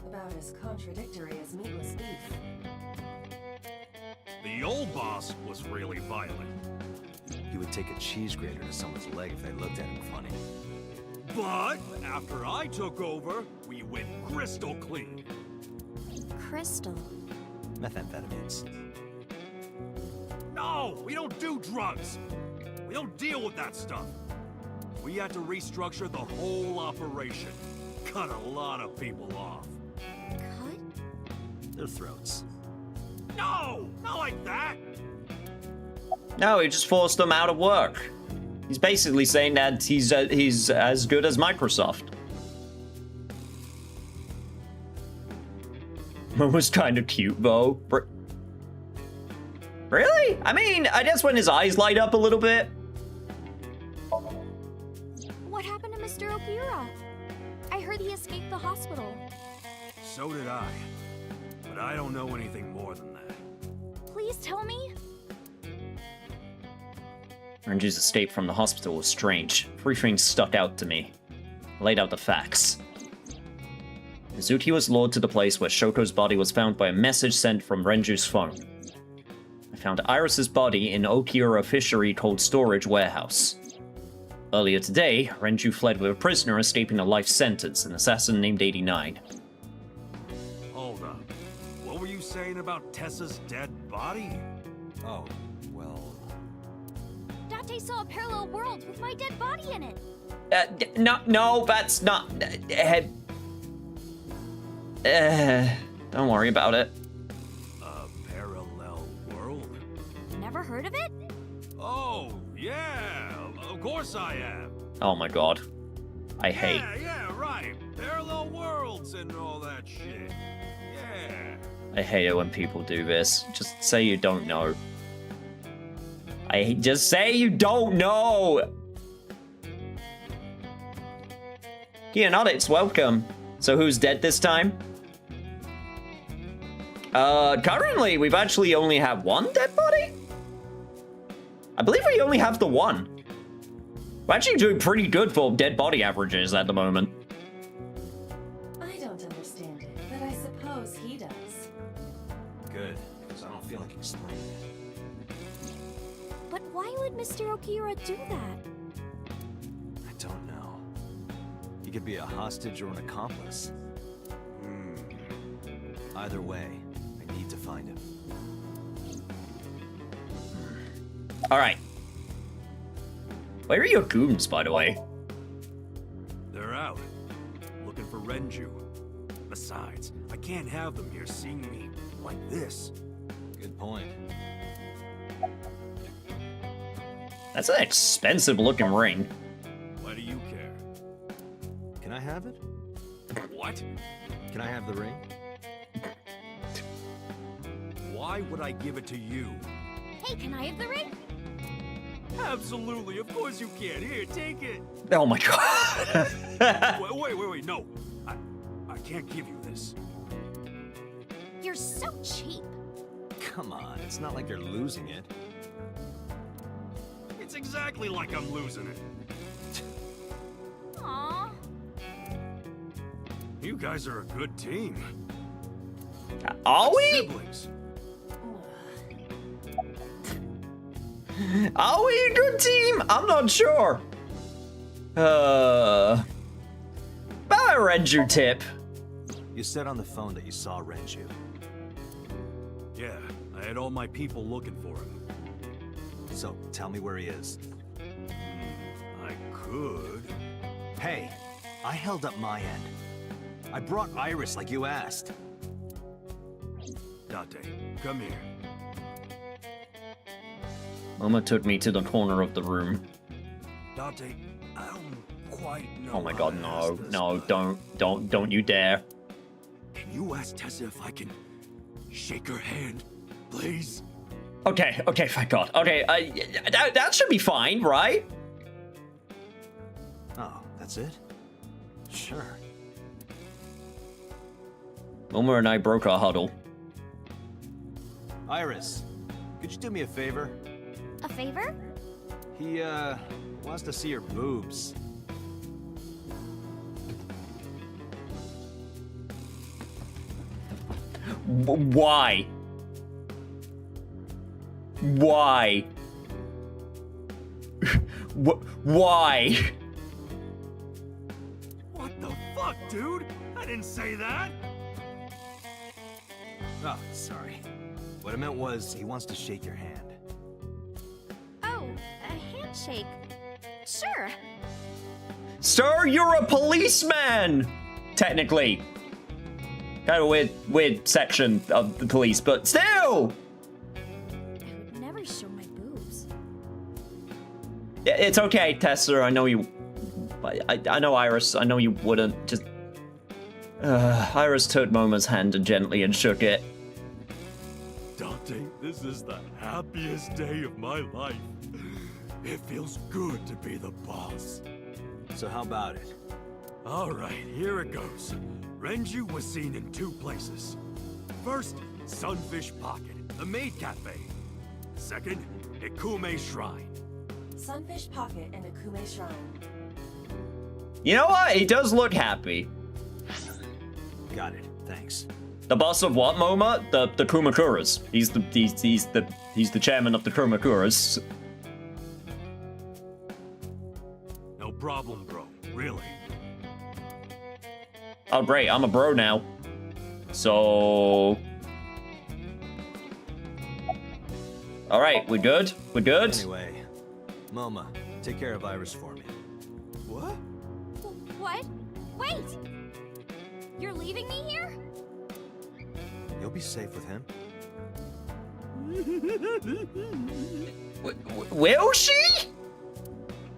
[SPEAKER 6] About as contradictory as meatless beef.
[SPEAKER 7] The old boss was really violent.
[SPEAKER 5] He would take a cheese grater to someone's leg if they looked at him funny.
[SPEAKER 7] But after I took over, we went crystal clean.
[SPEAKER 19] Crystal.
[SPEAKER 5] Methamphetamines.
[SPEAKER 7] No, we don't do drugs. We don't deal with that stuff. We had to restructure the whole operation. Cut a lot of people off.
[SPEAKER 5] Their throats.
[SPEAKER 7] No, not like that.
[SPEAKER 3] No, he just forced them out of work. He's basically saying that he's as good as Microsoft. It was kind of cute, though. Really? I mean, I guess when his eyes light up a little bit.
[SPEAKER 15] What happened to Mr. Okiura? I heard he escaped the hospital.
[SPEAKER 7] So did I. But I don't know anything more than that.
[SPEAKER 15] Please tell me.
[SPEAKER 3] Renju's escape from the hospital was strange. Three things stuck out to me. I laid out the facts. Mizuki was lured to the place where Shoko's body was found by a message sent from Renju's phone. I found Iris's body in Okiura Fishery Cold Storage Warehouse. Earlier today, Renju fled with a prisoner escaping a life sentence, an assassin named 89.
[SPEAKER 7] Hold up. What were you saying about Tessa's dead body?
[SPEAKER 5] Oh, well...
[SPEAKER 15] Date saw a parallel world with my dead body in it.
[SPEAKER 3] No, that's not... don't worry about it.
[SPEAKER 7] A parallel world?
[SPEAKER 15] Never heard of it?
[SPEAKER 7] Oh, yeah. Of course I have.
[SPEAKER 3] Oh my god. I hate...
[SPEAKER 7] Yeah, right. Parallel worlds and all that shit. Yeah.
[SPEAKER 3] I hate it when people do this. Just say you don't know. Just say you don't know! Geonauts, welcome. So who's dead this time? Currently, we've actually only have one dead body? I believe we only have the one. We're actually doing pretty good for dead body averages at the moment.
[SPEAKER 6] I don't understand it, but I suppose he does.
[SPEAKER 5] Good, because I don't feel like explaining it.
[SPEAKER 15] But why would Mr. Okiura do that?
[SPEAKER 5] I don't know. He could be a hostage or an accomplice. Either way, I need to find him.
[SPEAKER 3] Alright. Where are your goons, by the way?
[SPEAKER 7] They're out. Looking for Renju. Besides, I can't have them here seeing me like this.
[SPEAKER 5] Good point.
[SPEAKER 3] That's an expensive looking ring.
[SPEAKER 7] Why do you care?
[SPEAKER 5] Can I have it?
[SPEAKER 7] What?
[SPEAKER 5] Can I have the ring?
[SPEAKER 7] Why would I give it to you?
[SPEAKER 15] Hey, can I have the ring?
[SPEAKER 7] Absolutely, of course you can. Here, take it.
[SPEAKER 3] Oh my god.
[SPEAKER 7] wait, no. I can't give you this.
[SPEAKER 15] You're so cheap.
[SPEAKER 5] Come on, it's not like you're losing it.
[SPEAKER 7] It's exactly like I'm losing it.
[SPEAKER 15] Aww.
[SPEAKER 7] You guys are a good team.
[SPEAKER 3] Are we?
[SPEAKER 7] Siblings.
[SPEAKER 3] Are we a good team? I'm not sure. About a Renju tip.
[SPEAKER 5] You said on the phone that you saw Renju.
[SPEAKER 7] Yeah, I had all my people looking for him.
[SPEAKER 5] So, tell me where he is.
[SPEAKER 7] I could.
[SPEAKER 5] Hey, I held up my end. I brought Iris like you asked.
[SPEAKER 7] Date, come here.
[SPEAKER 3] Mama took me to the corner of the room.
[SPEAKER 7] Date, I don't quite know.
[SPEAKER 3] Oh my god,
[SPEAKER 7] how to
[SPEAKER 3] no,
[SPEAKER 7] ask this,
[SPEAKER 3] no,
[SPEAKER 7] but
[SPEAKER 3] don't you dare.
[SPEAKER 7] Can you ask Tessa if I can shake her hand, please?
[SPEAKER 3] Okay, thank god. Okay, that should be fine, right?
[SPEAKER 5] Oh, that's it? Sure.
[SPEAKER 3] Mama and I broke our huddle.
[SPEAKER 5] Iris, could you do me a favor?
[SPEAKER 19] A favor?
[SPEAKER 5] He, wants to see your boobs.
[SPEAKER 3] Why? Why? Why?
[SPEAKER 7] What the fuck, dude? I didn't say that.
[SPEAKER 5] Oh, sorry. What I meant was, he wants to shake your hand.
[SPEAKER 19] Oh, a handshake. Sure.
[SPEAKER 3] Sir, you're a policeman! Technically. Kind of weird section of the police, but still!
[SPEAKER 19] I would never show my boobs.
[SPEAKER 3] Yeah, it's okay, Tessa, I know you... I know Iris, I know you wouldn't, just... Iris took Moma's hand gently and shook it.
[SPEAKER 7] Dante, this is the happiest day of my life. It feels good to be the boss.
[SPEAKER 5] So how about it?
[SPEAKER 7] All right, here it goes. Renju was seen in 2 places. First, Sunfish Pocket, the maid cafe. Second, Ikume Shrine.
[SPEAKER 6] Sunfish Pocket and Akume Shrine.
[SPEAKER 3] You know what? He does look happy.
[SPEAKER 5] Got it, thanks.
[SPEAKER 3] The boss of what, Moma? The Kumakuras. He's the chairman of the Kumakuras.
[SPEAKER 7] No problem, bro. Really.
[SPEAKER 3] Oh great, I'm a bro now. So... Alright, we good? We good?
[SPEAKER 5] Anyway, Moma, take care of Iris for me.
[SPEAKER 7] What?
[SPEAKER 19] What? Wait! You're leaving me here?
[SPEAKER 5] You'll be safe with him.
[SPEAKER 3] Will she?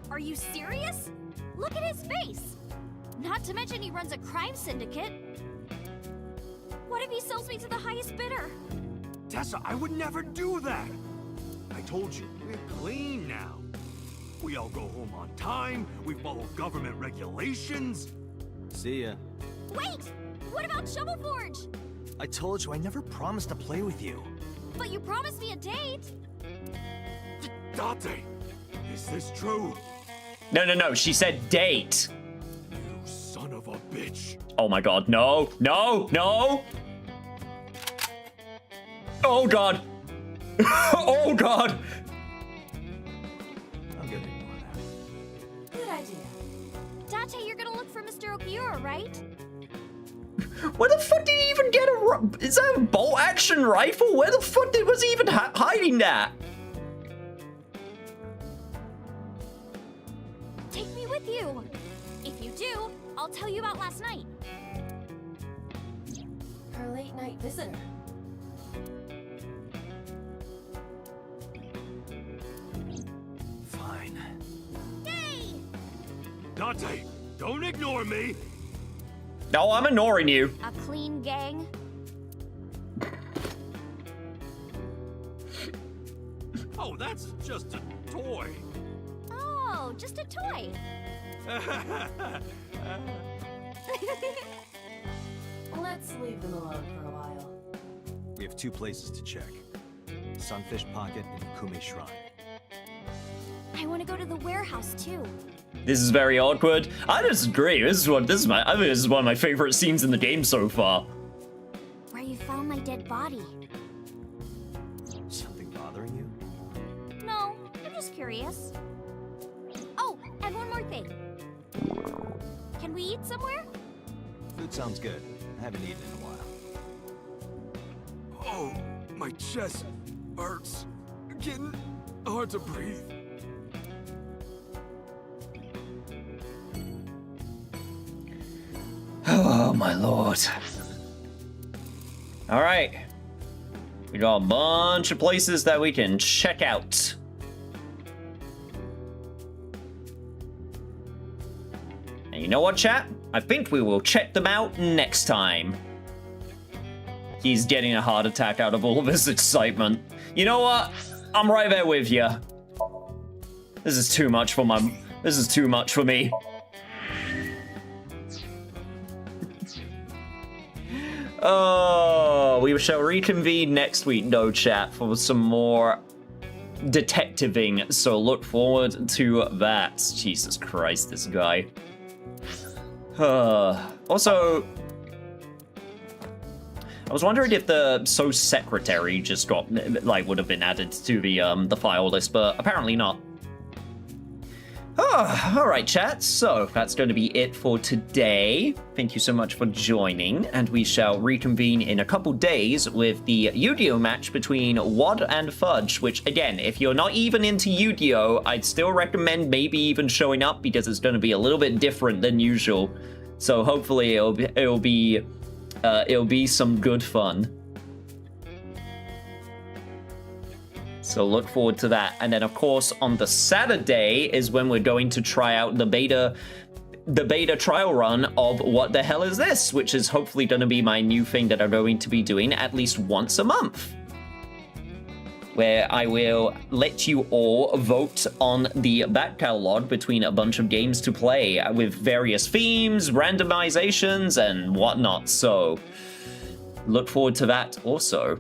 [SPEAKER 19] Are you serious? Look at his face! Not to mention he runs a crime syndicate. What if he sells me to the highest bidder?
[SPEAKER 7] Tessa, I would never do that. I told you, we're clean now. We all go home on time, we follow government regulations.
[SPEAKER 5] See ya.
[SPEAKER 19] Wait! What about Shovel Forge?
[SPEAKER 5] I told you I never promised to play with you.
[SPEAKER 19] But you promised me a date.
[SPEAKER 7] Date, is this true?
[SPEAKER 3] No, she said date.
[SPEAKER 7] You son of a bitch.
[SPEAKER 3] Oh my god, no. Oh god. Oh god.
[SPEAKER 5] I'm gonna ignore that.
[SPEAKER 6] Good idea.
[SPEAKER 19] Date, you're gonna look for Mr. Okiura, right?
[SPEAKER 3] Where the fuck did he even get is that a bolt action rifle? Where the fuck was he even hiding that?
[SPEAKER 19] Take me with you. If you do, I'll tell you about last night.
[SPEAKER 6] Her late night visitor.
[SPEAKER 5] Fine.
[SPEAKER 19] Yay!
[SPEAKER 7] Date, don't ignore me.
[SPEAKER 3] No, I'm ignoring you.
[SPEAKER 19] A clean gang.
[SPEAKER 7] Oh, that's just a toy.
[SPEAKER 19] Oh, just a toy.
[SPEAKER 6] Let's leave them alone for a while.
[SPEAKER 5] We have 2 places to check. Sunfish Pocket and Kume Shrine.
[SPEAKER 19] I want to go to the warehouse too.
[SPEAKER 3] This is very awkward. I disagree. I think this is one of my favorite scenes in the game so far.
[SPEAKER 15] Where you found my dead body.
[SPEAKER 5] Something bothering you?
[SPEAKER 15] No, I'm just curious. Oh, and one more thing. Can we eat somewhere?
[SPEAKER 5] Food sounds good. I haven't eaten in a while.
[SPEAKER 7] Oh, my chest hurts. Getting hard to breathe.
[SPEAKER 3] Oh, my lord. Alright. We got a bunch of places that we can check out. And you know what, chat? I think we will check them out next time. He's getting a heart attack out of all of his excitement. You know what? I'm right there with you. This is too much for me. Oh, we shall reconvene next week, no chat, for some more detectiving. So look forward to that. Jesus Christ, this guy. Also, I was wondering if the So Secretary just got, like, would have been added to the file list, but apparently not. Alright, chat, so that's going to be it for today. Thank you so much for joining, and we shall reconvene in a couple days with the Yu-Gi-Oh! Match between Wad and Fudge, which, again, if you're not even into Yu-Gi-Oh!, I'd still recommend maybe even showing up, because it's going to be a little bit different than usual. So hopefully it'll be some good fun. So look forward to that. And then, of course, on the Saturday is when we're going to try out the beta trial run of What the Hell Is This, which is hopefully going to be my new thing that I'm going to be doing at least once a month, where I will let you all vote on the back catalog between a bunch of games to play with various themes, randomizations, and whatnot. So look forward to that also.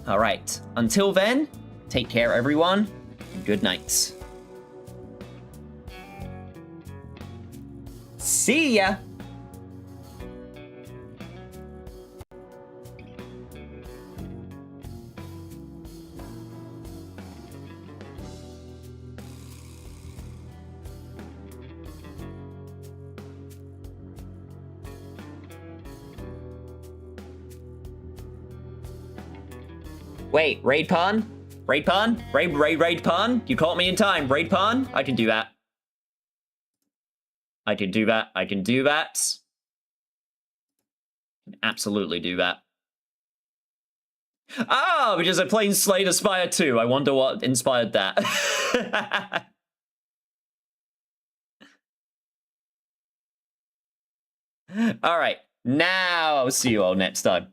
[SPEAKER 3] All right, until then, take care, everyone, and good night. See ya! Wait, raid pawn? Raid pawn? Raid pawn? You caught me in time. Raid pawn? I can do that. I can do that. I can do that. Absolutely do that. Ah, because I'm playing Slay the Spire 2. I wonder what inspired that. All right. Now I'll see you all next time.